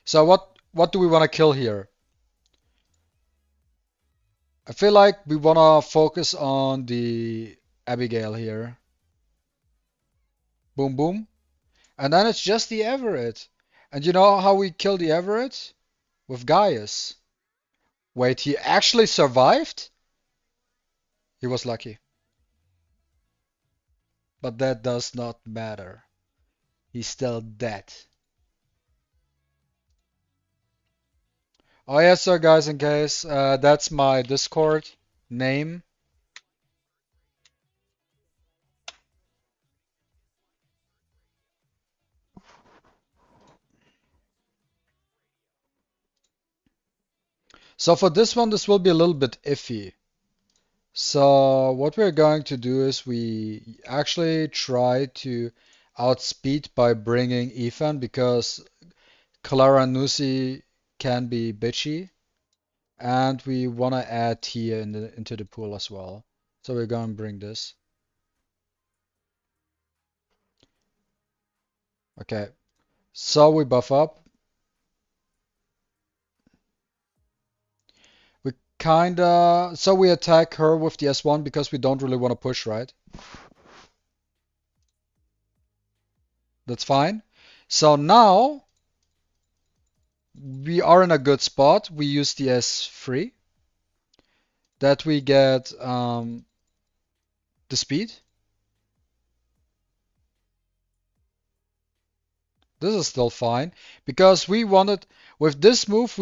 S1: So what do we want to kill here? I feel like we want to focus on the Abigail here. Boom boom. And then it's just the Everett. And you know how we kill the Everett? With Gaius. Wait, he actually survived? He was lucky. But that does not matter. He's still dead. Oh yes, sir, guys, in case, that's my Discord name. So for this one, this will be a little bit iffy. So what we're going to do is we actually try to outspeed by bringing Ethan because Clara Nusi can be bitchy, and we want to add Tia into the pool as well. So we're going to bring this. Okay, so we buff up. We kinda, so we attack her with the S1 because we don't really want to push, right? That's fine. So now we are in a good spot. We use the S3. That we get the speed. This is still fine because we wanted with this move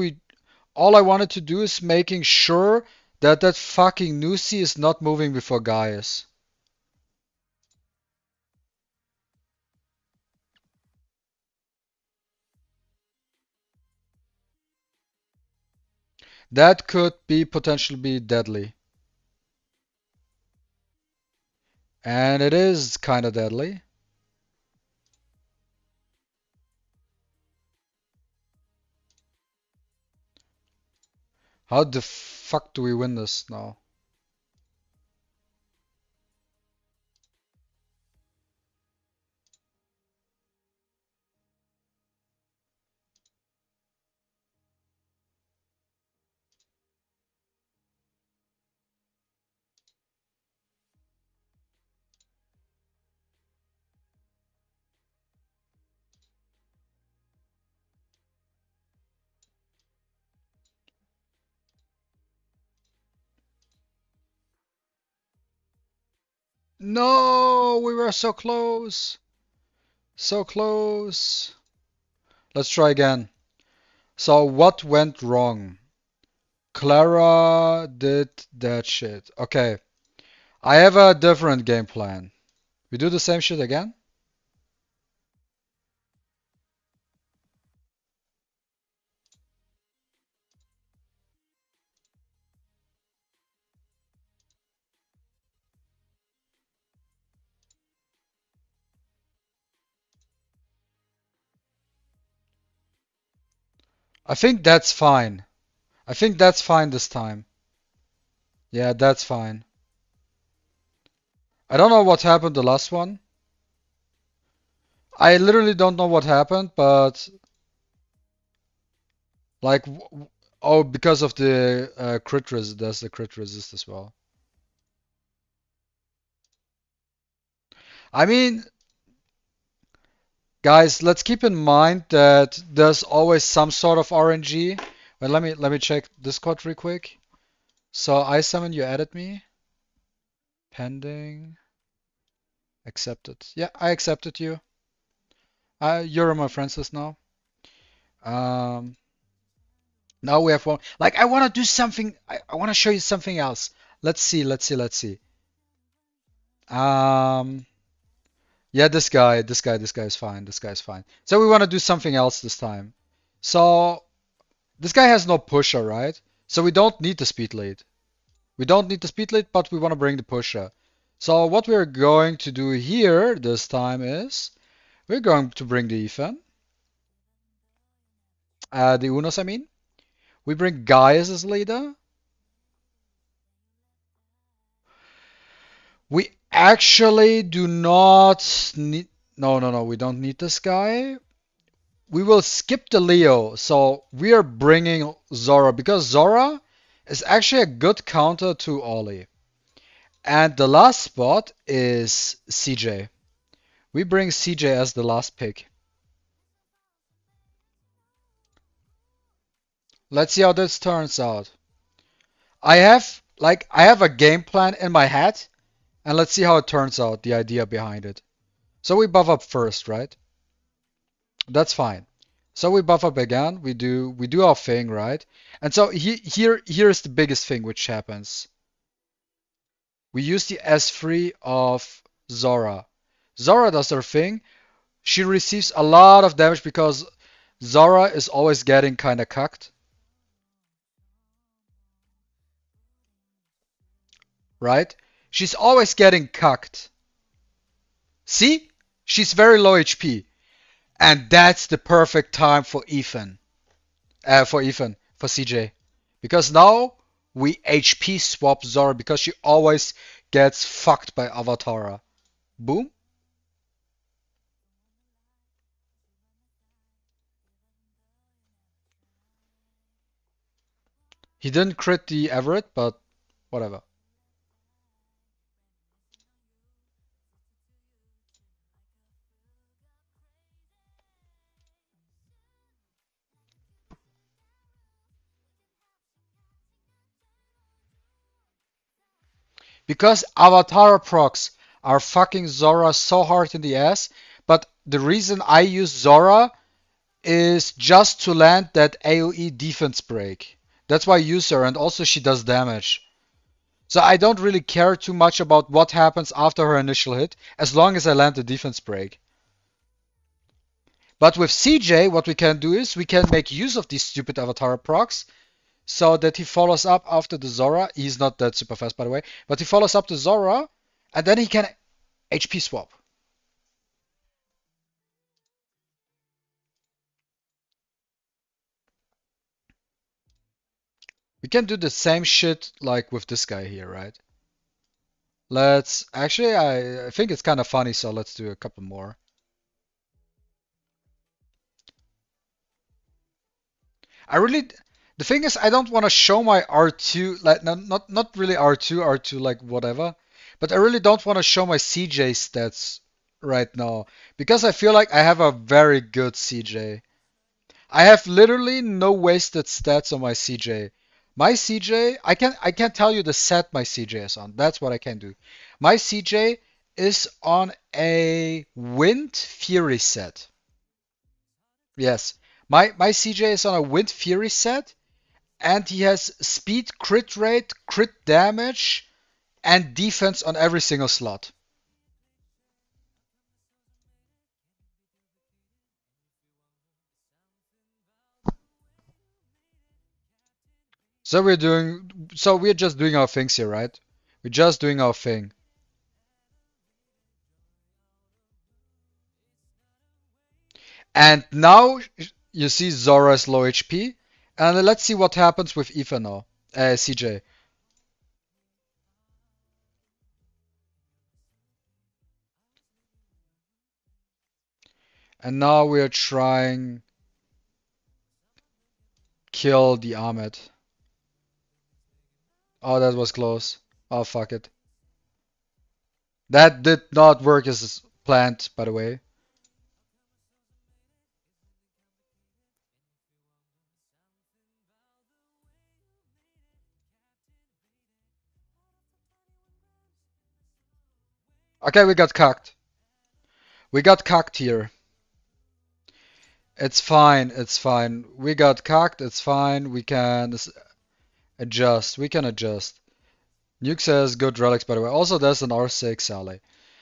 S1: all I wanted to do is making sure that that fucking Nusi is not moving before Gaius. That could be potentially be deadly. And it is kind of deadly. How the fuck do we win this now? No, we were so close. So close. Let's try again. So what went wrong? Clara did that shit. Okay. I have a different game plan. We do the same shit again? I think that's fine. I think that's fine this time. Yeah, that's fine. I don't know what happened the last one. I literally don't know what happened, but like, oh, because of the crit resist, there's the crit resist as well. I mean, guys, let's keep in mind that there's always some sort of RNG. Well, let me check Discord real quick. So I summon you added me. Pending. Accepted. Yeah, I accepted you. You're on my friends list now. Um, Now we have one. Like, I want to do something. I want to show you something else. Let's see. Let's see. Let's see. Um, yeah, this guy is fine. This guy is fine. So we want to do something else this time. So this guy has no pusher, right? So we don't need the speed lead. We don't need the speed lead, but we want to bring the pusher. So what we're going to do here this time is we're going to bring the Ethan. The Unos, I mean. We bring Gaius as leader. We actually do not need. No, no, no. We don't need this guy. We will skip the Leo. So we are bringing Zora because Zora is actually a good counter to Ollie. And the last spot is CJ. We bring CJ as the last pick. Let's see how this turns out. I have a game plan in my head, and let's see how it turns out, the idea behind it. So we buff up first, right? That's fine. So we buff up again. We do our thing, right? And so here's the biggest thing which happens. We use the S3 of Zora. Zora does her thing. She receives a lot of damage because Zora is always getting kind of cucked, right? She's always getting cucked. See? She's very low HP. And that's the perfect time for Ethan. For CJ. Because now we HP swap Zora because she always gets fucked by Avatara. Boom. He didn't crit the Everett, but whatever. Because Avatar procs are fucking Zora so hard in the ass, but the reason I use Zora is just to land that AoE defense break. That's why I use her, and also she does damage. So I don't really care too much about what happens after her initial hit, as long as I land the defense break. But with CJ, what we can do is we can make use of these stupid Avatar procs so that he follows up after the Zora. He's not that super fast, by the way, but he follows up the Zora, and then he can HP swap. We can do the same shit like with this guy here, right? Let's actually, I think it's kind of funny, so let's do a couple more. I really, the thing is, I don't want to show my R2, like not really R2 like whatever, but I really don't want to show my CJ stats right now because I feel like I have a very good CJ. I have literally no wasted stats on my CJ. My CJ, I can tell you the set my CJ is on. That's what I can do. My CJ is on a Wind Fury set. Yes. My CJ is on a Wind Fury set, and he has speed, crit rate, crit damage, and defense on every single slot. So we're just doing our things here, right? We're just doing our thing. And now you see Zora's low HP. And let's see what happens with Aoife now. CJ. And now we're trying kill the Ahmed. Oh, that was close. Oh, fuck it. That did not work as planned, by the way. Okay, we got cucked. We got cucked here. It's fine, it's fine. We got cucked, it's fine. We can adjust. We can adjust. Nuke says good relics, by the way. Also, there's an R6 ally.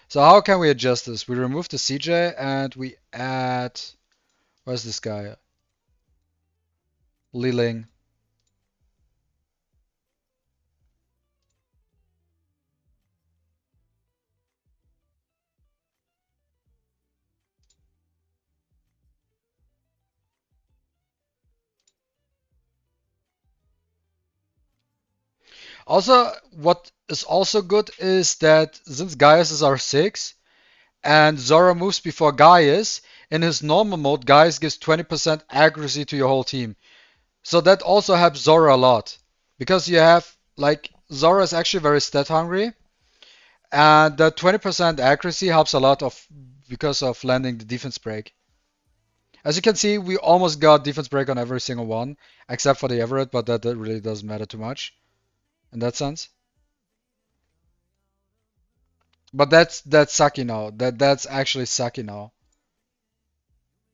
S1: So how can we adjust this? We remove the CJ and we add... Where's this guy? Liling. Also, what is also good is that since Gaius is R6 and Zora moves before Gaius, in his normal mode, Gaius gives 20% accuracy to your whole team. So that also helps Zora a lot. Because you have, like, Zora is actually very stat hungry. And the 20% accuracy helps a lot of because of landing the defense break. As you can see, we almost got defense break on every single one, except for the Everett, but that really doesn't matter too much in that sense. But that's sucky now. That's actually sucky now.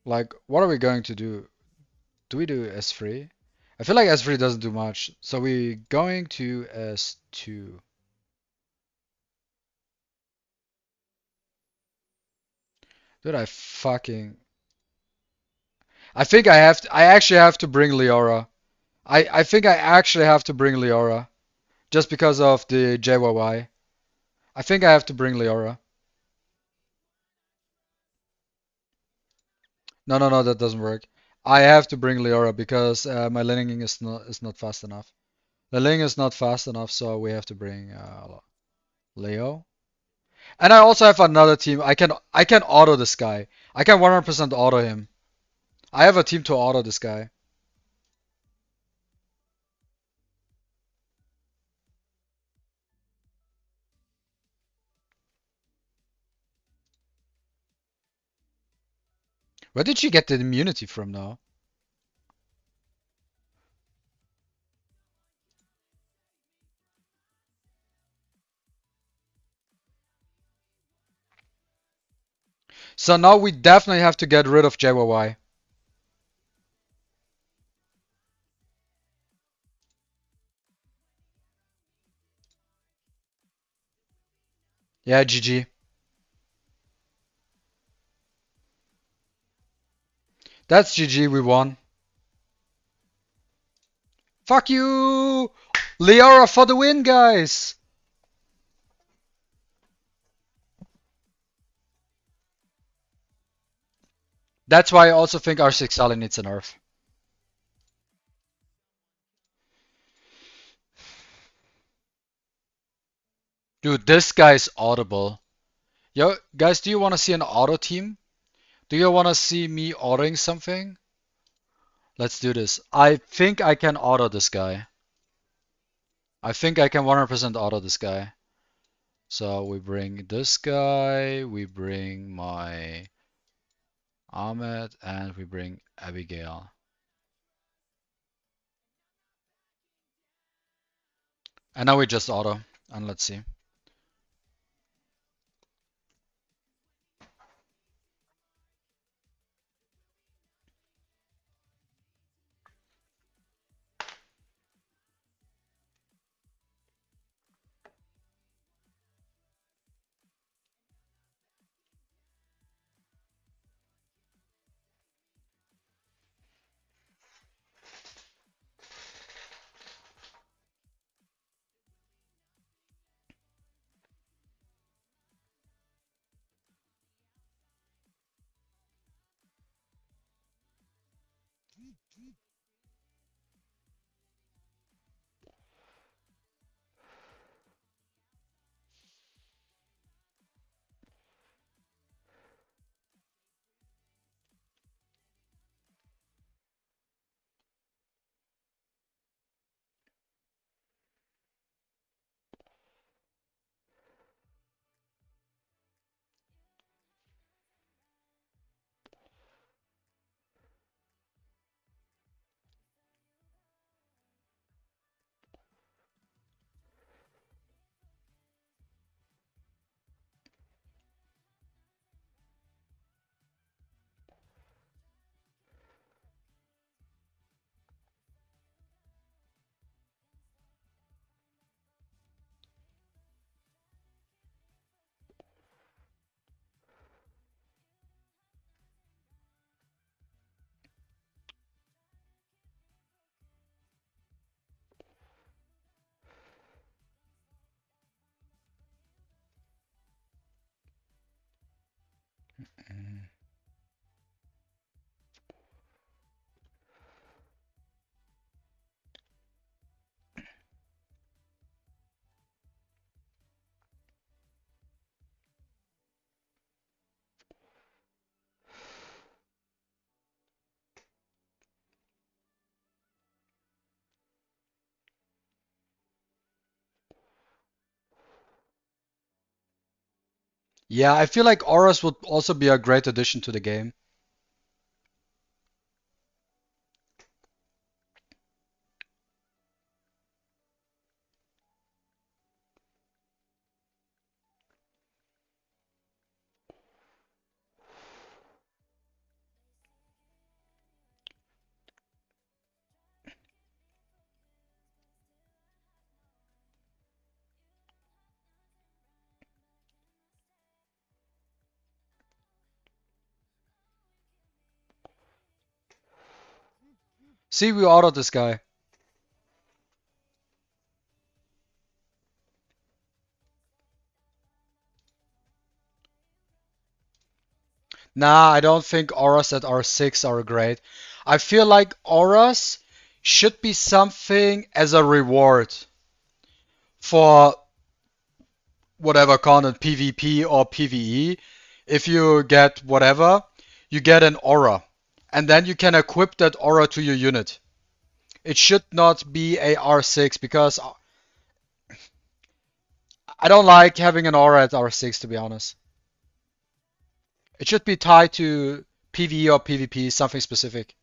S1: Like, what are we going to do? Do we do S3? I feel like S3 doesn't do much. So we're going to S2. Dude, I think I actually have to bring Leora. I think I actually have to bring Leora. Just because of the JYY. I think I have to bring Leora. No, no, no, that doesn't work. I have to bring Leora because my Lining is not fast enough. The Ling is not fast enough, so we have to bring Leo. And I also have another team. I can auto this guy. I can 100% auto him. I have a team to auto this guy. Where did she get the immunity from now? So now we definitely have to get rid of JYY. Yeah, GG. That's GG, we won. Fuck you! Leora for the win, guys! That's why I also think R6 Sally needs a nerf. Dude, this guy's audible. Yo, guys, do you want to see an auto team? Do you want to see me autoing something? Let's do this. I think I can auto this guy. I think I can 100% auto this guy. So we bring this guy, we bring my Ahmed, and we bring Abigail. And now we just auto, and let's see. Yeah, I feel like auras would also be a great addition to the game. See, we autoed this guy. Nah, I don't think auras at R6 are great. I feel like auras should be something as a reward for whatever content, PvP or PvE. If you get whatever, you get an aura. And then you can equip that aura to your unit. It should not be a R6 because I don't like having an aura at R6 to be honest. It should be tied to PvE or PvP, something specific.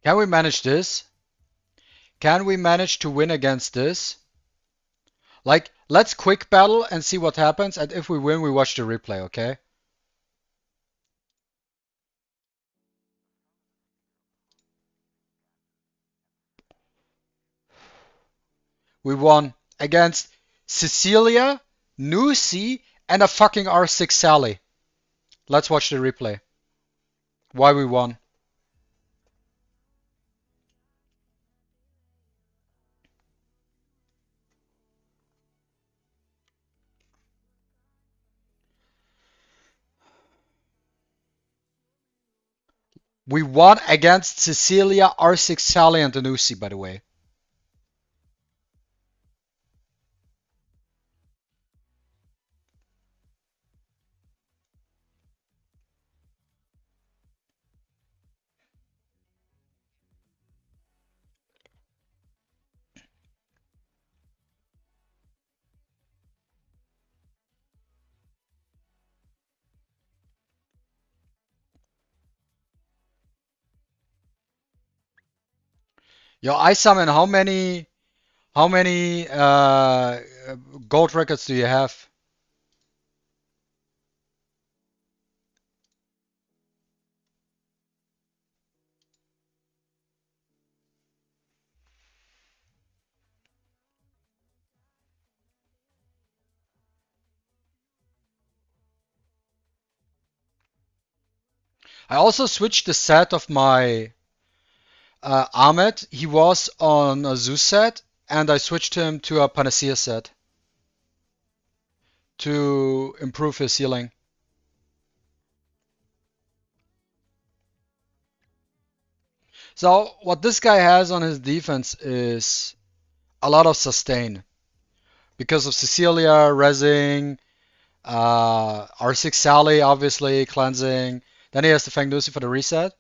S1: Can we manage this? Can we manage to win against this? Like, let's quick battle and see what happens, and if we win, we watch the replay, okay? We won against Cecilia, Nusi, and a fucking R6 Sally. Let's watch the replay. Why we won. We won against Cecilia, R6 Sally, and Nusi, by the way. Yo, I summon how many gold records do you have? I also switched the set of my Ahmed. He was on a Zeus set, and I switched him to a Panacea set to improve his healing. So what this guy has on his defense is a lot of sustain because of Cecilia, Rezzing, R6 Sally, obviously, cleansing. Then he has the Fang Lucy for the reset.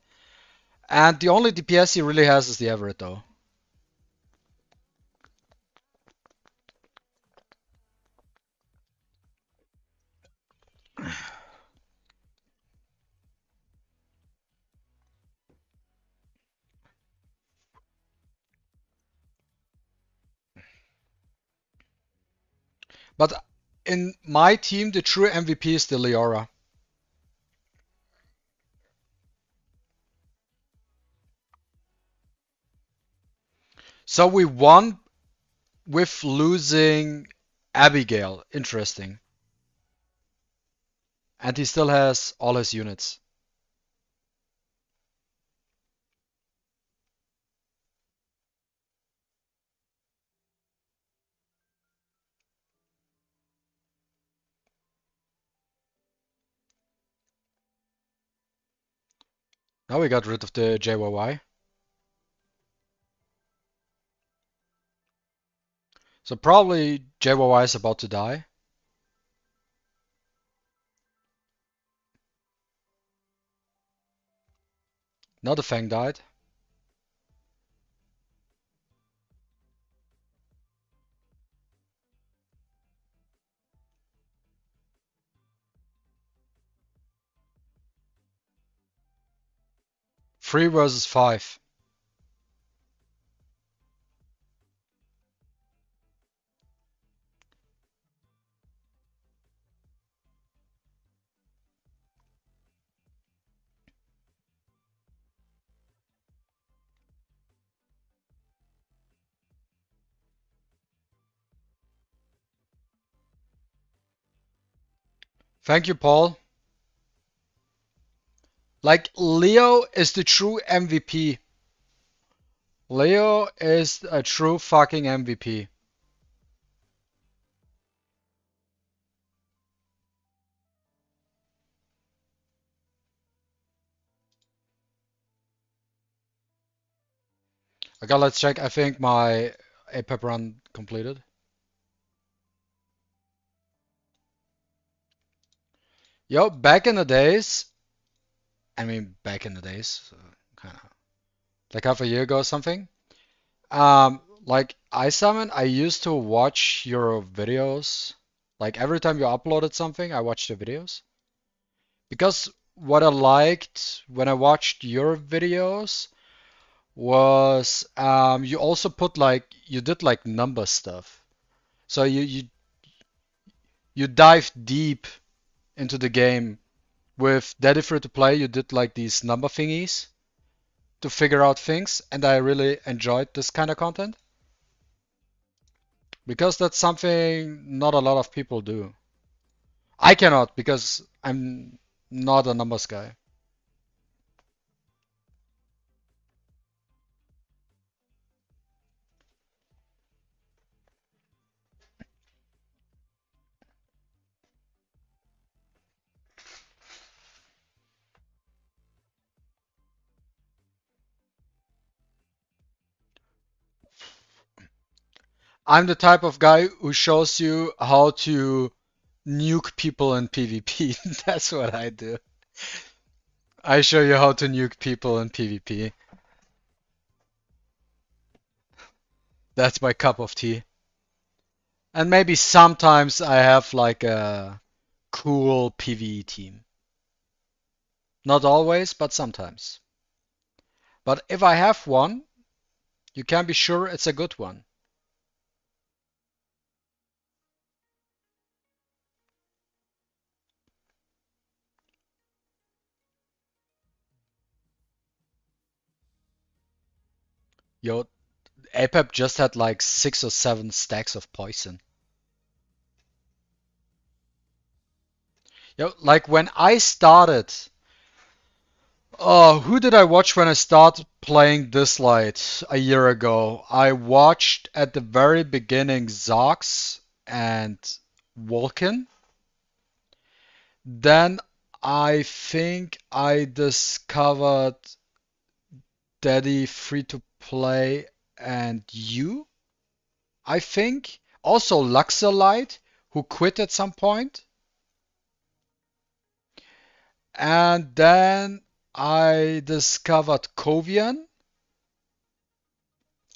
S1: And the only DPS he really has is the Everett, though. But in my team, the true MVP is the Leora. So we won with losing Abigail. Interesting. And he still has all his units. Now we got rid of the JYY. So probably JYY is about to die. Now the Fang died. Three versus five. Thank you, Paul. Like, Leo is the true MVP. Leo is a true fucking MVP. Okay, let's check. I think my APEP run completed. Yo, back in the days, back in the days, kind of like half a year ago or something. Like I used to watch your videos. Like every time you uploaded something, I watched the videos. Because what I liked when I watched your videos was you also put like you did like number stuff. So you dive deep into the game. With Daddy Free to Play, you did like these number thingies to figure out things, and I really enjoyed this kind of content because that's something not a lot of people do. I cannot because I'm not a numbers guy. I'm the type of guy who shows you how to nuke people in PvP. That's what I do. I show you how to nuke people in PvP. That's my cup of tea. And maybe sometimes I have like a cool PvE team. Not always, but sometimes. But if I have one, you can be sure it's a good one. Yo, APEP just had like 6 or 7 stacks of poison. Yo, like when I started, oh, who did I watch when I started playing DISLYTE a year ago? I watched at the very beginning Zox and Vulcan. Then I think I discovered Daddy Free to Play and you, I think. Also Luxolite, who quit at some point. And then I discovered Kovian.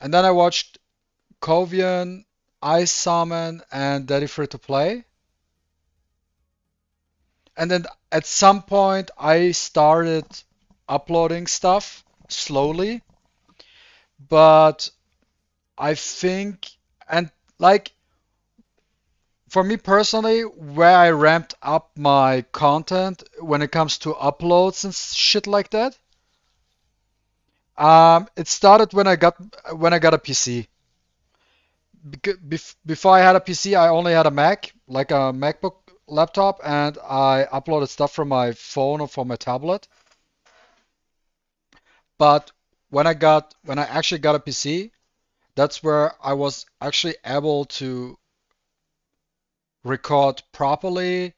S1: And then I watched Kovian, Ice Salmon, and Daddy Free to Play. And then at some point I started uploading stuff slowly. But I think, and like for me personally, where I ramped up my content when it comes to uploads and shit like that, it started when I got a PC. Before I had a PC, I only had a Mac, like a MacBook laptop, and I uploaded stuff from my phone or from my tablet. But when I actually got a PC, that's where I was actually able to record properly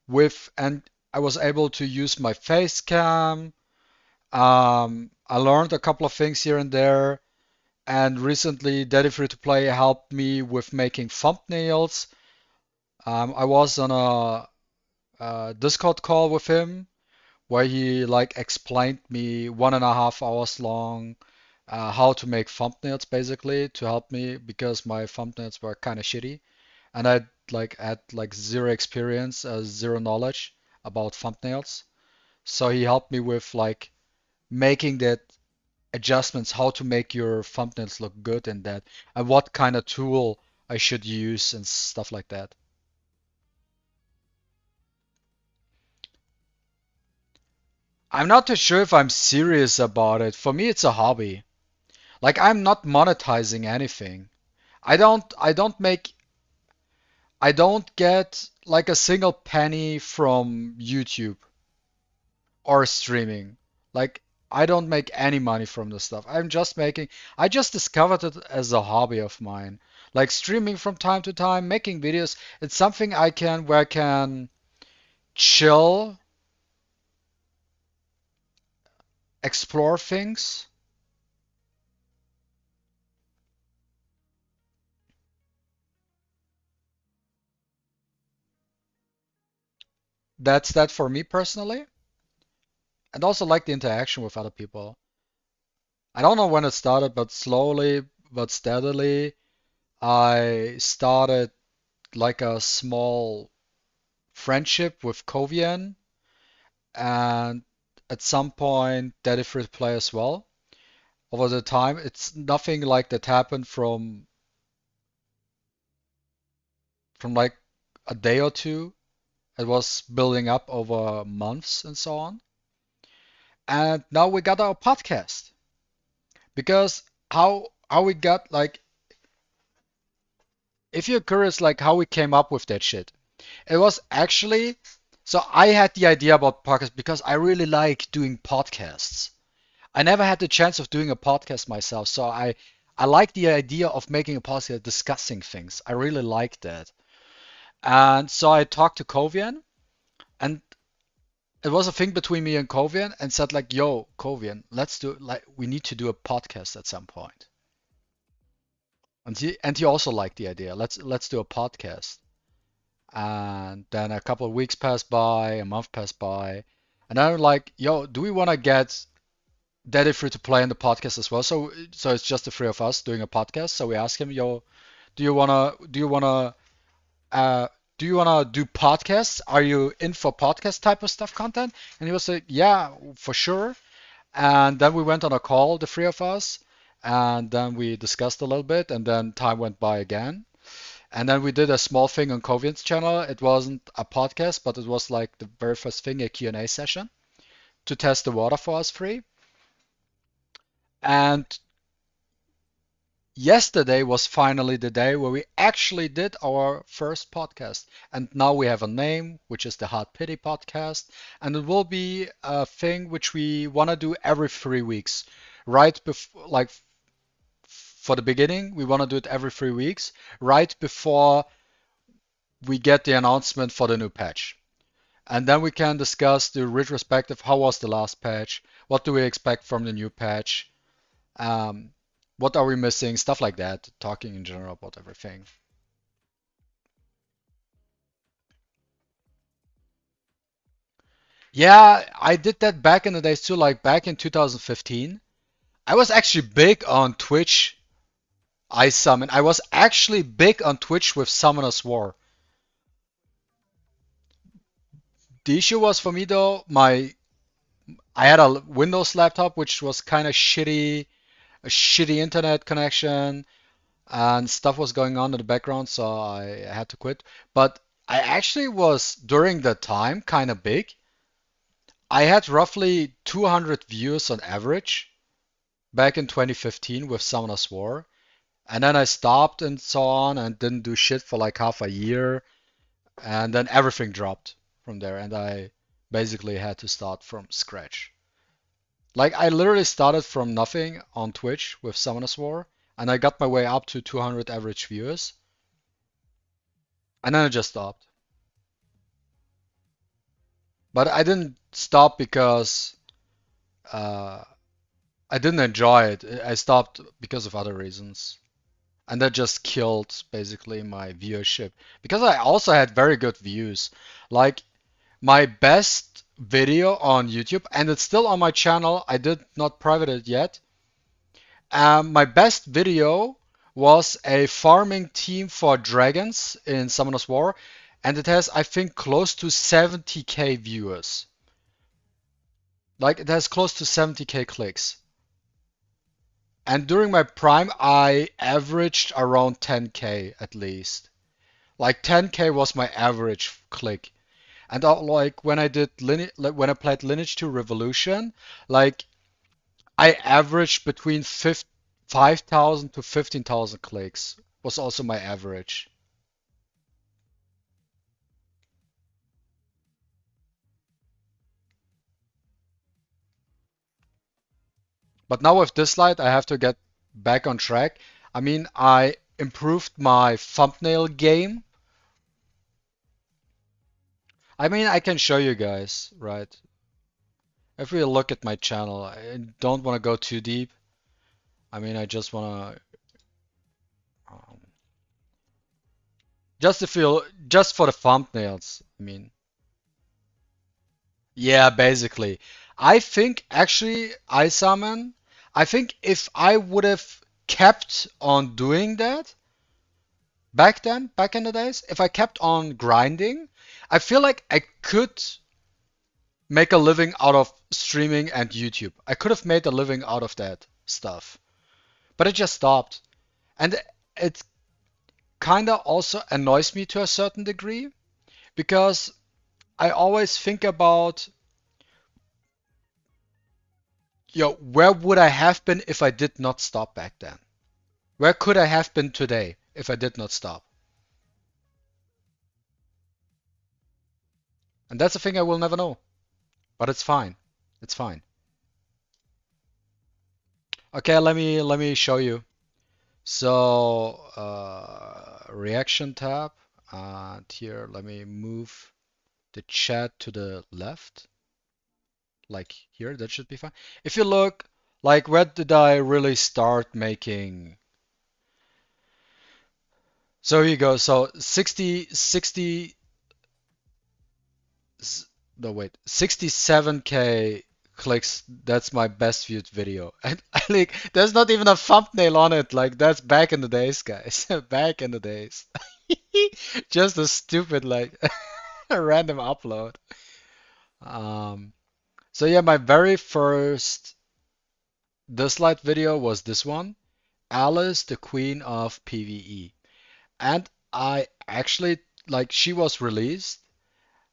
S1: with, and I was able to use my face cam. I learned a couple of things here and there, and recently Daddy Free to Play helped me with making thumbnails. I was on a Discord call with him where he like explained me 1.5 hours long how to make thumbnails basically to help me because my thumbnails were kind of shitty and I had like zero experience, zero knowledge about thumbnails. So he helped me with like making that adjustments, how to make your thumbnails look good in that, and what kind of tool I should use and stuff like that. I'm not too sure if I'm serious about it. For me, it's a hobby. Like I'm not monetizing anything. I don't get like a single penny from YouTube or streaming. Like I don't make any money from this stuff. I just discovered it as a hobby of mine. Like streaming from time to time, making videos, it's something where I can chill, explore things. That's that for me personally. And also like the interaction with other people. I don't know when it started, but slowly but steadily, I started like a small friendship with Kovian, and at some point, Daddy Free Play as well. over the time. It's nothing like that happened from like a day or two. It was building up over months and so on. And now we got our podcast. Because how we got like if you're curious like how we came up with that shit, it was actually so I had the idea about podcasts because I really like doing podcasts. I never had the chance of doing a podcast myself, so I like the idea of making a podcast discussing things. I really like that. And so I talked to Kovian, and it was a thing between me and Kovian, and said like, "Yo, Kovian, let's do like we need to do a podcast at some point." And he also liked the idea. Let's do a podcast. And then a couple of weeks passed by, a month passed by, and I'm like, "Yo, do we want to get Daddy Free to play in the podcast as well?" So it's just the three of us doing a podcast. So we asked him, "Yo, uh do you wanna do podcasts? Are you in for podcast type of stuff content?" And he was like, "Yeah, for sure." And then we went on a call, the three of us, and then we discussed a little bit, and then time went by again. And then we did a small thing on Kovian's channel. It wasn't a podcast, but it was like the very first thing, a Q&A session to test the water for us three. And yesterday was finally the day where we actually did our first podcast. And now we have a name, which is the Hard Pity Podcast. And it will be a thing which we want to do every 3 weeks. Right before, like for the beginning, we want to do it every 3 weeks, right before we get the announcement for the new patch. And then we can discuss the retrospective. How was the last patch? What do we expect from the new patch? Um, what are we missing? Stuff like that. Talking in general about everything. Yeah, I did that back in the days too, like back in 2015. I was actually big on Twitch. I was actually big on Twitch with Summoner's War. The issue was for me though, I had a Windows laptop which was kind of shitty, a shitty internet connection, and stuff was going on in the background, so I had to quit. But I actually was during that time kind of big. I had roughly 200 views on average back in 2015 with Summoner's War, and then I stopped and so on and didn't do shit for like half a year, and then everything dropped from there, and I basically had to start from scratch. Like I literally started from nothing on Twitch with Summoners War, and I got my way up to 200 average viewers, and then I just stopped. But I didn't stop because uh, I didn't enjoy it. I stopped because of other reasons, and that just killed basically my viewership. Because I also had very good views. Like my best video on YouTube, and it's still on my channel. I did not private it yet. My best video was a farming team for dragons in Summoner's War, and it has, I think, close to 70k viewers. Like, it has close to 70k clicks. And during my prime, I averaged around 10k at least. Like, 10k was my average click. And like when I did when I played Lineage 2 Revolution, like I averaged between 5,000 to 15,000 clicks was also my average. But now with DISLYTE, I have to get back on track. I mean, I improved my thumbnail game. I mean, I can show you guys, right? If we look at my channel, I don't want to go too deep. I mean, I just want to um, just to feel just for the thumbnails. I mean, yeah, basically. I think actually, I think if I would have kept on doing that back then, back in the days, if I kept on grinding, I feel like I could make a living out of streaming and YouTube. I could have made a living out of that. stuff. But it just stopped. And it kind of also annoys me to a certain degree because I always think about, where would I have been if I did not stop back then? Where could I have been today if I did not stop? And that's a thing I will never know. But it's fine. It's fine. Okay, let me show you. So reaction tab, and here let me move the chat to the left, like here. That should be fine. If you look, like, where did I really start making? So here you go. So 67K clicks. That's my best viewed video. And like, there's not even a thumbnail on it. Like, that's back in the days, guys. Back in the days. Just a stupid, like, random upload. Um, so yeah, my very first DISLYTE video was this one, Alice, the Queen of PvE. And I actually, like, she was released.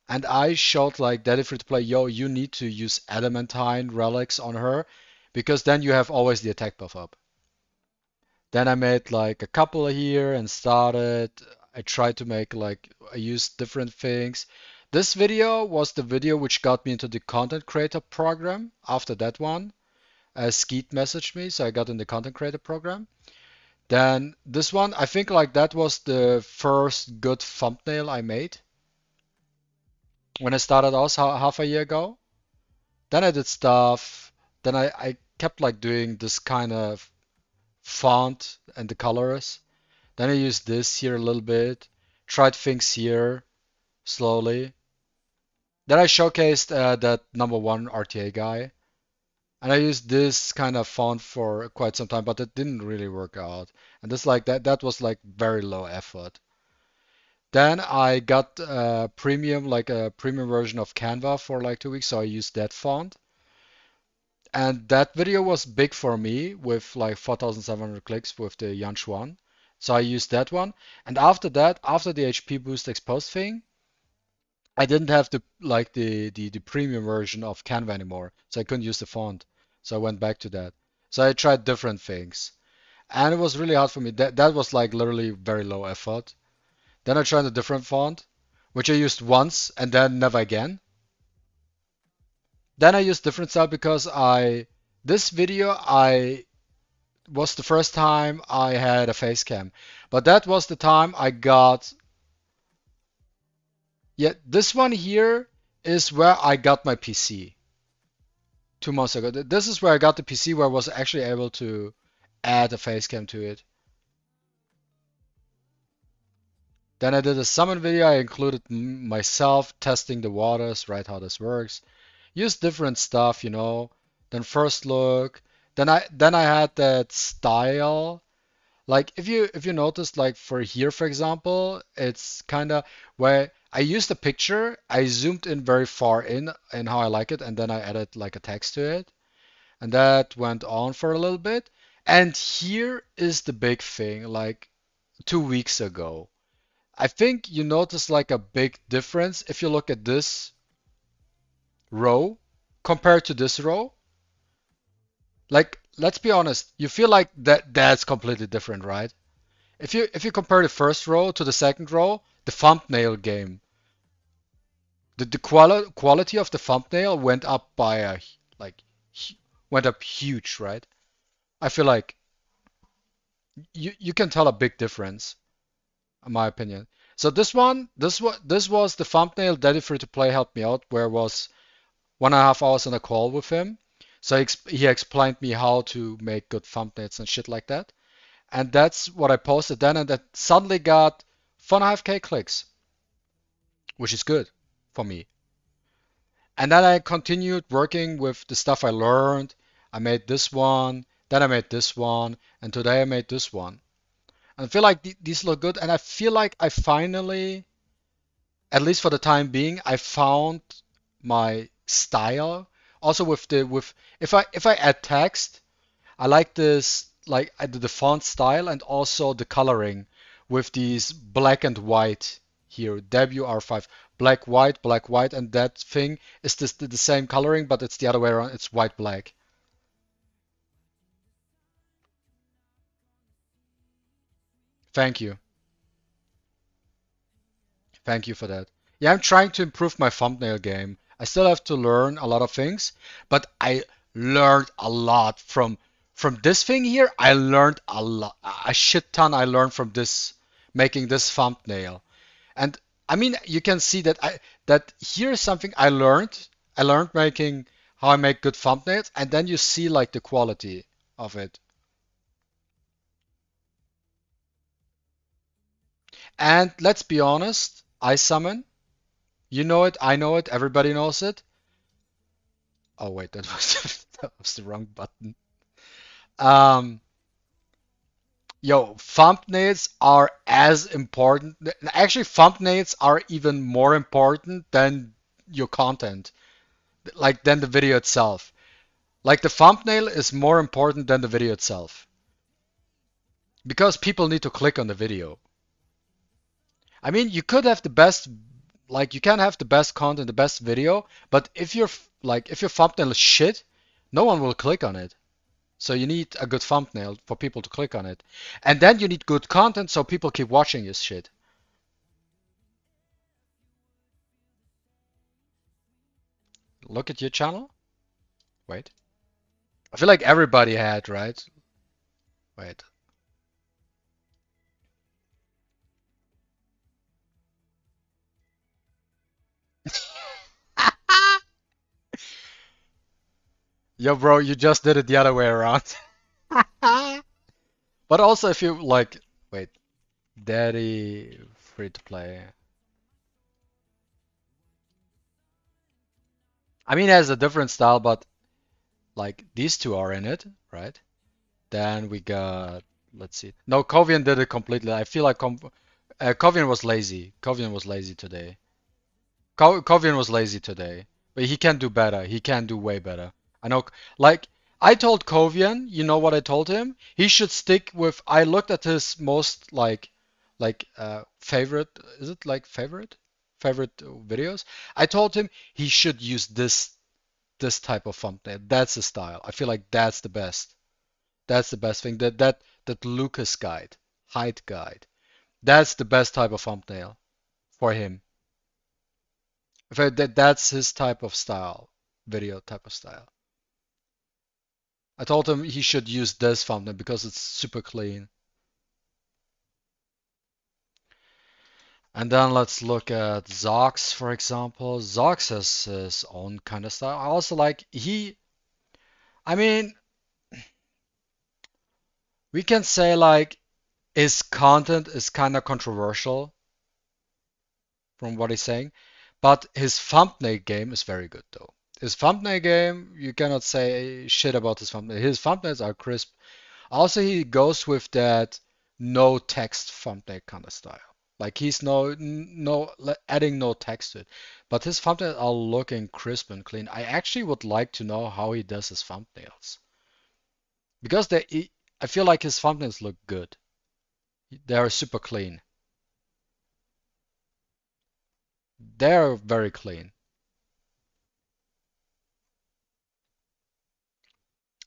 S1: And I showed like Daddy Free to Play, yo, you need to use adamantine relics on her because then you have always the attack buff up. Then I made like a couple here and started. I tried to make like, I used different things. This video was the video which got me into the content creator program. After that one, Skeet messaged me, so I got in the content creator program. Then this one, I think like that was the first good thumbnail I made when I started also half a year ago. Then I did stuff. Then I kept like doing this kind of font and the colors. Then I used this here a little bit. Tried things here slowly. Then I showcased that #1 RTA guy. And I used this kind of font for quite some time, but it didn't really work out. And this like that was like very low effort. Then I got premium, like a premium version of Canva for like 2 weeks, so I used that font. And that video was big for me with like 4,700 clicks with the Yanch one. So I used that one. And after that, after the HP boost exposed thing, I didn't have the premium version of Canva anymore. So I couldn't use the font. So I went back to that. So I tried different things. And it was really hard for me. That was like literally very low effort. Then I tried a different font, which I used once and then never again. Then I used different style because this video I was the first time I had a face cam. But that was the time I got, yeah, this one here is where I got my PC 2 months ago. This is where I got the PC where I was actually able to add a face cam to it. Then I did a summon video. I included myself testing the waters, right, how this works. Used different stuff, Then first look. Then I had that style. Like if you notice, like for here, for example, it's kind of where I used a picture, I zoomed in very far in how I like it, and then I added like a text to it. And that went on for a little bit. And here is the big thing, like 2 weeks ago. I think you notice like a big difference if you look at this row compared to this row. Like, let's be honest, you feel like that's completely different, right? If you compare the first row to the second row, the thumbnail game, the quality of the thumbnail went up by went up huge, right? I feel like you can tell a big difference, in my opinion. So this was the thumbnail Daddy Free to Play helped me out, where was 1.5 hours on a call with him. So he explained me how to make good thumbnails and shit like that. And that's what I posted then, and that suddenly got 4.5K clicks, which is good for me. And then I continued working with the stuff I learned. I made this one, then I made this one, and today I made this one. And I feel like these look good, and I feel like I finally, at least for the time being, I found my style. Also with if I add text, I like this, like the font style and also the coloring with these black and white here. WR5, black, white, and that thing is this the same coloring, but it's the other way around. It's white, black. Thank you. Thank you for that. Yeah, I'm trying to improve my thumbnail game. I still have to learn a lot of things, but I learned a lot from this thing here. I learned a lot, a shit ton I learned from this making this thumbnail. And I mean, you can see that that here is something I learned. I learned making how I make good thumbnails, and then you see like the quality of it. And let's be honest, I summon. You know it, I know it, everybody knows it. Oh wait, that was that was the wrong button. Um, thumbnails are as important. Actually, thumbnails are even more important than your content, like than the video itself. Like the thumbnail is more important than the video itself because people need to click on the video. I mean, you could have the best, like you can have the best content, the best video, but if your thumbnail is shit, no one will click on it. So you need a good thumbnail for people to click on it. And then you need good content so people keep watching your shit. Look at your channel. Wait. I feel like everybody had, right? Wait. Yo, bro, you just did it the other way around. But also if you like, wait, Daddy free to play. I mean, it has a different style, but like these two are in it, right? Then we got, let's see. No, Kovian did it completely. I feel like Kovian was lazy. Kovian was lazy today. Kovian was lazy today, but he can do better. He can do way better. I know, like, I told Kovian, you know what I told him? He should stick with, I looked at his most, favorite, is it like favorite? Favorite videos? I told him he should use this type of thumbnail. That's the style. I feel like that's the best. That's the best thing. That Lucas guide, height guide. That's the best type of thumbnail for him. In fact, that's his type of style, video type of style. I told him he should use this thumbnail because it's super clean. And then let's look at Zox, for example. Zox has his own kind of style. I also like I mean, we can say like his content is kind of controversial from what he's saying, but his thumbnail game is very good though. His thumbnail game, you cannot say shit about his thumbnail. His thumbnails are crisp. Also, he goes with that no text thumbnail kind of style. Like he's adding no text to it, but his thumbnails are looking crisp and clean. I actually would like to know how he does his thumbnails because I feel like his thumbnails look good. They are super clean. They are very clean.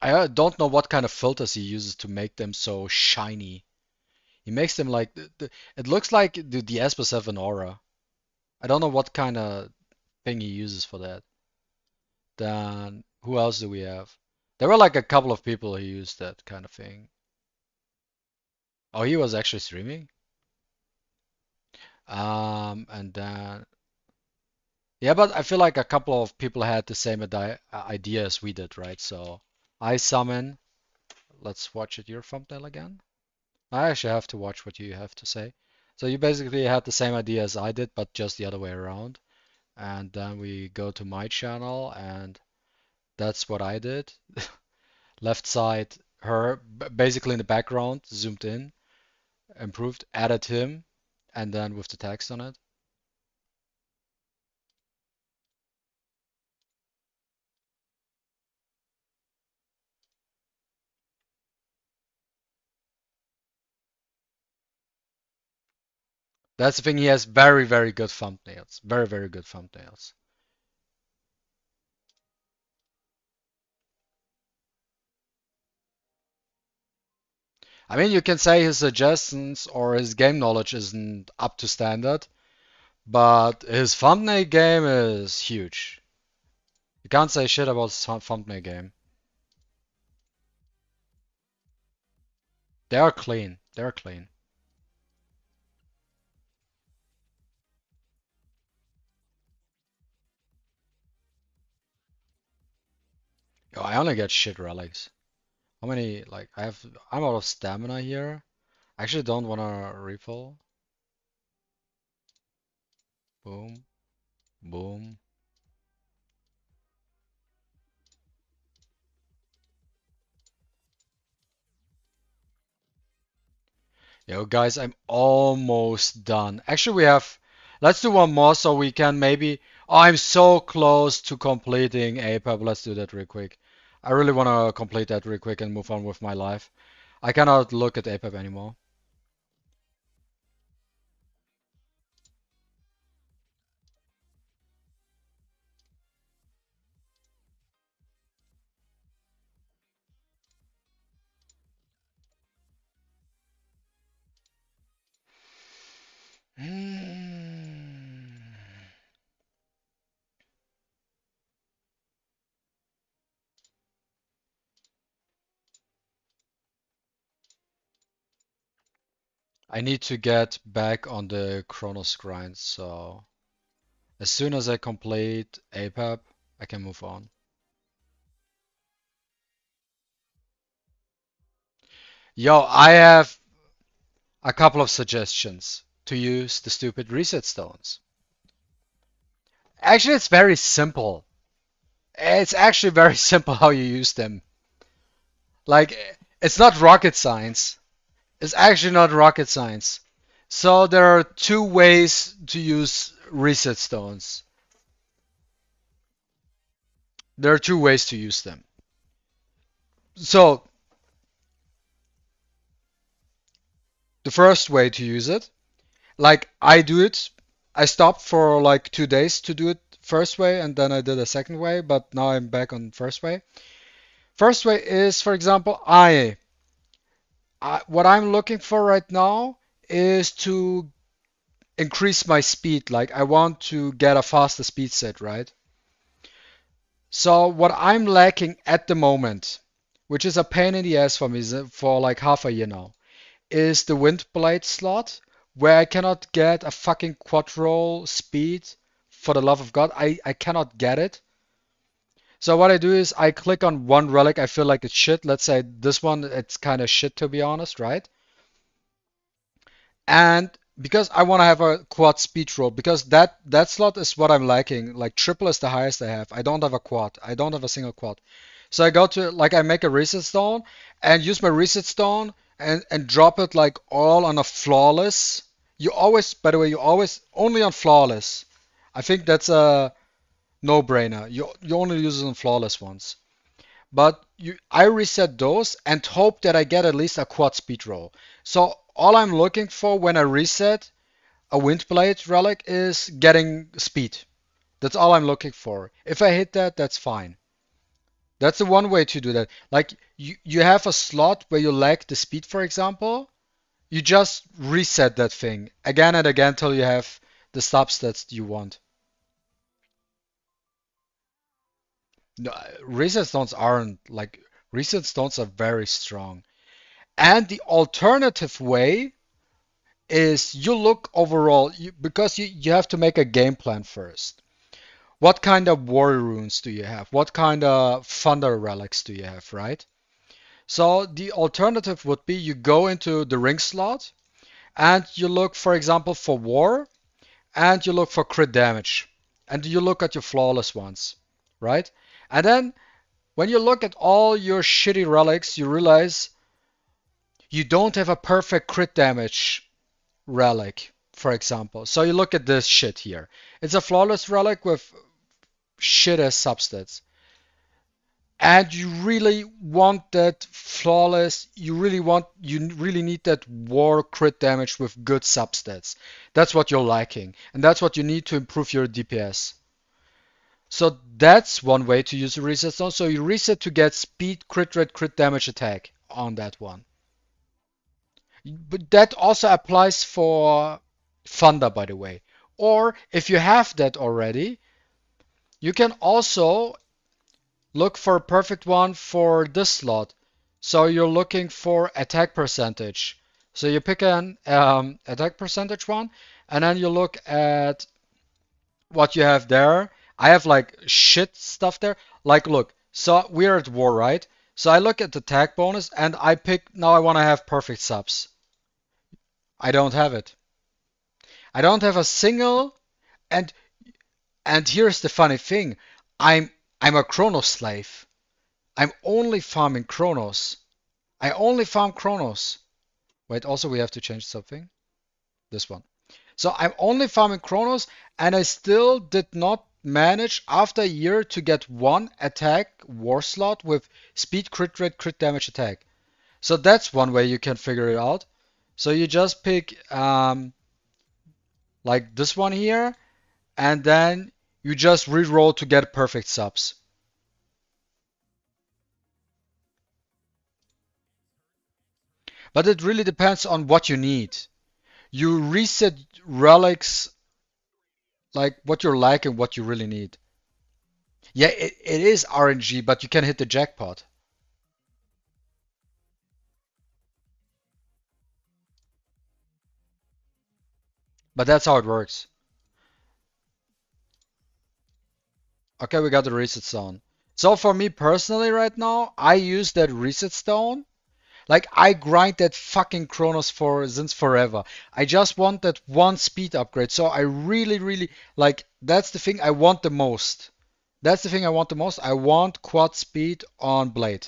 S1: I don't know what kind of filters he uses to make them so shiny. He makes them like it looks like the Espers have an aura. I don't know what kind of thing he uses for that. Then who else do we have? There were like a couple of people who used that kind of thing. Oh, he was actually streaming. And then yeah, but I feel like a couple of people had the same idea as we did, right? So I summon. Let's watch it your thumbnail again. I actually have to watch what you have to say. So you basically had the same idea as I did, but just the other way around. And then we go to my channel, and that's what I did. Left side, her, basically in the background, zoomed in, improved, added him, and then with the text on it. That's the thing, he has very, very good thumbnails. Very, very good thumbnails. I mean, you can say his suggestions or his game knowledge isn't up to standard, but his thumbnail game is huge. You can't say shit about his thumbnail game. They are clean. They are clean. Yo, I only get shit relics. How many, like, I'm out of stamina here. I actually don't want to refill. Boom, boom. Yo, guys, I'm almost done. Actually, let's do one more so we can maybe, oh, I'm so close to completing APAP. Let's do that real quick. I really want to complete that real quick and move on with my life. I cannot look at APAP anymore. I need to get back on the Chronos grind, so as soon as I complete APAP, I can move on. Yo, I have a couple of suggestions to use the stupid reset stones. Actually, it's very simple. It's actually very simple how you use them. Like, it's not rocket science. It's actually not rocket science. So there are two ways to use reset stones. There are two ways to use them. So the first way to use it, like I do it, I stopped for like 2 days to do it first way and then I did a second way, but now I'm back on first way. First way is, for example, what I'm looking for right now is to increase my speed. Like I want to get a faster speed set, right? So what I'm lacking at the moment, which is a pain in the ass for me for like half a year now, is the wind blade slot where I cannot get a fucking quad roll speed for the love of God. I cannot get it. So what I do is I click on one relic I feel like it's shit. Let's say this one, it's kind of shit to be honest, right? And because I want to have a quad speed roll, because that slot is what I'm lacking. Like triple is the highest I have. I don't have a quad. I don't have a single quad. So I go to like I make a reset stone and use my reset stone and drop it like all on a flawless. You always, by the way, you always only on flawless. I think that's a no-brainer. You only use it on flawless ones. But I reset those and hope that I get at least a quad speed roll. So all I'm looking for when I reset a Windblade relic is getting speed. That's all I'm looking for. If I hit that, that's fine. That's the one way to do that. Like you have a slot where you lack the speed, for example. You just reset that thing again and again till you have the substats you want. No, reset stones aren't like reset stones are very strong. And the alternative way is you look overall because you have to make a game plan first. What kind of warrior runes do you have? What kind of thunder relics do you have, right? So the alternative would be you go into the ring slot and you look, for example, for war and you look for crit damage and you look at your flawless ones, right? And then when you look at all your shitty relics, you realize you don't have a perfect crit damage relic, for example. So you look at this shit here. It's a flawless relic with shit as substats. and you really want that flawless, you really need that war crit damage with good substats. That's what you're lacking, and that's what you need to improve your DPS. So that's one way to use a reset stone. So you reset to get speed, crit rate, crit damage attack on that one. But that also applies for Thunder, by the way. Or if you have that already, you can also look for a perfect one for this slot. So you're looking for attack percentage. So you pick an attack percentage one, and then you look at what you have there. I have like shit stuff there. Like, look, so we're at war, right? So I look at the attack bonus, and I pick, now I want to have perfect subs. I don't have it. I don't have a single, and here's the funny thing. I'm I'm a Chronos slave. I'm only farming Chronos. I only farm Chronos. Wait, also we have to change something. This one. So I'm only farming Chronos, and I still did not manage after a year to get one attack war slot with speed, crit rate, crit damage attack. So that's one way you can figure it out. So you just pick like this one here, and then you just re-roll to get perfect subs. But it really depends on what you need. You reset relics like what you like and what you really need. Yeah, it is RNG, but you can hit the jackpot. But that's how it works. Okay, we got the reset stone. So for me personally right now, I use that reset stone. Like I grind that fucking Chronos for since forever. I just want that one speed upgrade. So I really like that's the thing I want the most. That's the thing I want the most. I want quad speed on Blade.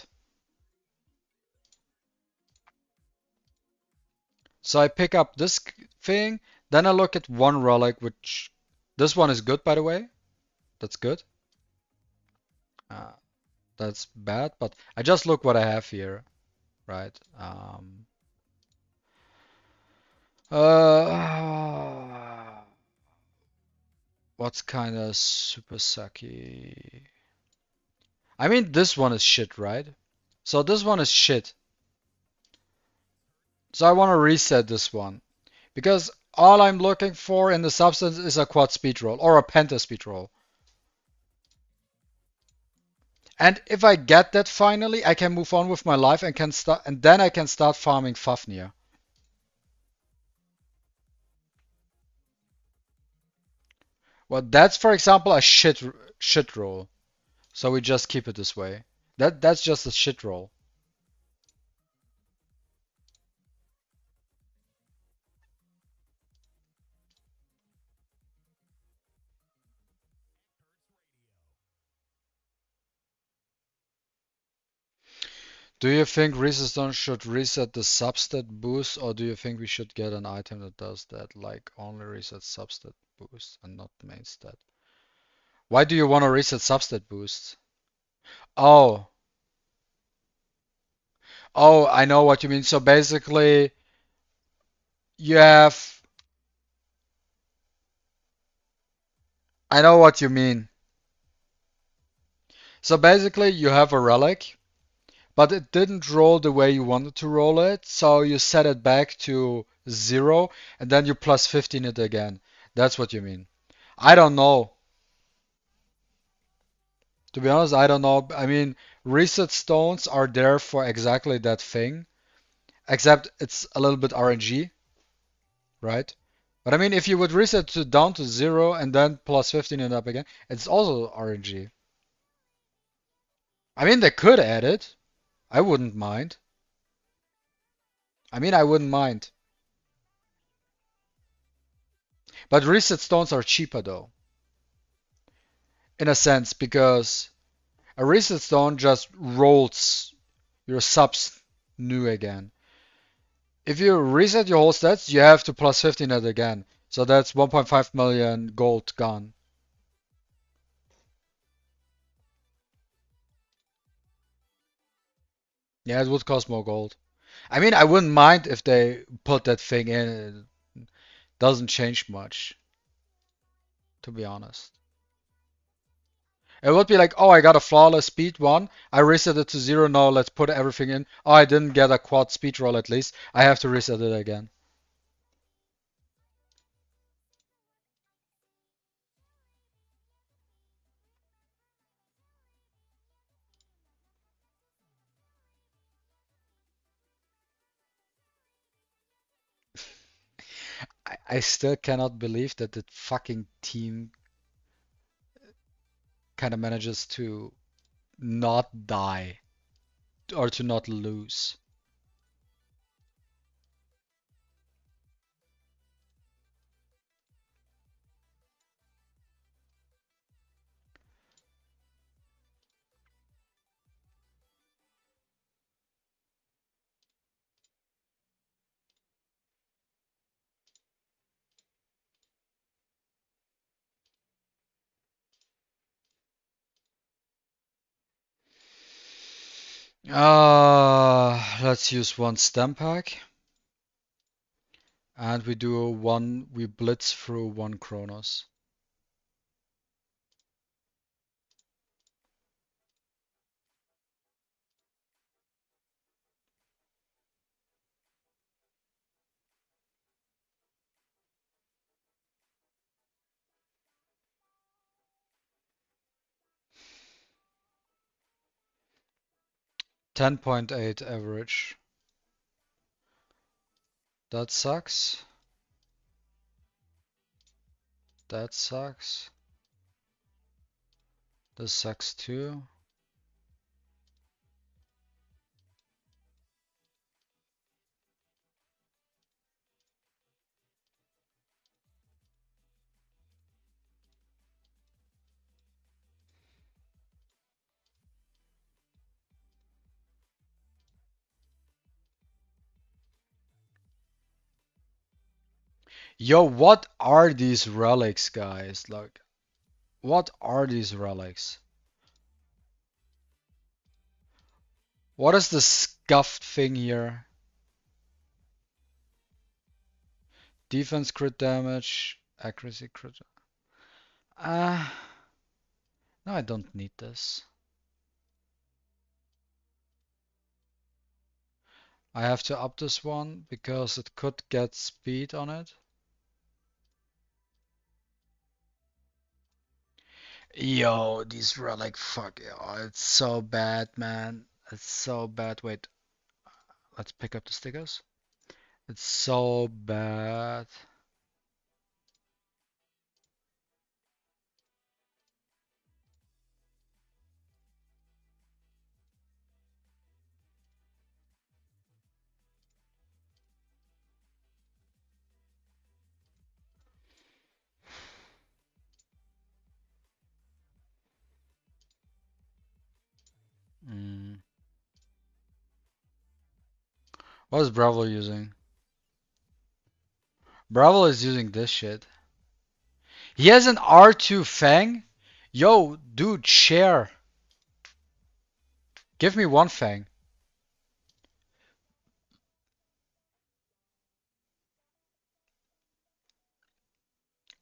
S1: So I pick up this thing, then I look at one relic, which this one is good by the way. That's good. Uh, that's bad, but I just look what I have here, right? Uh, what's kind of super sucky? I mean, this one is shit, right? So this one is shit. So I want to reset this one because all I'm looking for in the substance is a quad speed roll or a penta speed roll. And if I get that finally, I can move on with my life and can start, and then I can start farming Fafnir. Well, that's for example a shit roll. So we just keep it this way. That's just a shit roll. Do you think Resistance should reset the substat boost, or do you think we should get an item that does that, like only reset substat boost and not the main stat? Why do you want to reset substat boost? Oh, oh, I know what you mean. So basically, you have. I know what you mean. So basically, you have a relic, but it didn't roll the way you wanted to roll it, so you set it back to 0, and then you plus 15 it again. That's what you mean. I don't know. To be honest, I don't know. I mean, reset stones are there for exactly that thing, except it's a little bit RNG, right? But I mean, if you would reset to down to 0 and then plus 15 and up again, it's also RNG. I mean, they could add it. I wouldn't mind. I mean, I wouldn't mind. But reset stones are cheaper though, in a sense, because a reset stone just rolls your subs new again. If you reset your whole stats, you have to plus 15 it again. So that's 1.5 million gold gone. Yeah, it would cost more gold. I mean, I wouldn't mind if they put that thing in. It doesn't change much, to be honest. It would be like, oh, I got a flawless speed one. I reset it to zero. No, let's put everything in. Oh, I didn't get a quad speed roll at least. I have to reset it again. I still cannot believe that the fucking team kind of manages to not die or to not lose. Let's use one stem pack. And we do one, we blitz through one Chronos. $10.8 average. That sucks. That sucks. This sucks too. Yo, what are these relics, guys? Like, what are these relics? What is the scuffed thing here? Defense crit damage, accuracy crit. Ah, no, I don't need this. I have to up this one because it could get speed on it. Yo, these relic, fuck, oh, it's so bad, man. It's so bad. Wait, let's pick up the stickers. It's so bad. Mm. What is Bravo using? Bravo is using this shit. He has an R2 Fang? Yo, dude, share. Give me one Fang.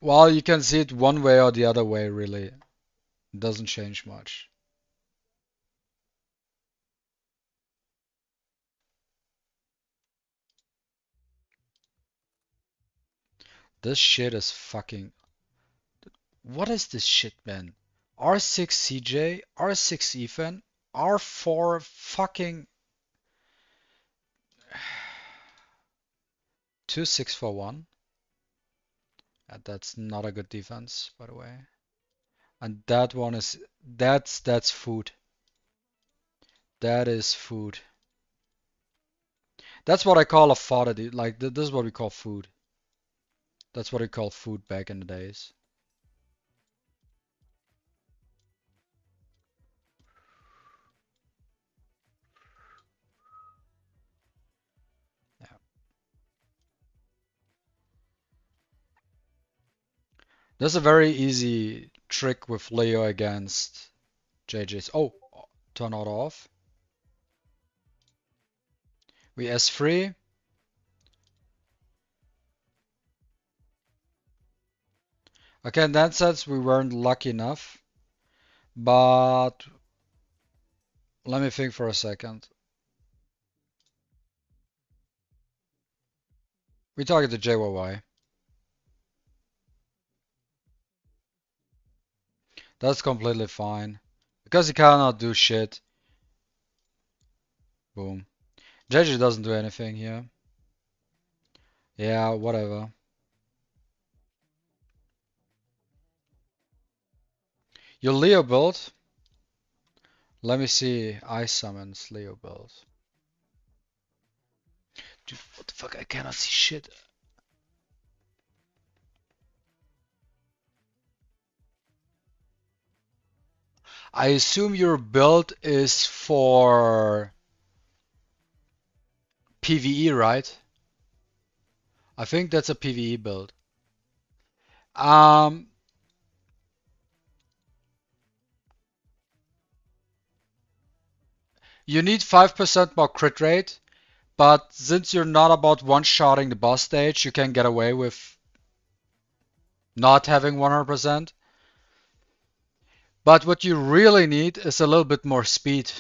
S1: Well, you can see it one way or the other way, really. It doesn't change much. This shit is fucking... What is this shit, man? R6 CJ, R6 Ethan, R4 fucking... 2641. That's not a good defense, by the way. And that one is... That's food. That is food. That's what I call a fodder. Like, this is what we call food. That's what we call food back in the days. Yeah. There's a very easy trick with Leo against JJ's. Oh, turn auto off. We S3. Okay, in that sense, we weren't lucky enough. But let me think for a second. We target the JYY. That's completely fine. Because he cannot do shit. Boom. JJ doesn't do anything here. Yeah, whatever. Your Leo build. Let me see. I summons Leo build. Dude, what the fuck? I cannot see shit. I assume your build is for PvE, right? I think that's a PvE build. Um, you need 5% more crit rate, but since you're not about one-shotting the boss stage, you can get away with not having 100%. But what you really need is a little bit more speed.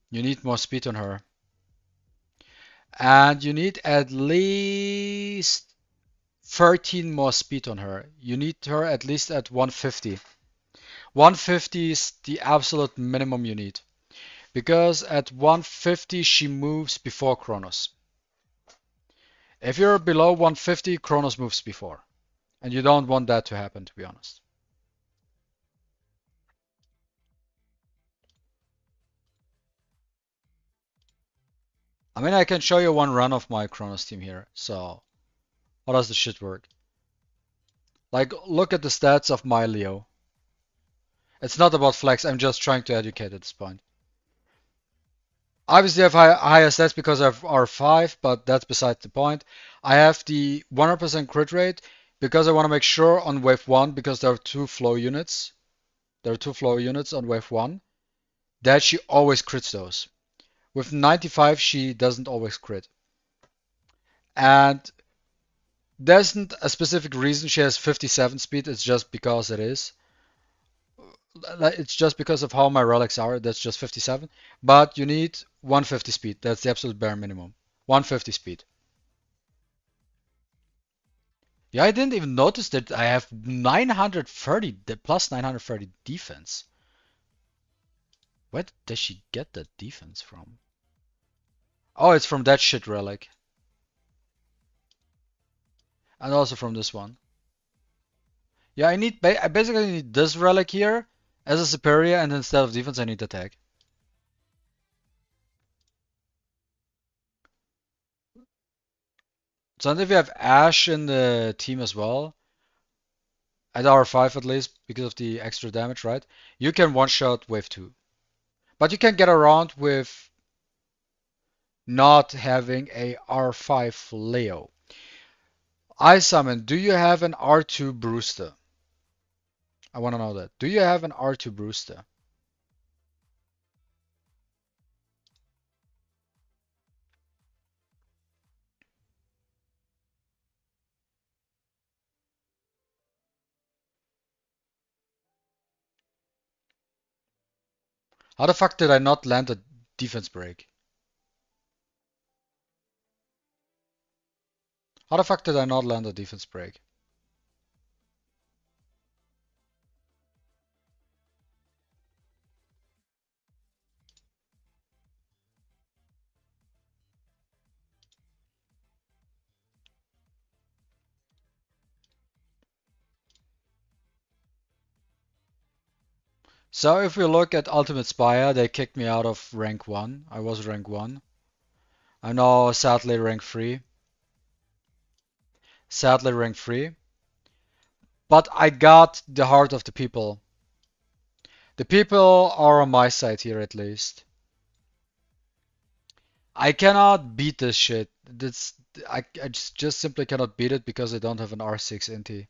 S1: You need more speed on her. And you need at least 13 more speed on her. You need her at least at 150. 150 is the absolute minimum you need. Because at 150 she moves before Kronos. If you're below 150, Kronos moves before. And you don't want that to happen, to be honest. I mean, I can show you one run of my Kronos team here. So, how does the shit work? Like, look at the stats of my Leo. It's not about flex, I'm just trying to educate at this point. Obviously, I have higher stats because I have R5, but that's besides the point. I have the 100% crit rate because I want to make sure on wave 1, because there are two flow units. There are two flow units on wave 1, that she always crits those. With 95, she doesn't always crit. And there isn't a specific reason she has 57 speed, it's just because it is. It's just because of how my relics are, that's just 57. But you need 150 speed, that's the absolute bare minimum. 150 speed. Yeah, I didn't even notice that I have 930, plus 930 defense. Where does she get that defense from? Oh, it's from that shit relic. And also from this one. Yeah, I basically need this relic here as a superior, and instead of defense, I need attack. So and if you have Ash in the team as well, at R5 at least, because of the extra damage, right? You can one-shot wave 2. But you can get around with not having a R5 Leo. I summon, do you have an R2 Brewster? I want to know that. Do you have an R2 Brewster? How the fuck did I not land a defense break? How the fuck did I not land a defense break? So if we look at Ultimate Spire, they kicked me out of rank 1. I was rank 1. I'm now sadly rank 3. Sadly rank 3. But I got the heart of the people. The people are on my side here at least. I cannot beat this shit. I just simply cannot beat it because I don't have an R6 Inti.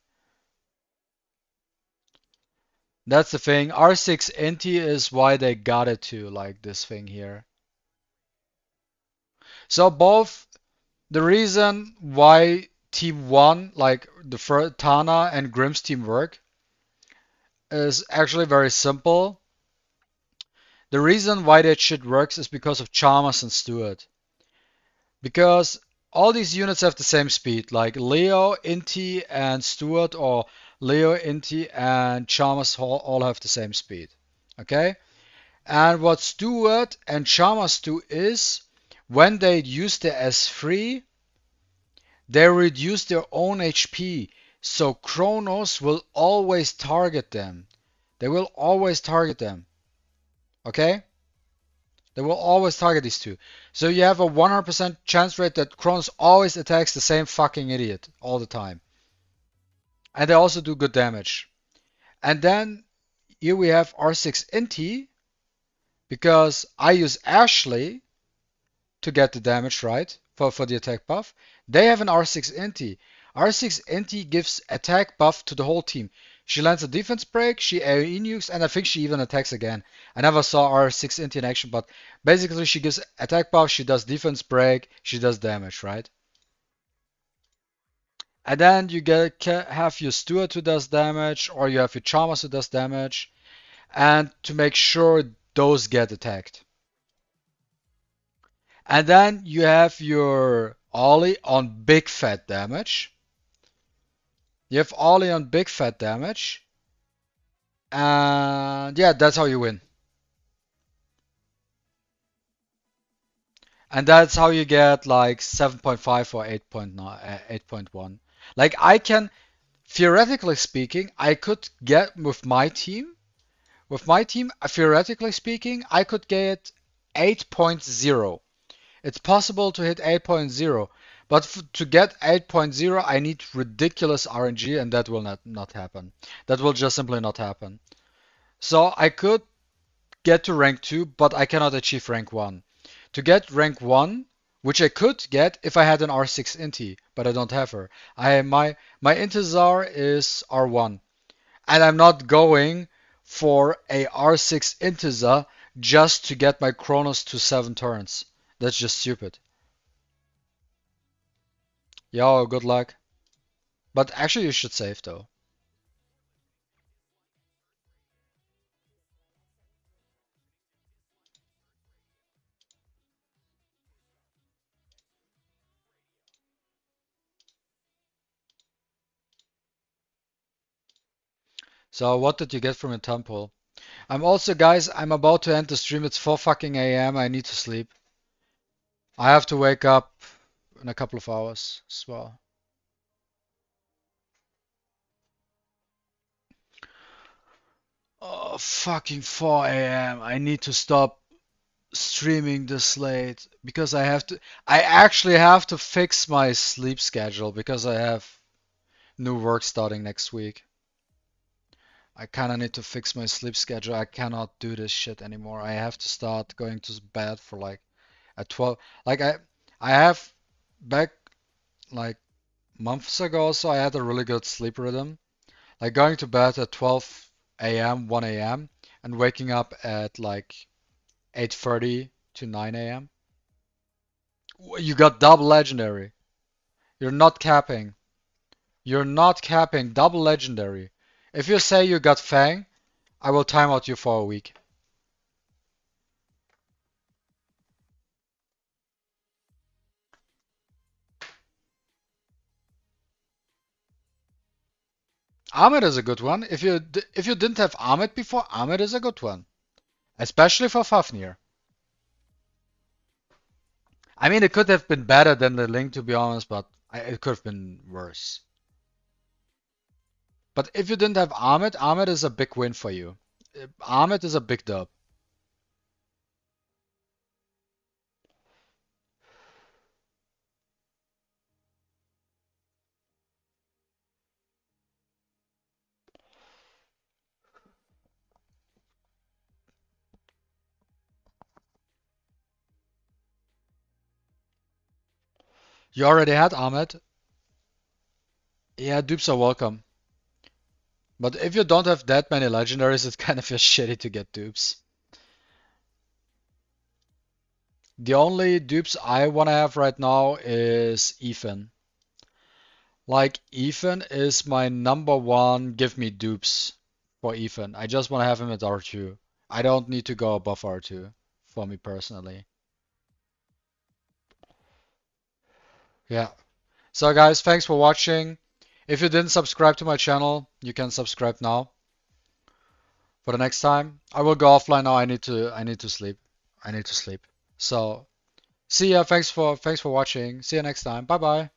S1: That's the thing. R6 Inti is why they got it to like this thing here. So both the reason why Team 1, like the first Tana and Grimm's team work, is actually very simple. The reason why that shit works is because of Chalmers and Stewart. Because all these units have the same speed, like Leo, Inti, and Stewart, or Leo, Inti, and Chalmers all have the same speed. Okay? And what Stewart and Chalmers do is, when they use the S3, they reduce their own HP. So Kronos will always target them. They will always target them. Okay? They will always target these two. So you have a 100% chance rate that Kronos always attacks the same fucking idiot all the time. And they also do good damage. And then here we have R6 Inti, because I use Ashley to get the damage right for the attack buff. They have an R6 Inti. R6 Inti gives attack buff to the whole team. She lands a defense break, she AoE nukes, and I think she even attacks again. I never saw R6 Inti in action, but basically she gives attack buff, she does defense break, she does damage, right? And then you have your Stewart who does damage, or you have your Chalmers who does damage, and to make sure those get attacked. And then you have your Ollie on big fat damage. You have Ollie on big fat damage. And yeah, that's how you win. And that's how you get like 7.5 or 8.9, 8.1. Like I can, theoretically speaking, I could get with my team, theoretically speaking, I could get 8.0. It's possible to hit 8.0, but to get 8.0, I need ridiculous RNG, and that will not happen. That will just simply not happen. So I could get to rank 2, but I cannot achieve rank 1. To get rank 1, which I could get if I had an R6 Inti, but I don't have her. My Intizar is R1, and I'm not going for a R6 Intizar just to get my Kronos to 7 turns. That's just stupid. Yo, good luck. But actually, you should save though. So, what did you get from your temple? I'm also, guys, I'm about to end the stream. It's 4 fucking a.m. I need to sleep. I have to wake up in a couple of hours as well. Oh, fucking 4 a.m. I need to stop streaming this late because I actually have to fix my sleep schedule because I have new work starting next week. I kind of need to fix my sleep schedule. I cannot do this shit anymore. I have to start going to bed for like at 12. Like I have back like months ago, so I had a really good sleep rhythm. Like going to bed at 12 a.m., 1 a.m., and waking up at like 8:30 to 9 a.m. You got double legendary. You're not capping. You're not capping. Double legendary. If you say you got Fang, I will time out you for a week. Ahmed is a good one. If you didn't have Ahmed before, Ahmed is a good one, especially for Fafnir. I mean, it could have been better than the Link, to be honest, but it could have been worse. But if you didn't have Ahmed, Ahmed is a big win for you. Ahmed is a big dub. You already had Ahmed. Yeah, dupes are welcome. But if you don't have that many legendaries, it kind of feels shitty to get dupes. The only dupes I want to have right now is Ethan. Like, Ethan is my number one give me dupes for Ethan. I just want to have him at R2. I don't need to go above R2 for me personally. Yeah. So guys, thanks for watching. If you didn't subscribe to my channel, you can subscribe now. For the next time, I will go offline now. I need to sleep. I need to sleep. So, see ya. Thanks for watching. See you next time. Bye bye.